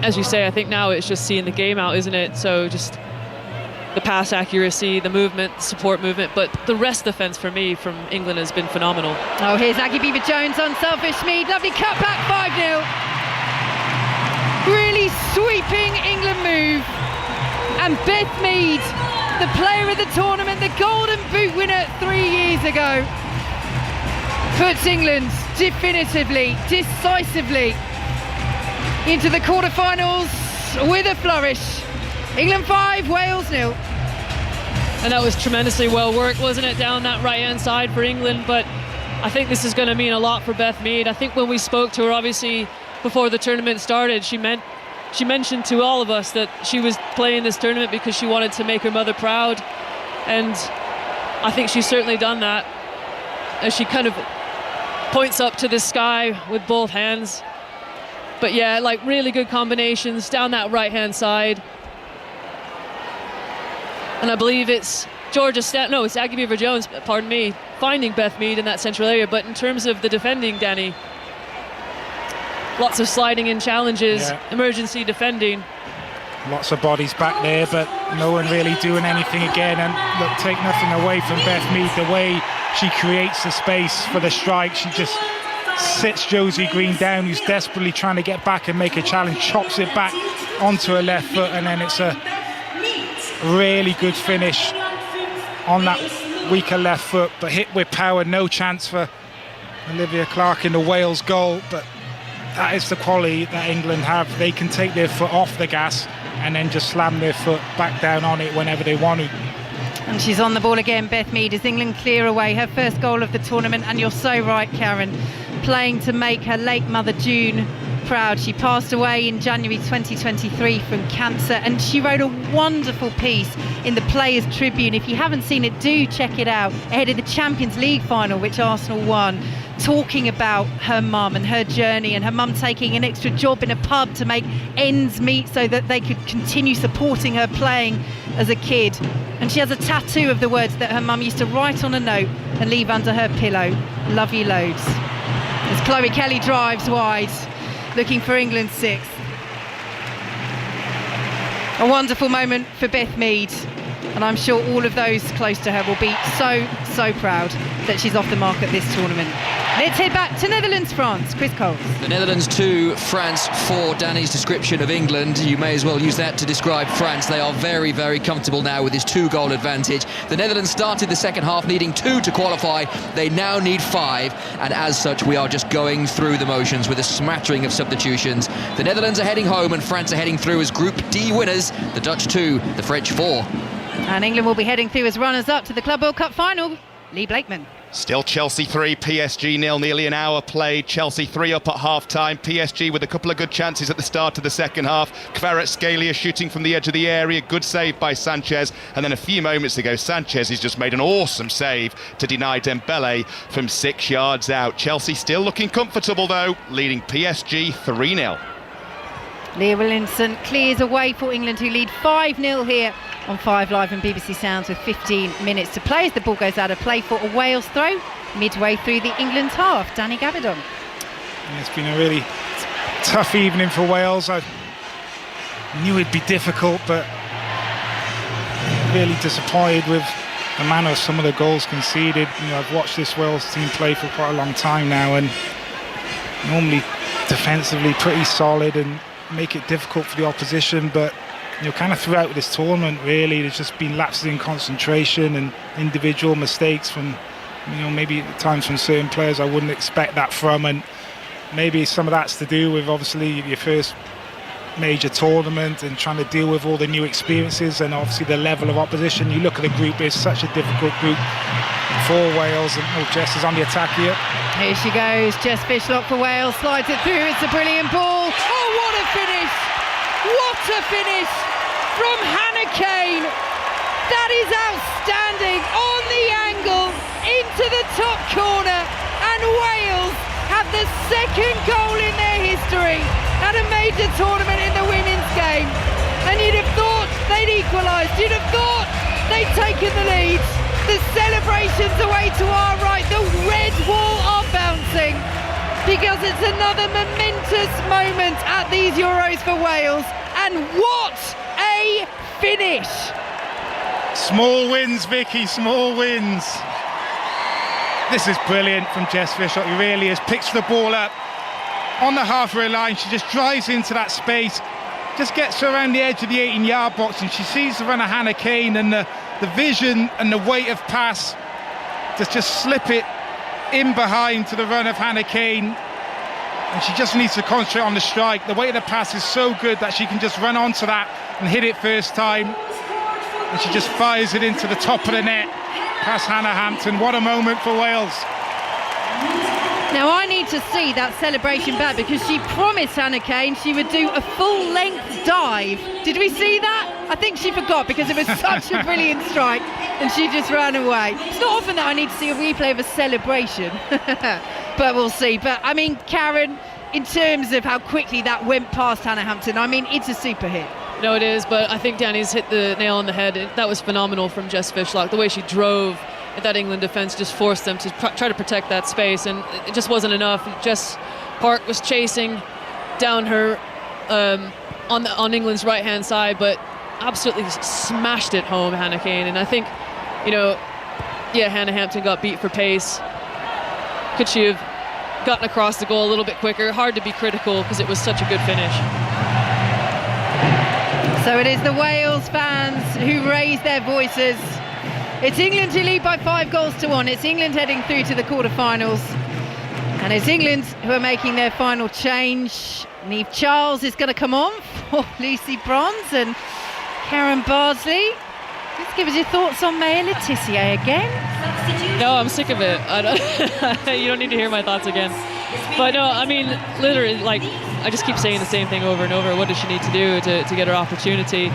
B: as you say, I think now it's just seeing the game out, isn't it? So just the pass accuracy, the movement, the support movement, but the rest defence for me from England has been phenomenal.
D: Oh, here's Aggie Beaver-Jones, unselfish Mead, lovely cut back, 5-0. Really sweeping England move. And Beth Mead, the player of the tournament, the Golden Boot winner 3 years ago, puts England definitively, decisively into the quarterfinals with a flourish. England 5, Wales 0.
B: And that was tremendously well worked, wasn't it, down that right-hand side for England? But I think this is going to mean a lot for Beth Mead. I think when we spoke to her, obviously, before the tournament started, she mentioned to all of us that she was playing this tournament because she wanted to make her mother proud. And I think she's certainly done that, as she kind of points up to the sky with both hands. But yeah, like really good combinations down that right-hand side. And I believe it's it's Aggie Beaver-Jones, pardon me, finding Beth Mead in that central area. But in terms of the defending, Danny, lots of sliding in challenges, emergency defending.
C: Lots of bodies back there, but no one really doing anything again. And look, take nothing away from Beth Mead, the way she creates the space for the strike. She just sits Josie Green down, who's desperately trying to get back and make a challenge, chops it back onto her left foot, and then it's a really good finish on that weaker left foot, but hit with power. No chance for Olivia Clark in the Wales goal, but that is the quality that England have. They can take their foot off the gas and then just slam their foot back down on it whenever they want to.
D: And she's on the ball again, Beth Mead, as England clear away her first goal of the tournament. And you're so right, Karen, playing to make her late mother June proud. She passed away in January 2023 from cancer, and she wrote a wonderful piece in the Players' Tribune. If you haven't seen it, do check it out, ahead of the Champions League final, which Arsenal won, talking about her mum and her journey, and her mum taking an extra job in a pub to make ends meet so that they could continue supporting her playing as a kid. And she has a tattoo of the words that her mum used to write on a note and leave under her pillow. Love you loads. As Chloe Kelly drives wide, looking for England's 6th. A wonderful moment for Beth Mead, and I'm sure all of those close to her will be so proud that she's off the mark at this tournament. Let's head back to Netherlands, France. Chris Coles.
E: The Netherlands 2, France 4. Danny's description of England, you may as well use that to describe France. They are very, very comfortable now with this 2-goal advantage. The Netherlands started the second half needing 2 to qualify. They now need 5, and as such we are just going through the motions with a smattering of substitutions. The Netherlands are heading home and France are heading through as Group D winners. The Dutch 2, the French 4.
D: And England will be heading through as runners-up to the Club World Cup final. Lee Blakeman.
F: Still Chelsea 3, PSG 0, nearly an hour played. Chelsea 3 up at half-time. PSG with a couple of good chances at the start of the second half. Kvaratskhelia shooting from the edge of the area. Good save by Sanchez. And then a few moments ago, Sanchez has just made an awesome save to deny Dembele from 6 yards out. Chelsea still looking comfortable, though, leading PSG 3-0.
D: Leah Williamson clears away for England, who lead 5-0 here on 5 Live and BBC Sounds with 15 minutes to play as the ball goes out of play for a Wales throw midway through the England half. Danny Gavidon.
C: Yeah, it's been a really tough evening for Wales. I knew it'd be difficult, but really disappointed with the manner of some of the goals conceded. You know, I've watched this Wales team play for quite a long time now, and normally defensively pretty solid and make it difficult for the opposition, but kind of throughout this tournament really there's just been lapses in concentration and individual mistakes from maybe at times from certain players I wouldn't expect that from, and maybe some of that's to do with obviously your first major tournament and trying to deal with all the new experiences and obviously the level of opposition. You look at the group, it's such a difficult group for Wales, and Jess is on the attack here.
D: Here she goes, Jess Fishlock for Wales, slides it through, it's a brilliant ball. Oh, what a finish! What a finish from Hannah Kane! That is outstanding, on the angle, into the top corner, and Wales have the second goal in their history at a major tournament in the women's game. And you'd have thought they'd equalised, you'd have thought they'd taken the lead. The celebrations away to our right, the red wall are bouncing, because it's another momentous moment at these Euros for Wales. And what a finish!
C: Small wins, Vicky, small wins. This is brilliant from Jess Fishlock, it really is. Picks the ball up on the halfway line, she just drives into that space, just gets around the edge of the 18-yard box, and she sees the runner Hannah Kane, and the vision and the weight of pass to just slip it in behind to the run of Hannah Kane, and she just needs to concentrate on the strike. The weight of the pass is so good that she can just run onto that and hit it first time, and she just fires it into the top of the net past Hannah Hampton. What a moment for Wales.
D: Now I need to see that celebration back, because she promised Hannah Kane she would do a full-length dive. Did we see that? I think she forgot, because it was such a brilliant strike and she just ran away. It's not often that I need to see a replay of a celebration, but we'll see. But I mean, Karen, in terms of how quickly that went past Hannah Hampton, I mean, it's a super hit.
B: No, it is, but I think Danny's hit the nail on the head. That was phenomenal from Jess Fishlock. The way she drove at that England defence just forced them to try to protect that space, and it just wasn't enough. Jess Park was chasing down her on England's right-hand side, but absolutely smashed it home, Hannah Kane. And I think, Hannah Hampton got beat for pace. Could she have gotten across the goal a little bit quicker? Hard to be critical because it was such a good finish.
D: So it is the Wales fans who raise their voices. It's England who lead by 5-1. It's England heading through to the quarterfinals. And it's England who are making their final change. Niamh Charles is going to come on for Lucy Bronze and Karen Bardsley. Let's give us your thoughts on Maya Letitia again.
B: No, I'm sick of it. You don't need to hear my thoughts again. But no, I mean, literally, I just keep saying the same thing over and over. What does she need to do to get her opportunity?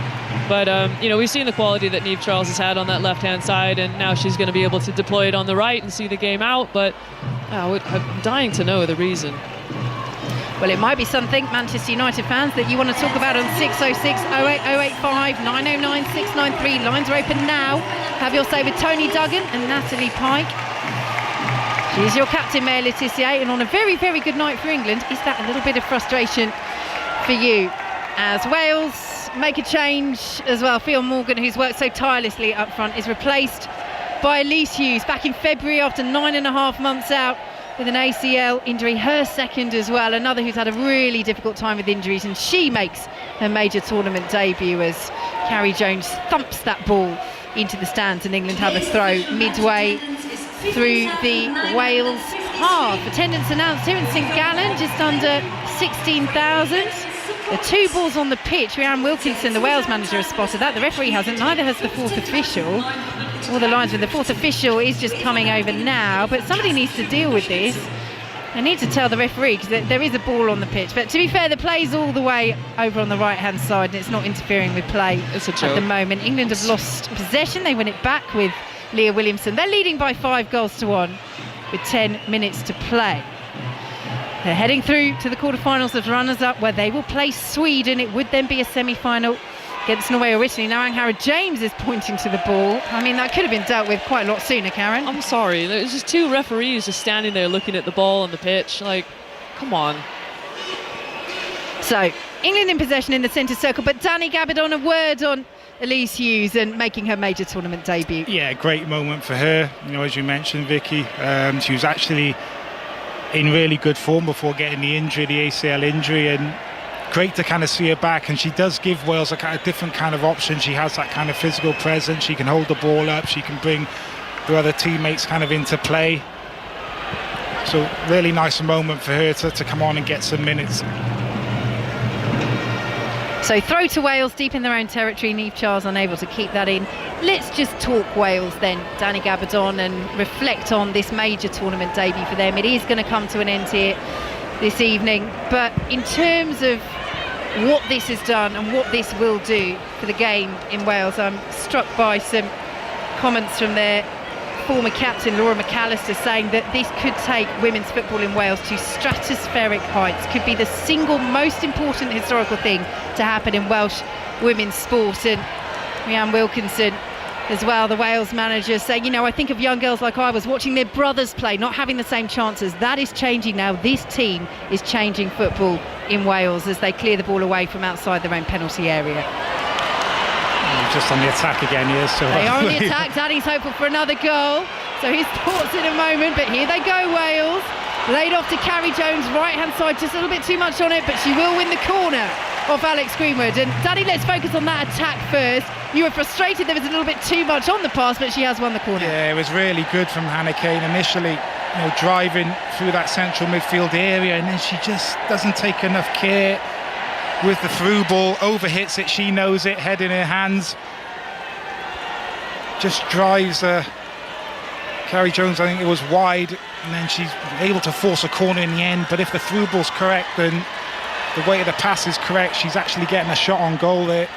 B: But, we've seen the quality that Niamh Charles has had on that left-hand side, and now she's going to be able to deploy it on the right and see the game out. But I'm dying to know the reason.
D: Well, it might be something, Manchester United fans, that you want to talk about on 606 08 085 909 693. Lines are open now. Have your say with Tony Duggan and Natalie Pike. She's your captain, Mayor Laetitia, and on a very, very good night for England, is that a little bit of frustration for you? As Wales make a change as well, Fionn Morgan, who's worked so tirelessly up front, is replaced by Elise Hughes back in February after 9.5 months out with an ACL injury, her second as well, another who's had a really difficult time with injuries, and she makes her major tournament debut as Carrie Jones thumps that ball into the stands, and England have a throw midway through the Wales half. Attendance announced here in St Gallen, just under 16,000. The two balls on the pitch. Rhiannon Wilkinson, the Wales manager, has spotted that. The referee hasn't, neither has the fourth official. All the lines with the fourth official is just coming over now, but somebody needs to deal with this. They need to tell the referee, because there is a ball on the pitch. But to be fair, the play's all the way over on the right-hand side, and it's not interfering with play at the moment. England have lost possession. They win it back with Leah Williamson. They're leading by 5-1 with 10 minutes to play. They're heading through to the quarterfinals of runners-up, where they will play Sweden. It would then be a semi-final against Norway or Italy. Now Anghara James is pointing to the ball. I mean, that could have been dealt with quite a lot sooner, Karen.
B: I'm sorry, there's just two referees just standing there looking at the ball on the pitch. Like, come on.
D: So, England in possession in the centre circle, but Danny Gabardon, a word on Elise Hughes and making her major tournament debut.
C: Yeah, great moment for her. As you mentioned, Vicky, she was actually in really good form before getting the injury, the ACL injury, and great to kind of see her back. And she does give Wales a kind of different kind of option. She has that kind of physical presence. She can hold the ball up. She can bring the other teammates kind of into play. So really nice moment for her to come on and get some minutes.
D: So throw to Wales deep in their own territory. Niamh Charles unable to keep that in. Let's just talk Wales then, Danny Gabardon, and reflect on this major tournament debut for them. It is going to come to an end here this evening, but in terms of what this has done and what this will do for the game in Wales, I'm struck by some comments from their former captain Laura McAllister, saying that this could take women's football in Wales to stratospheric heights, could be the single most important historical thing to happen in Welsh women's sport. And Rhiannon Wilkinson as well, the Wales manager, saying, I think of young girls like I was watching their brothers play, not having the same chances. That is changing now. This team is changing football in Wales as they clear the ball away from outside their own penalty area.
C: Just on the attack again, yes. So
D: they are on the attack. Danny's hopeful for another goal. So his thoughts in a moment, but here they go, Wales. Laid off to Carrie Jones, right-hand side, just a little bit too much on it, but she will win the corner off Alex Greenwood. And Danny, let's focus on that attack first. You were frustrated there was a little bit too much on the pass, but she has won the corner.
C: Yeah, it was really good from Hannah Kane initially, driving through that central midfield area, and then she just doesn't take enough care with the through ball, overhits it, she knows it, head in her hands, just drives Carrie Jones, I think it was wide, and then she's able to force a corner in the end. But if the through ball's correct, then the weight of the pass is correct, she's actually getting a shot on goal there.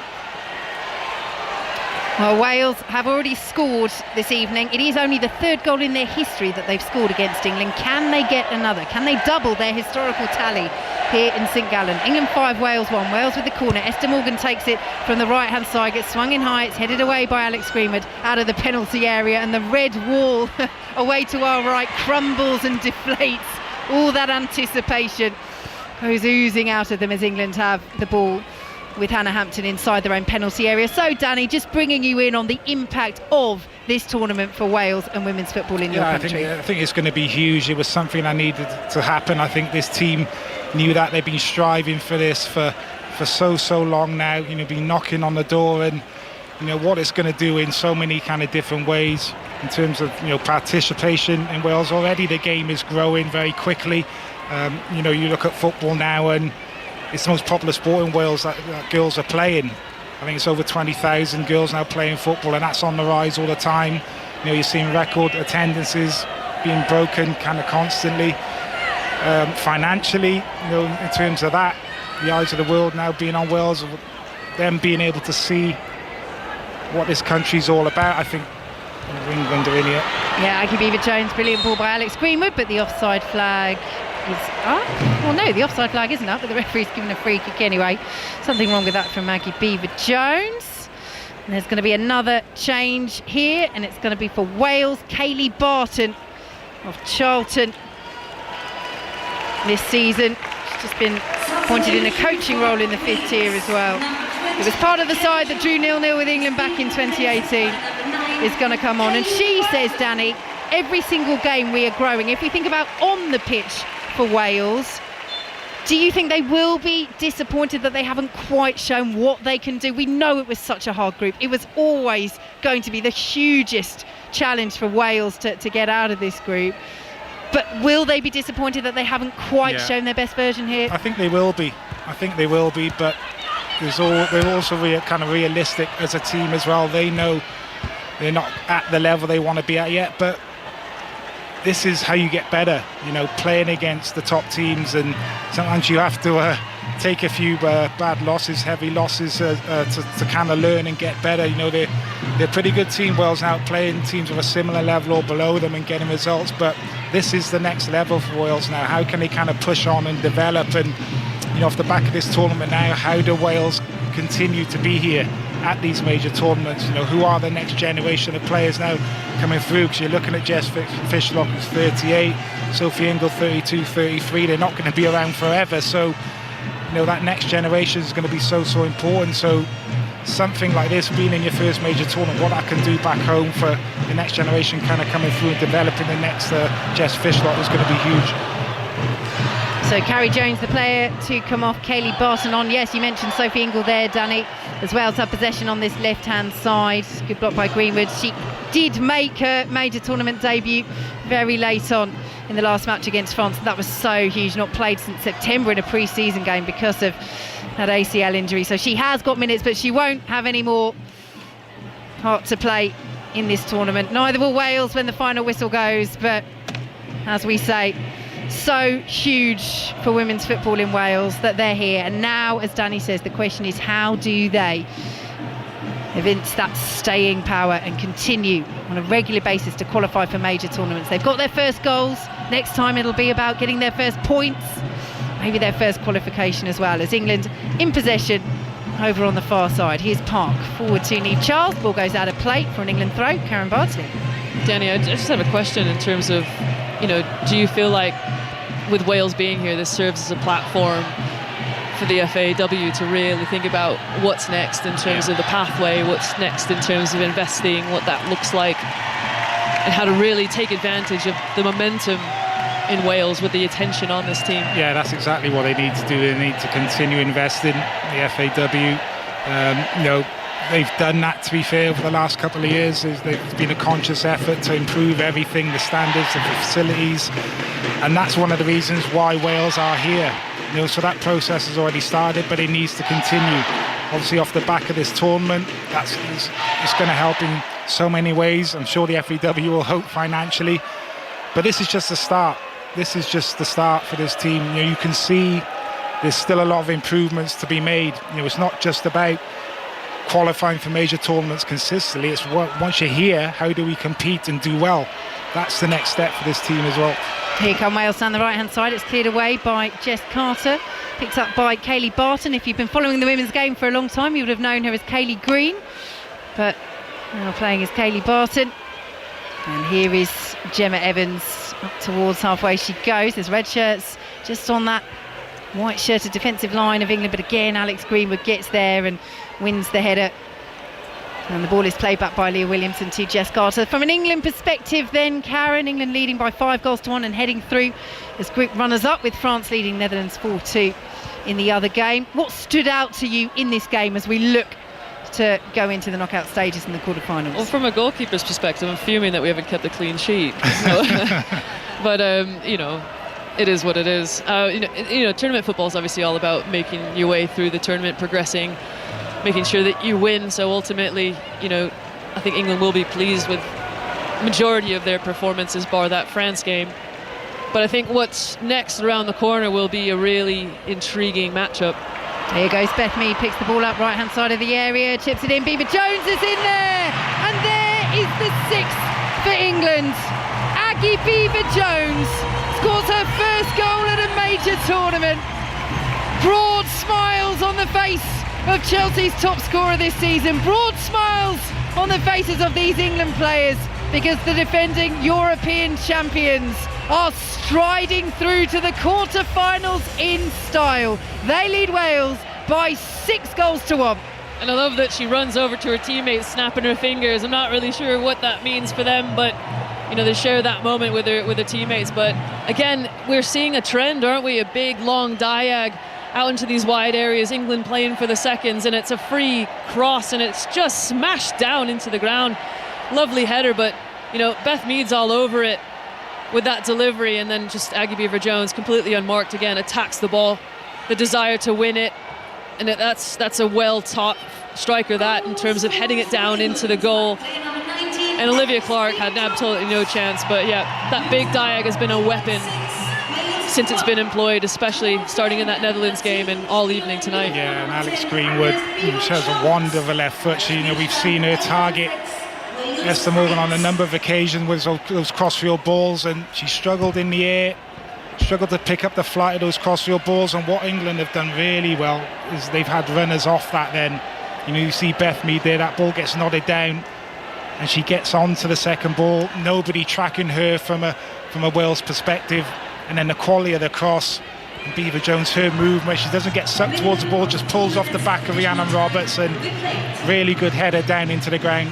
D: Well, Wales have already scored this evening. It is only the third goal in their history that they've scored against England. Can they get another? Can they double their historical tally here in St Gallen? England 5, Wales 1. Wales with the corner. Esther Morgan takes it from the right-hand side, gets swung in high. It's headed away by Alex Greenwood out of the penalty area, and the red wall away to our right crumbles and deflates. All that anticipation goes oozing out of them as England have the ball with Hannah Hampton inside their own penalty area. So, Danny, just bringing you in on the impact of this tournament for Wales and women's football in your country.
C: I think it's going to be huge. It was something that needed to happen. I think this team knew that. They've been striving for this for so long now, been knocking on the door, and what it's going to do in so many kind of different ways in terms of participation in Wales. Already the game is growing very quickly. You look at football now, and it's the most popular sport in Wales that girls are playing. I think it's over 20,000 girls now playing football, and that's on the rise all the time. You're seeing record attendances being broken kind of constantly. Financially, in terms of that, the eyes of the world now being on Wales, them being able to see what this country's all about. I think England are in here.
D: Yeah, Aggie Beever-Jones, brilliant ball by Alex Greenwood, but the offside flag is up. Well, no, the offside flag isn't up, but the referee's given a free kick anyway. Something wrong with that from Aggie Beever-Jones. And there's going to be another change here, and it's going to be for Wales. Kayleigh Barton of Charlton this season. She's just been appointed in a coaching role in the 5th tier as well. It was part of the side that drew 0-0 with England back in 2018. Is going to come on, and she says, Danny, every single game we are growing. If we think about on the pitch for Wales, do you think they will be disappointed that they haven't quite shown what they can do? We know it was such a hard group. It was always going to be the hugest challenge for Wales to get out of this group. But will they be disappointed that they haven't quite shown their best version here?
C: I think they will be. But they're also kind of realistic as a team as well. They know they're not at the level they want to be at yet, but this is how you get better, playing against the top teams, and sometimes you have to take a few bad losses, heavy losses to kind of learn and get better. They're a pretty good team. Wales now playing teams of a similar level or below them and getting results, but this is the next level for Wales now. How can they kind of push on and develop? And off the back of this tournament now, how do Wales continue to be here at these major tournaments? Who are the next generation of players now coming through? Because you're looking at Jess Fishlock, who's 38, Sophie Ingle 32, 33. They're not going to be around forever, so that next generation is going to be so important. So something like this, being in your first major tournament, what that can do back home for the next generation kind of coming through and developing the next Jess Fishlock is going to be huge.
D: So Carrie Jones, the player to come off, Kayleigh Barton on. Yes, you mentioned Sophie Ingle there, Danny, as well as her possession on this left-hand side. Good block by Greenwood. She did make her major tournament debut very late on in the last match against France. That was so huge, not played since September in a pre-season game because of that ACL injury. So she has got minutes, but she won't have any more part to play in this tournament. Neither will Wales when the final whistle goes, but as we say, so huge for women's football in Wales that they're here. And now, as Danny says, the question is, how do they evince that staying power and continue on a regular basis to qualify for major tournaments? They've got their first goals. Next time it'll be about getting their first points, maybe their first qualification as well, as England in possession over on the far side. Here's Park forward to Niamh Charles. Ball goes out of play for an England throw. Karen Bardsley.
B: Danny, I just have a question in terms of, do you feel like with Wales being here, this serves as a platform for the FAW to really think about what's next in terms of the pathway, what's next in terms of investing, what that looks like, and how to really take advantage of the momentum in Wales with the attention on this team?
C: Yeah, that's exactly what they need to do. They need to continue investing the FAW. They've done that, to be fair, over the last couple of years. There's been a conscious effort to improve everything, the standards of the facilities, and that's one of the reasons why Wales are here. So that process has already started, but it needs to continue. Obviously, off the back of this tournament, it's going to help in so many ways. I'm sure the FAW will hope financially, but this is just the start. This is just the start for this team. You can see there's still a lot of improvements to be made. It's not just about qualifying for major tournaments consistently. It's once you're here, how do we compete and do well? That's the next step for this team as well.
D: Here come Wales down the right hand side. It's cleared away by Jess Carter, picked up by Kayleigh Barton. If you've been following the women's game for a long time, you would have known her as Kayleigh Green, but now playing as Kayleigh Barton. And here is Gemma Evans up towards halfway she goes. There's red shirts just on that white shirted defensive line of England, but again Alex Greenwood gets there and wins the header, and the ball is played back by Leah Williamson to Jess Carter. From an England perspective then, Karen, England leading by 5-1 and heading through as group runners up, with France leading Netherlands 4-2 in the other game. What stood out to you in this game as we look to go into the knockout stages in the quarterfinals?
B: Well, from a goalkeeper's perspective, I'm fuming that we haven't kept a clean sheet. But it is what it is. Tournament football is obviously all about making your way through the tournament, progressing, making sure that you win. So ultimately, I think England will be pleased with majority of their performances, bar that France game. But I think what's next around the corner will be a really intriguing matchup.
D: Here goes Beth Mead, picks the ball up right hand side of the area, chips it in. Beaver Jones is in there, and there is the 6th for England. Aggie Beaver Jones scores her first goal at a major tournament. Broad smiles on the face of Chelsea's top scorer this season. Broad smiles on the faces of these England players, because the defending European champions are striding through to the quarter-finals in style. They lead Wales by 6 goals to 1.
B: And I love that she runs over to her teammates, snapping her fingers. I'm not really sure what that means for them, but you know, they share that moment with their teammates. But again, we're seeing a trend, aren't we? A big, long diag out into these wide areas. England playing for the seconds, and it's a free cross, and it's just smashed down into the ground. Lovely header, but you know, Beth Mead's all over it with that delivery, and then just Aggie Beaver-Jones completely unmarked again, attacks the ball, the desire to win it, and that's a well-taught striker, that, in terms of heading it down into the goal. And Olivia Clark had absolutely no chance, but yeah, that big diag has been a weapon since it's been employed, especially starting in that Netherlands game and all evening tonight.
C: Yeah, and Alex Greenwood, she has a wand of a left foot. We've seen her target Esther Morgan on a number of occasions with those crossfield balls, and she struggled in the air, struggled to pick up the flight of those crossfield balls. And what England have done really well is they've had runners off that. Then you see Beth Mead there, that ball gets nodded down and she gets on to the second ball, nobody tracking her from a Wales perspective, and then the quality of the cross. And Beaver Jones, her movement, she doesn't get sucked towards the ball, just pulls off the back of Rhiannon Roberts, and really good header down into the ground.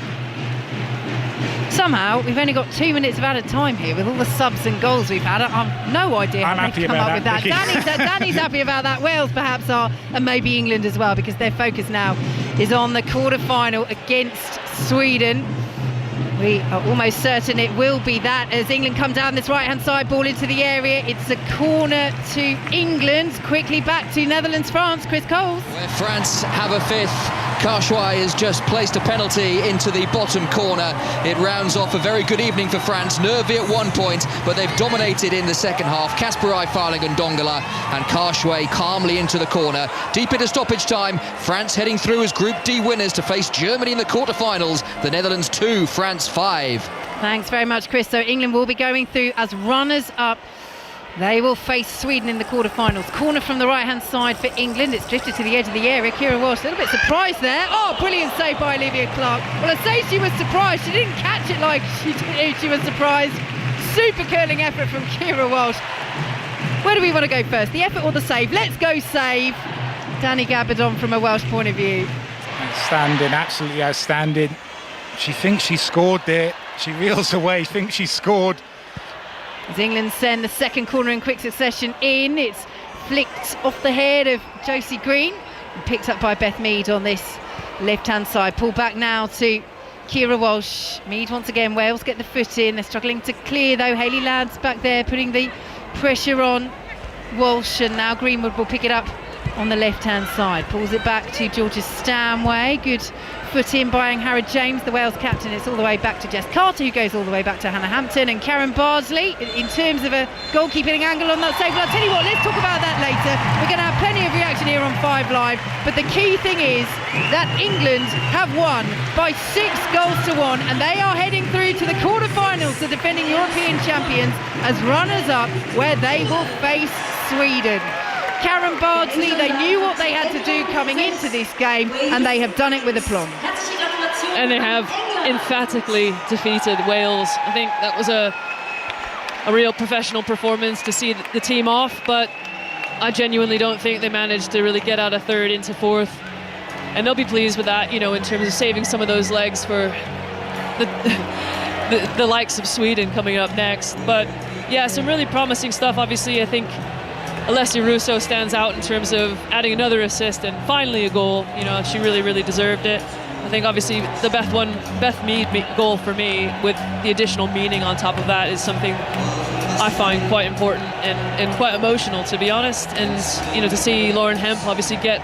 D: Somehow we've only got 2 minutes of added time here with all the subs and goals we've had. I've no idea how they come up with that. Danny's happy about that. Wales perhaps are, and maybe England as well, because their focus now is on the quarter-final against Sweden. We are almost certain it will be that, as England come down this right-hand side, ball into the area. It's a corner to England. Quickly back to Netherlands-France. Chris Coles.
E: Where France have a 5th. Karshwai has just placed a penalty into the bottom corner. It rounds off a very good evening for France. Nervy at 1 point, but they've dominated in the second half. Kasparai, Farling and Dongala, and Karshwai calmly into the corner. Deep into stoppage time. France heading through as Group D winners to face Germany in the quarterfinals. The Netherlands 2, France 5.
D: Thanks very much, Chris. So England will be going through as runners-up. They will face Sweden in the quarterfinals. Corner from the right-hand side for England. It's drifted to the edge of the area. Kira Walsh, a little bit surprised there. Oh, brilliant save by Olivia Clark. Well, I say she was surprised. She didn't catch it like she was surprised. Super curling effort from Kira Walsh. Where do we want to go first? The effort or the save? Let's go save. Danny Gabardon from a Welsh point of view.
C: Outstanding, absolutely outstanding. She thinks she scored there. She reels away, thinks she scored.
D: As England send the second corner in quick succession in, it's flicked off the head of Josie Green and picked up by Beth Mead on this left-hand side. Pull back now to Kira Walsh. Mead once again, Wales get the foot in. They're struggling to clear though. Hayley Ladd's back there putting the pressure on Walsh, and now Greenwood will pick it up on the left-hand side. Pulls it back to Georgia Stanway. Good foot in by Harrod James, the Wales captain. It's all the way back to Jess Carter, who goes all the way back to Hannah Hampton. And Karen Bardsley, in terms of a goalkeeping angle on that save. Well, I'll tell you what, let's talk about that later. We're going to have plenty of reaction here on 5 Live. But the key thing is that England have won by 6 goals to 1, and they are heading through to the quarterfinals, the defending European champions, as runners-up, where they will face Sweden. Karen Bardsley, they knew what they had to do coming into this game, and they have done it with aplomb.
B: And they have emphatically defeated Wales. I think that was a real professional performance to see the team off, but I genuinely don't think they managed to really get out of third into fourth. And they'll be pleased with that, you know, in terms of saving some of those legs for the likes of Sweden coming up next. But yeah, some really promising stuff. Obviously, I think Alessia Russo stands out in terms of adding another assist and finally a goal. You know, she really deserved it. I think obviously the Beth Mead goal for me, with the additional meaning on top of that, is something I find quite important and quite emotional, to be honest. And you know, to see Lauren Hemp obviously get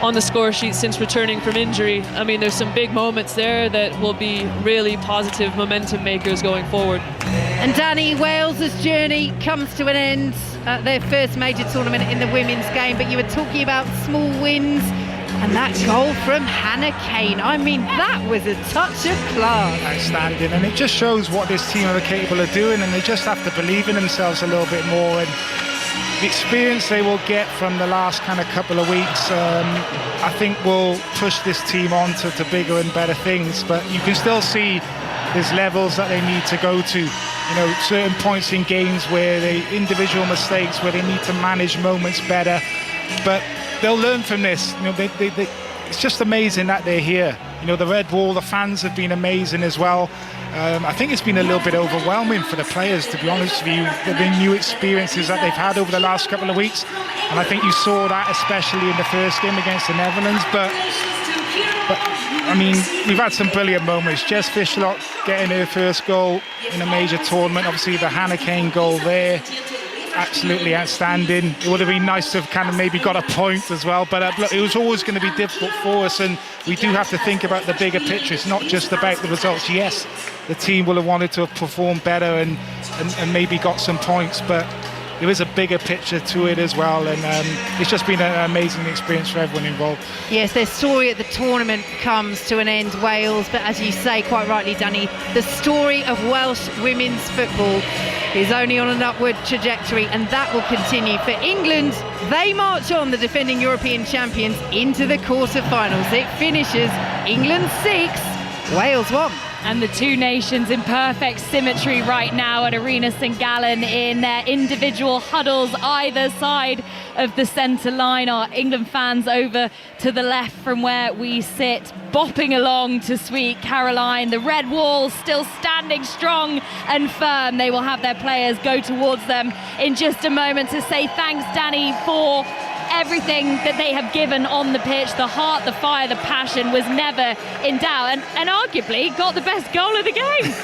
B: on the score sheet since returning from injury, I mean, there's some big moments there that will be really positive momentum makers going forward.
D: And Danny, Wales's journey comes to an end at their first major tournament in the women's game, but you were talking about small wins and that goal from Hannah Kane. I mean, that was a touch of class.
C: Outstanding, and it just shows what this team are capable of doing, and they just have to believe in themselves a little bit more. And the experience they will get from the last kind of couple of weeks, I think will push this team on to bigger and better things. But you can still see there's levels that they need to go to. You know, certain points in games where they individual mistakes, where they need to manage moments better. But they'll learn from this. You know, it's just amazing that they're here. You know, the red wall, the fans have been amazing as well. I think it's been a little bit overwhelming for the players, to be honest with you. The new experiences that they've had over the last couple of weeks, and I think you saw that especially in the first game against the Netherlands. But I mean, we've had some brilliant moments. Jess Fishlock getting her first goal in a major tournament. Obviously, the Hannah Kane goal there, absolutely outstanding. It would have been nice to have kind of maybe got a point as well, but look, it was always going to be difficult for us, and we do have to think about the bigger picture. It's not just about the results. Yes, the team will have wanted to have performed better and maybe got some points, but there is a bigger picture to it as well, and it's just been an amazing experience for everyone involved.
D: Yes, their story at the tournament comes to an end, Wales, but as you say quite rightly, Danny, the story of Welsh women's football is only on an upward trajectory, and that will continue. For England, they march on, the defending European champions, into the quarter-finals. It finishes England 6, Wales 1.
A: And the two nations in perfect symmetry right now at Arena St Gallen in their individual huddles either side of the centre line. Our England fans over to the left from where we sit, bopping along to Sweet Caroline. The red wall still standing strong and firm. They will have their players go towards them in just a moment to say thanks, Danny, for everything that they have given on the pitch. The heart, the fire, the passion was never in doubt, and arguably got the best goal of the game.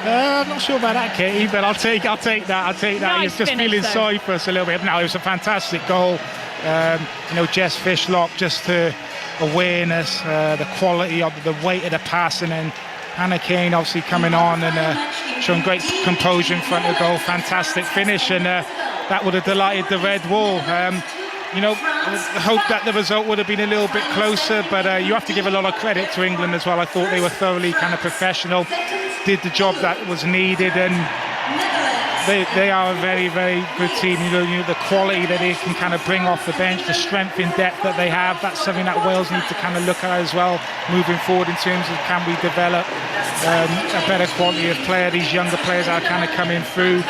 C: I'm not sure about that, Katie, but I'll take that.
A: Nice
C: It's just
A: finish,
C: feeling
A: though.
C: sorry for us a little bit. No, it was a fantastic goal. You know, Jess Fishlock, just her awareness, the quality of the weight of the pass, and then Hannah Kane obviously coming on and showing great composure in front of goal. Fantastic finish, and that would have delighted the red wall. You know, I hope that the result would have been a little bit closer, but you have to give a lot of credit to England as well. I thought they were thoroughly kind of professional, did the job that was needed, and they are a very, very good team. You know, the quality that they can kind of bring off the bench, the strength in depth that they have, that's something that Wales need to kind of look at as well moving forward in terms of can we develop a better quality of player, these younger players are kind of coming through.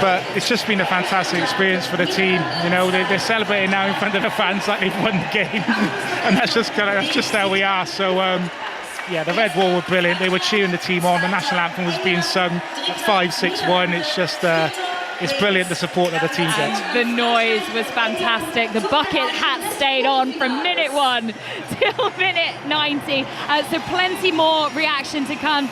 C: But it's just been a fantastic experience for the team. You know, they're celebrating now in front of the fans like they've won the game, and that's just how we are. So yeah, the red wall were brilliant. They were cheering the team on. The national anthem was being sung at 5-6-1. It's just it's brilliant, the support that the team gets.
A: The noise was fantastic. The bucket hat stayed on from minute 1 till minute 90. So plenty more reaction to come.